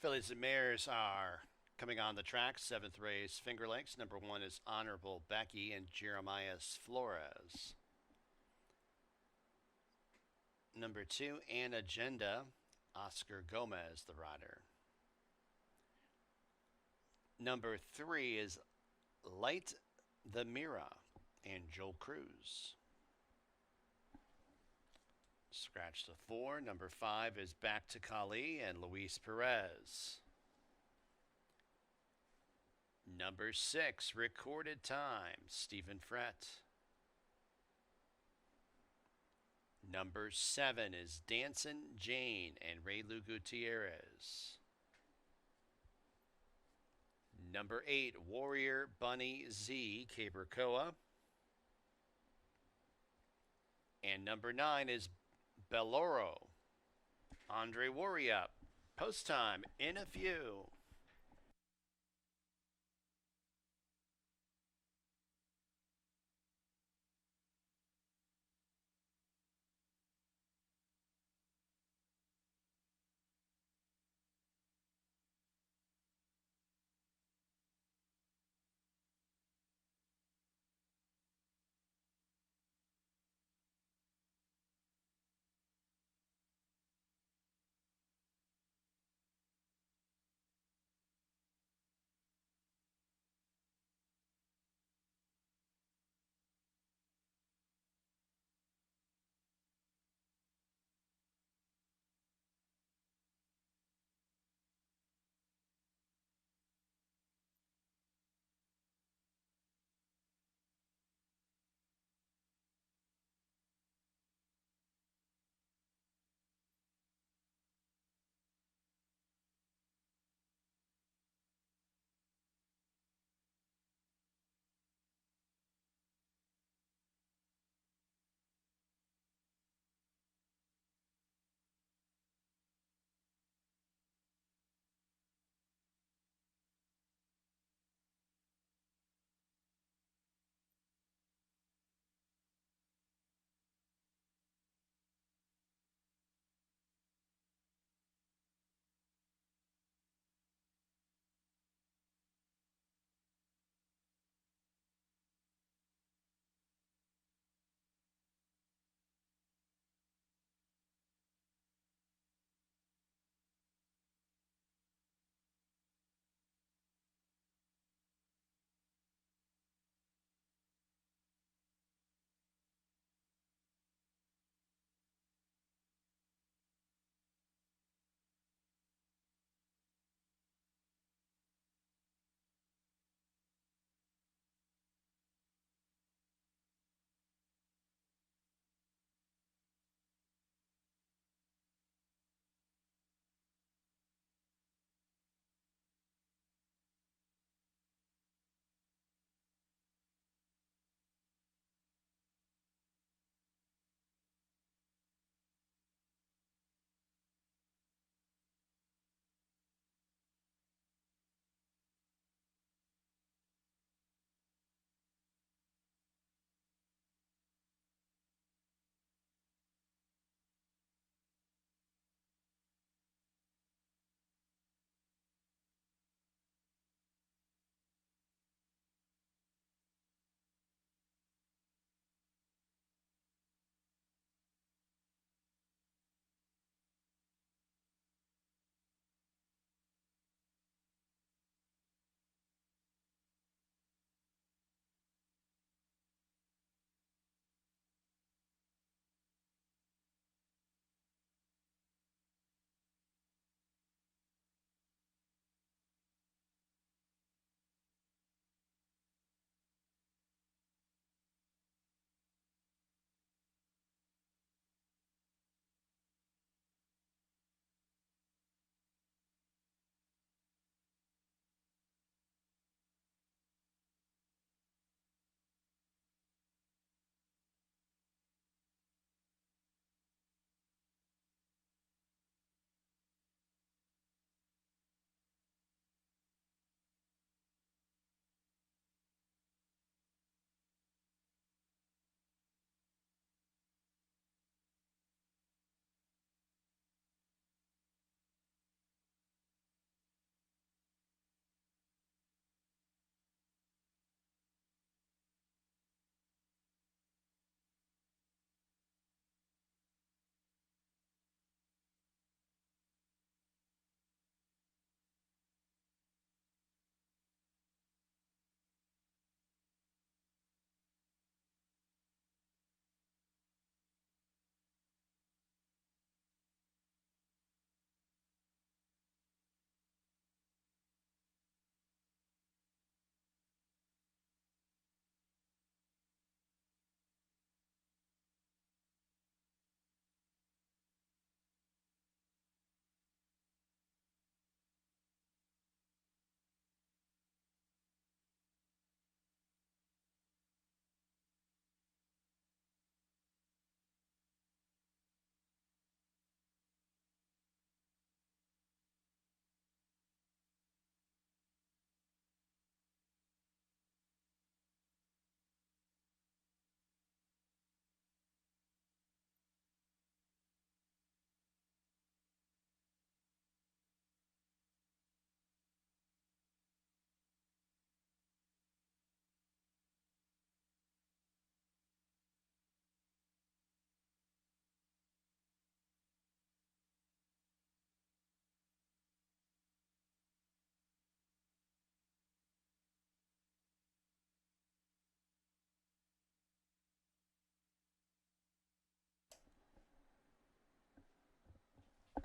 Fillies and mares are coming on the track. Seventh race, Finger Lakes. Number 1 is Honorable Becky and Jeremiah Flores. Number 2, An Agenda, Oscar Gomez, the rider. Number 3 is Light the Mira and Joel Cruz. Scratch the 4. Number 5 is Back to Kali and Luis Perez. Number 6, Recorded Time, Stephen Frett. Number 7 is Dancin' Jane and Raylu Gutierrez. Number 8, Warrior Bunny Z, Cabercoa. And number 9 is Belloro, Andre Warrior. Post time in a few.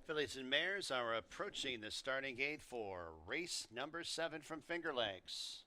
Fillies and Mares are approaching the starting gate for race number 7 from Finger Lakes.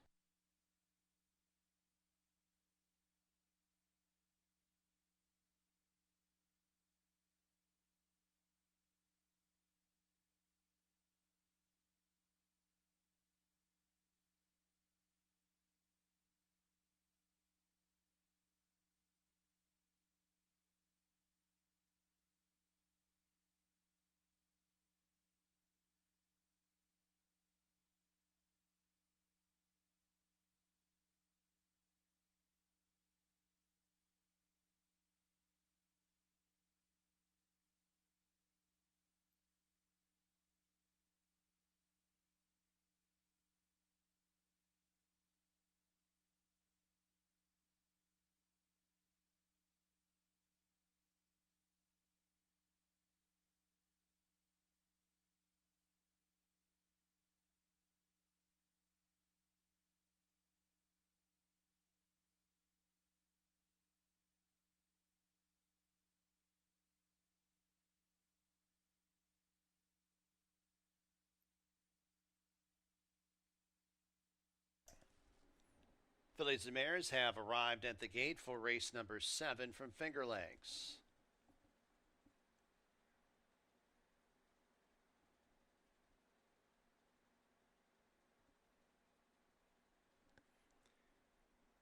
Fillies and Mares have arrived at the gate for race number 7 from Finger Lakes.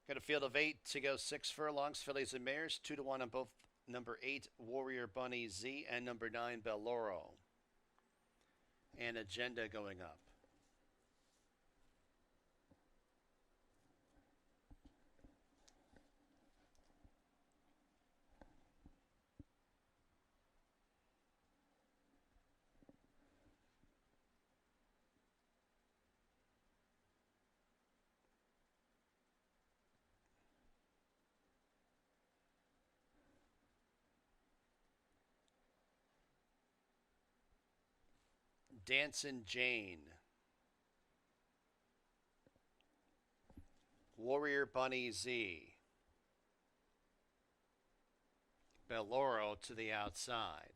Got a field of 8 to go, 6 furlongs. Fillies and Mares, 2-1 on both number 8, Warrior Bunny Z, and number 9, Belloro. And Agenda going up. Dancin' Jane. Warrior Bunny Z. Belloro to the outside.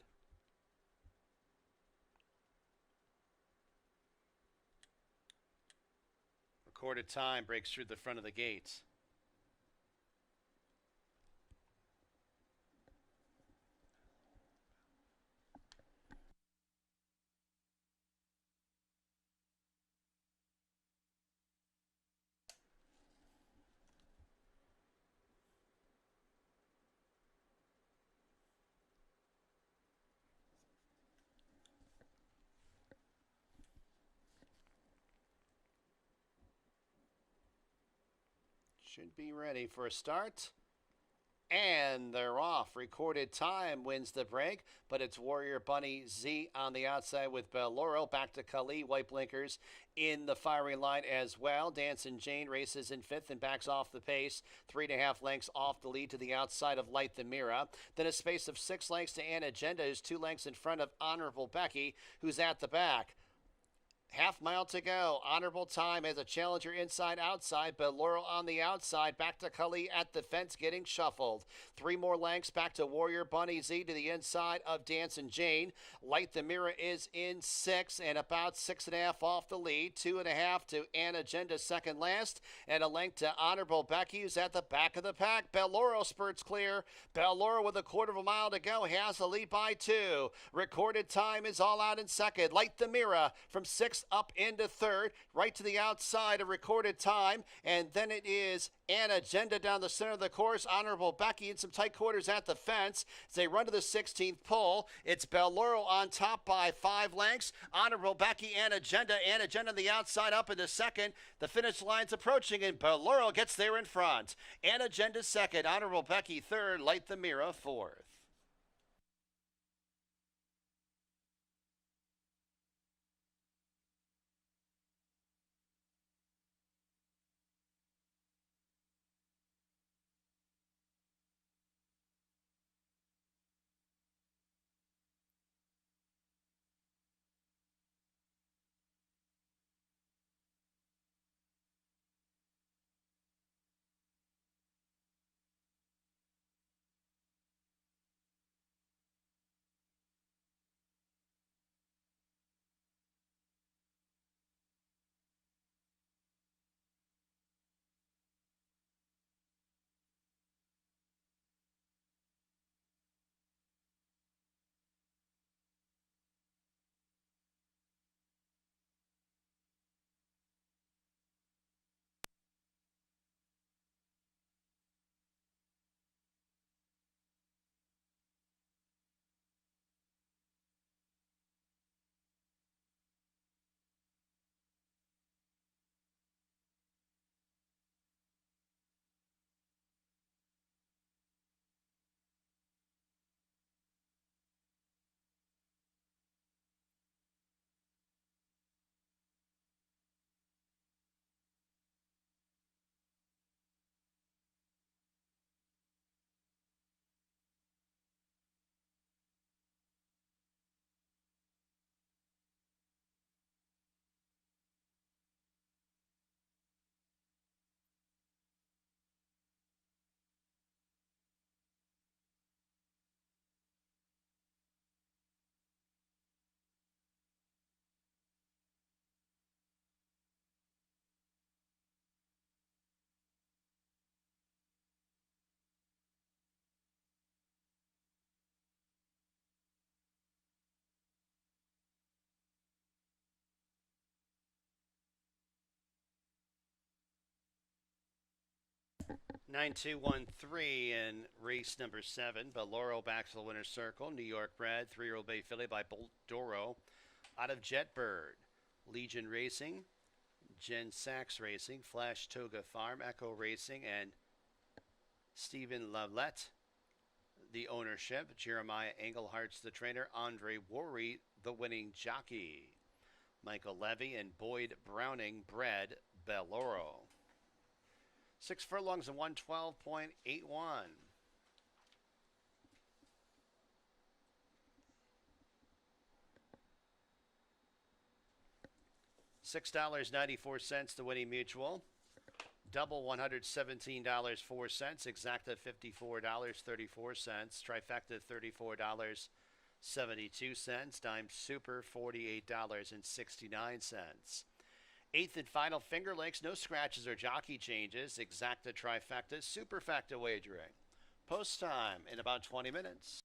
Recorded time breaks through the front of the gate. Should be ready for a start. And they're off. Recorded time wins the break, but it's Warrior Bunny Z on the outside with Belloro. Back to Kali, white blinkers in the firing line as well. Dancin' Jane races in 5th and backs off the pace. 3.5 lengths off the lead to the outside of Light the Mirror. Then a space of 6 lengths to An Agenda, who's 2 lengths in front of Honorable Becky, who's at the back. Half mile to go. Honorable Time has a challenger inside outside. Belloro on the outside. Back to Kali at the fence getting shuffled. 3 more lengths back to Warrior Bunny Z to the inside of Dancin' Jane. Light the Mirror is in 6 and about 6.5 off the lead. 2.5 to An Agenda second last. And a length to Honorable Becky, who's at the back of the pack. Belloro spurts clear. Belloro with a quarter of a mile to go has the lead by 2. Recorded time is all out in second. Light the Mirror from 6th up into 3rd, right to the outside of recorded time, and then it is An Agenda down the center of the course. Honorable Becky in some tight quarters at the fence as they run to the 16th pole. It's Belloro on top by 5 lengths. Honorable Becky, An Agenda on the outside up into 2nd. The finish line's approaching, and Belloro gets there in front. An Agenda 2nd, Honorable Becky 3rd, Light the Mirror 4th. 9213 in race number 7. Beloro back to the winner's circle. New York bred 3-year-old Bay Filly by Bolt Doro out of Jetbird. Legion Racing, Jen Sachs Racing, Flash Toga Farm, Echo Racing, and Stephen Lavette, the ownership. Jeremiah Englehart's the trainer. Andre Worry, the winning jockey. Michael Levy and Boyd Browning bred Beloro. 6 furlongs and 112.81. $6.94 the winning mutual. Double $117.04. Exacta $54.34. Trifecta $34.72. Dime Super $48.69. Eighth and final, Finger Lakes, no scratches or jockey changes. Exacta, trifecta, superfecta wagering. Post time in about 20 minutes.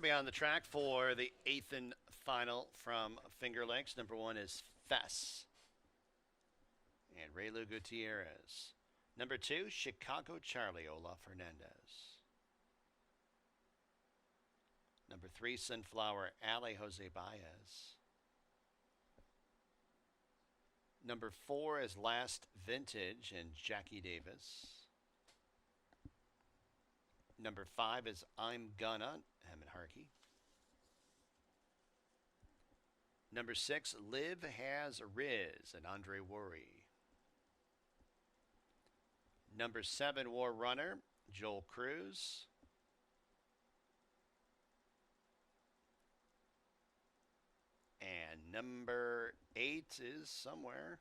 to be on the track for the 8th and final from Finger Lakes. Number 1 is Fess and Raylu Gutierrez. Number 2, Chicago Charlie, Olaf Hernandez. Number 3, Sunflower Alley, Jose Baez. Number 4 is Last Vintage and Jackie Davis. Number 5 is I'm Gonna, Hammond Harkey. Number 6, Liv Has Riz and Andre Worry. Number 7, War Runner, Joel Cruz. And number 8 is somewhere.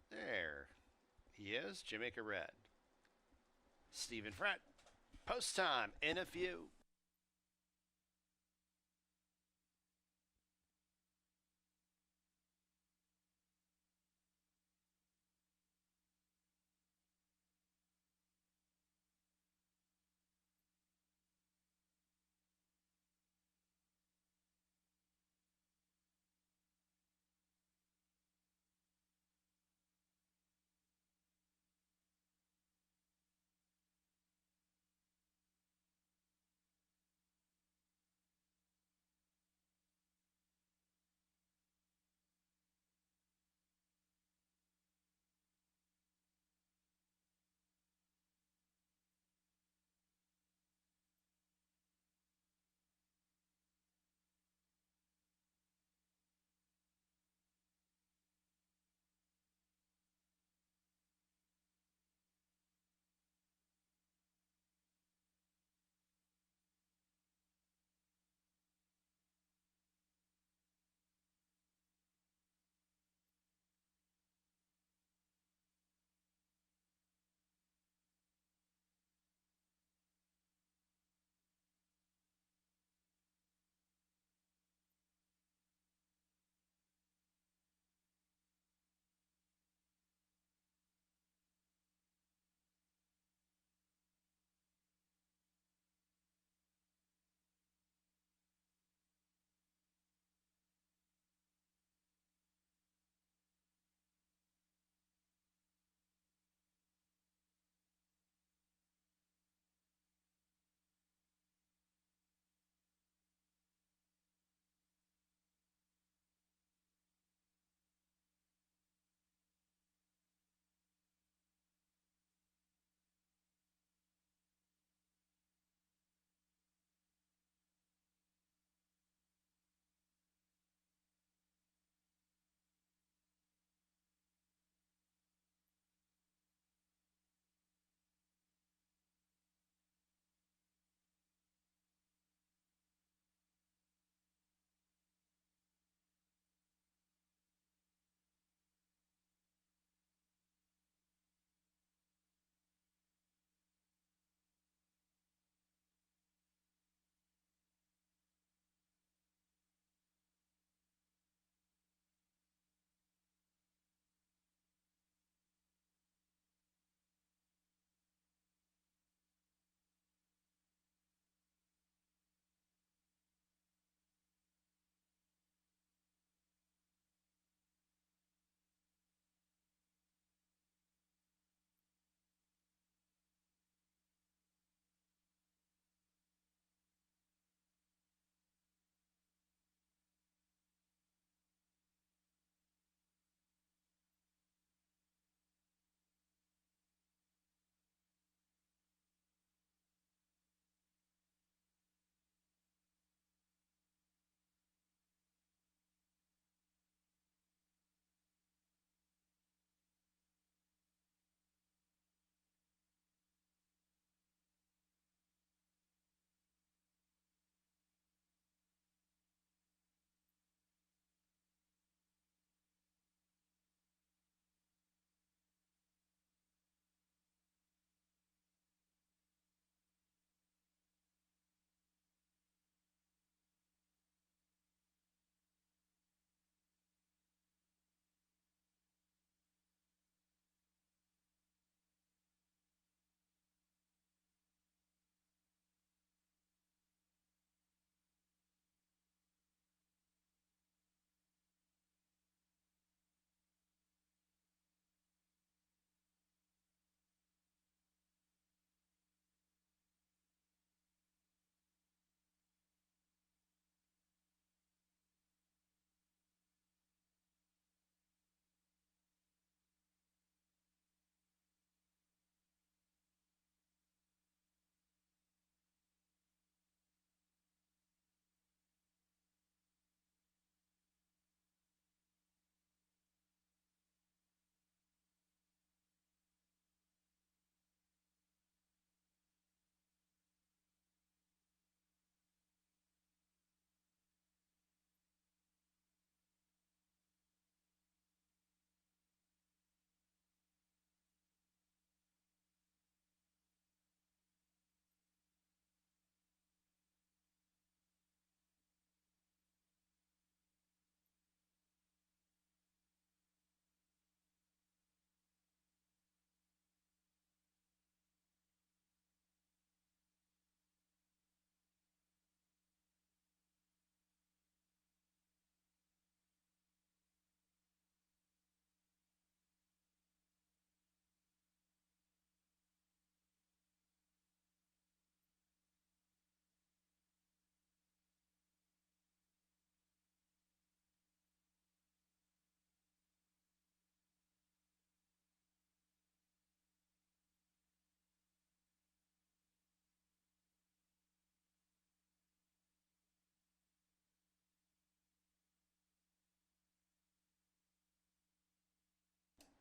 There he is, Jamaica Red. Stephen Frett. Post time in a few.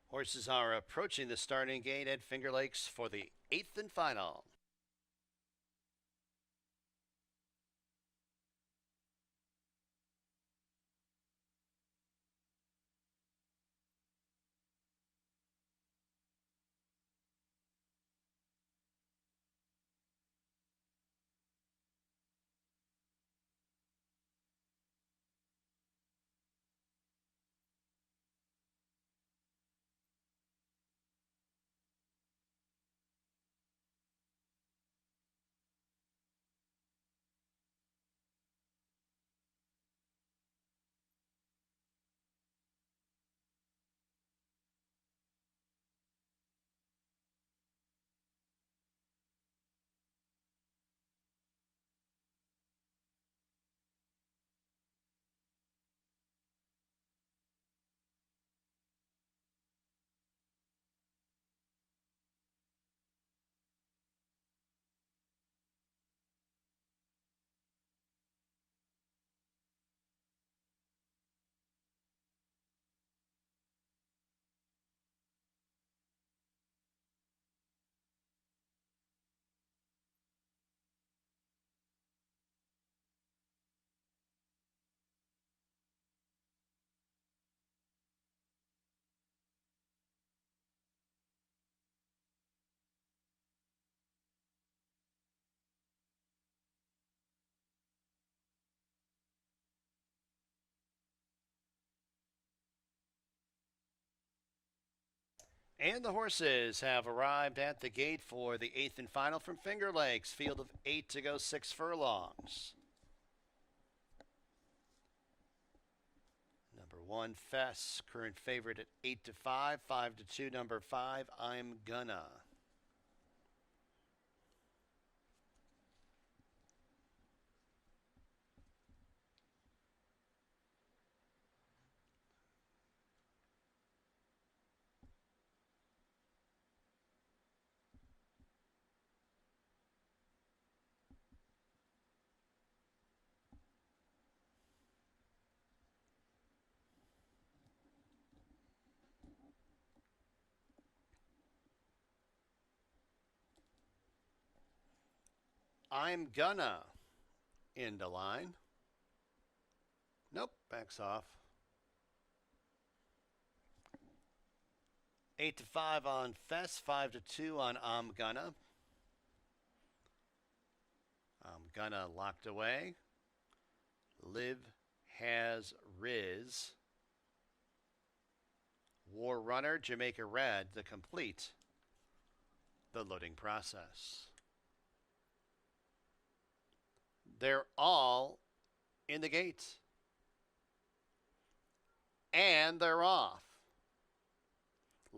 Horses are approaching the starting gate at Finger Lakes for the 8th and final. And the horses have arrived at the gate for the 8th and final from Finger Lakes. Field of 8 to go, 6 furlongs. Number 1, Fess, current favorite at 8 to 5, 5 to 2. Number 5, I'm Gonna. I'm Gonna into line. Nope, backs off. 8 to 5 on Fess, 5 to 2 on I'm Gonna. I'm Gonna locked away. Liv has Riz. War Runner, Jamaica Red to complete the loading process. They're all in the gate. And they're off.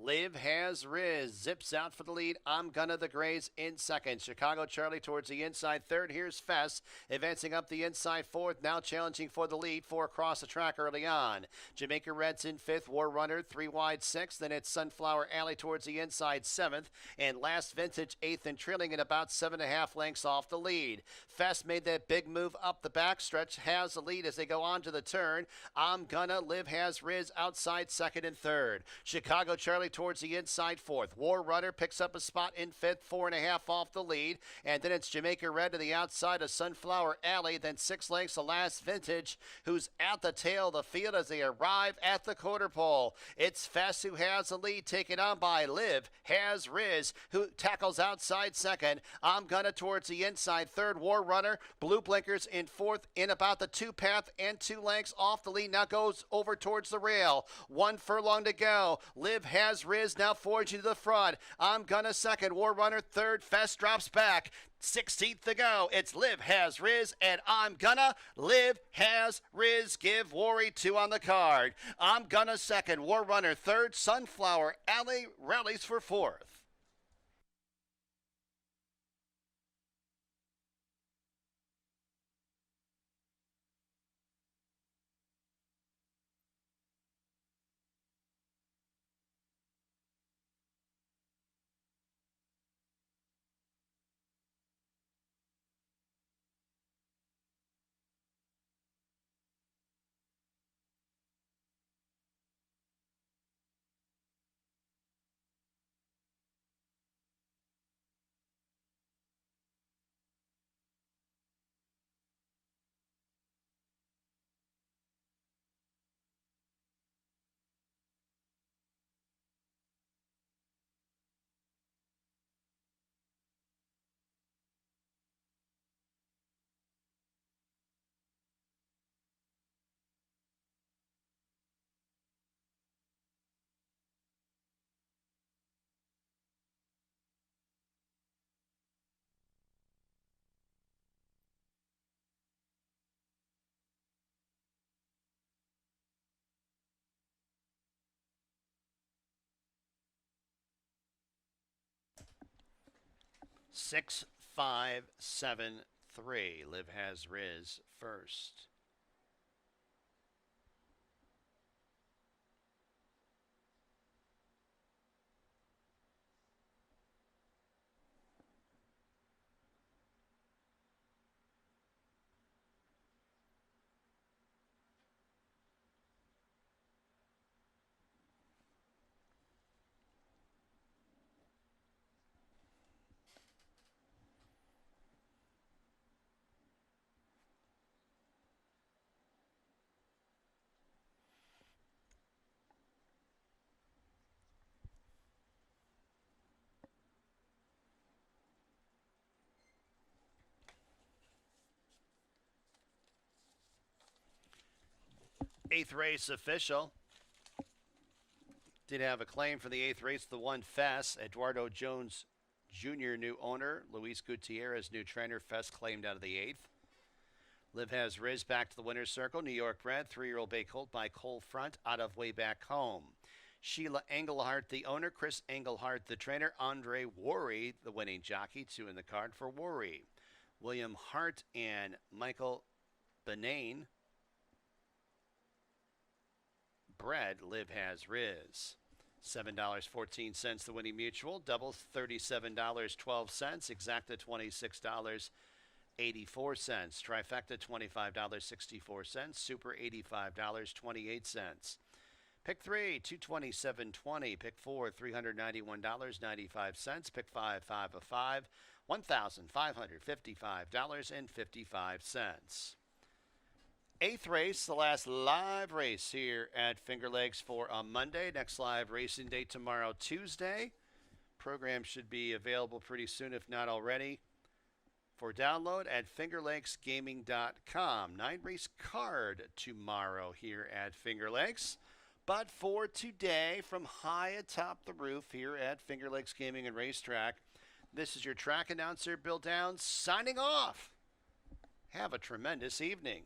Liv has Riz, zips out for the lead. I'm Gonna the Grays in second. Chicago Charlie towards the inside third. Here's Fess advancing up the inside fourth, now challenging for the lead. 4 across the track early on. Jamaica Red's in fifth. War Runner 3 wide sixth. Then it's Sunflower Alley towards the inside seventh. And Last Vintage eighth and trailing at about 7.5 lengths off the lead. Fess made that big move up the backstretch, has the lead as they go on to the turn. I'm Gonna, Liv has Riz outside second and third. Chicago Charlie towards the inside fourth. War Runner picks up a spot in fifth, 4.5 off the lead. And then it's Jamaica Red to the outside of Sunflower Alley. Then 6 lengths the Last Vintage, who's at the tail of the field as they arrive at the quarter pole. It's Fess who has the lead, taken on by Liv has Riz, who tackles outside second. I'm Gonna towards the inside third. War Runner, Blue Blinkers in fourth, in about the 2 path and 2 lengths off the lead. Now goes over towards the rail. 1 furlong to go. Liv has Riz now forging to the front. I'm Gonna second. War Runner third. Fess drops back. 16th to go. It's Liv has Riz and I'm Gonna. Liv has Riz. Give Worry 2 on the card. I'm Gonna second. War Runner third. Sunflower Alley rallies for fourth. 6573. Liv has Riz first. Eighth race official. Did have a claim for the eighth race, the one Fess. Eduardo Jones Jr., new owner. Luis Gutierrez, new trainer. Fess claimed out of the eighth. Liv has Riz back to the winner's circle. New York bred, 3-year-old bay colt by Cole Front out of way back home. Sheila Engelhardt, the owner. Chris Engelhardt, the trainer. Andre Worry, the winning jockey. 2 in the card for Worry. William Hart and Michael Benane. Bred, Liv has Riz. $7.14 the winning mutual. Double $37.12. Exacta $26.84. Trifecta $25.64. Super $85.28. Pick 3, $227.20. Pick 4, $391.95. Pick 5, 5 of 5, $1,555.55. Eighth race, the last live race here at Finger Lakes for a Monday. Next live racing day tomorrow, Tuesday. Program should be available pretty soon, if not already, for download at fingerlakesgaming.com. 9-race card tomorrow here at Finger Lakes. But for today, from high atop the roof here at Finger Lakes Gaming and Racetrack, this is your track announcer, Bill Downs, signing off. Have a tremendous evening.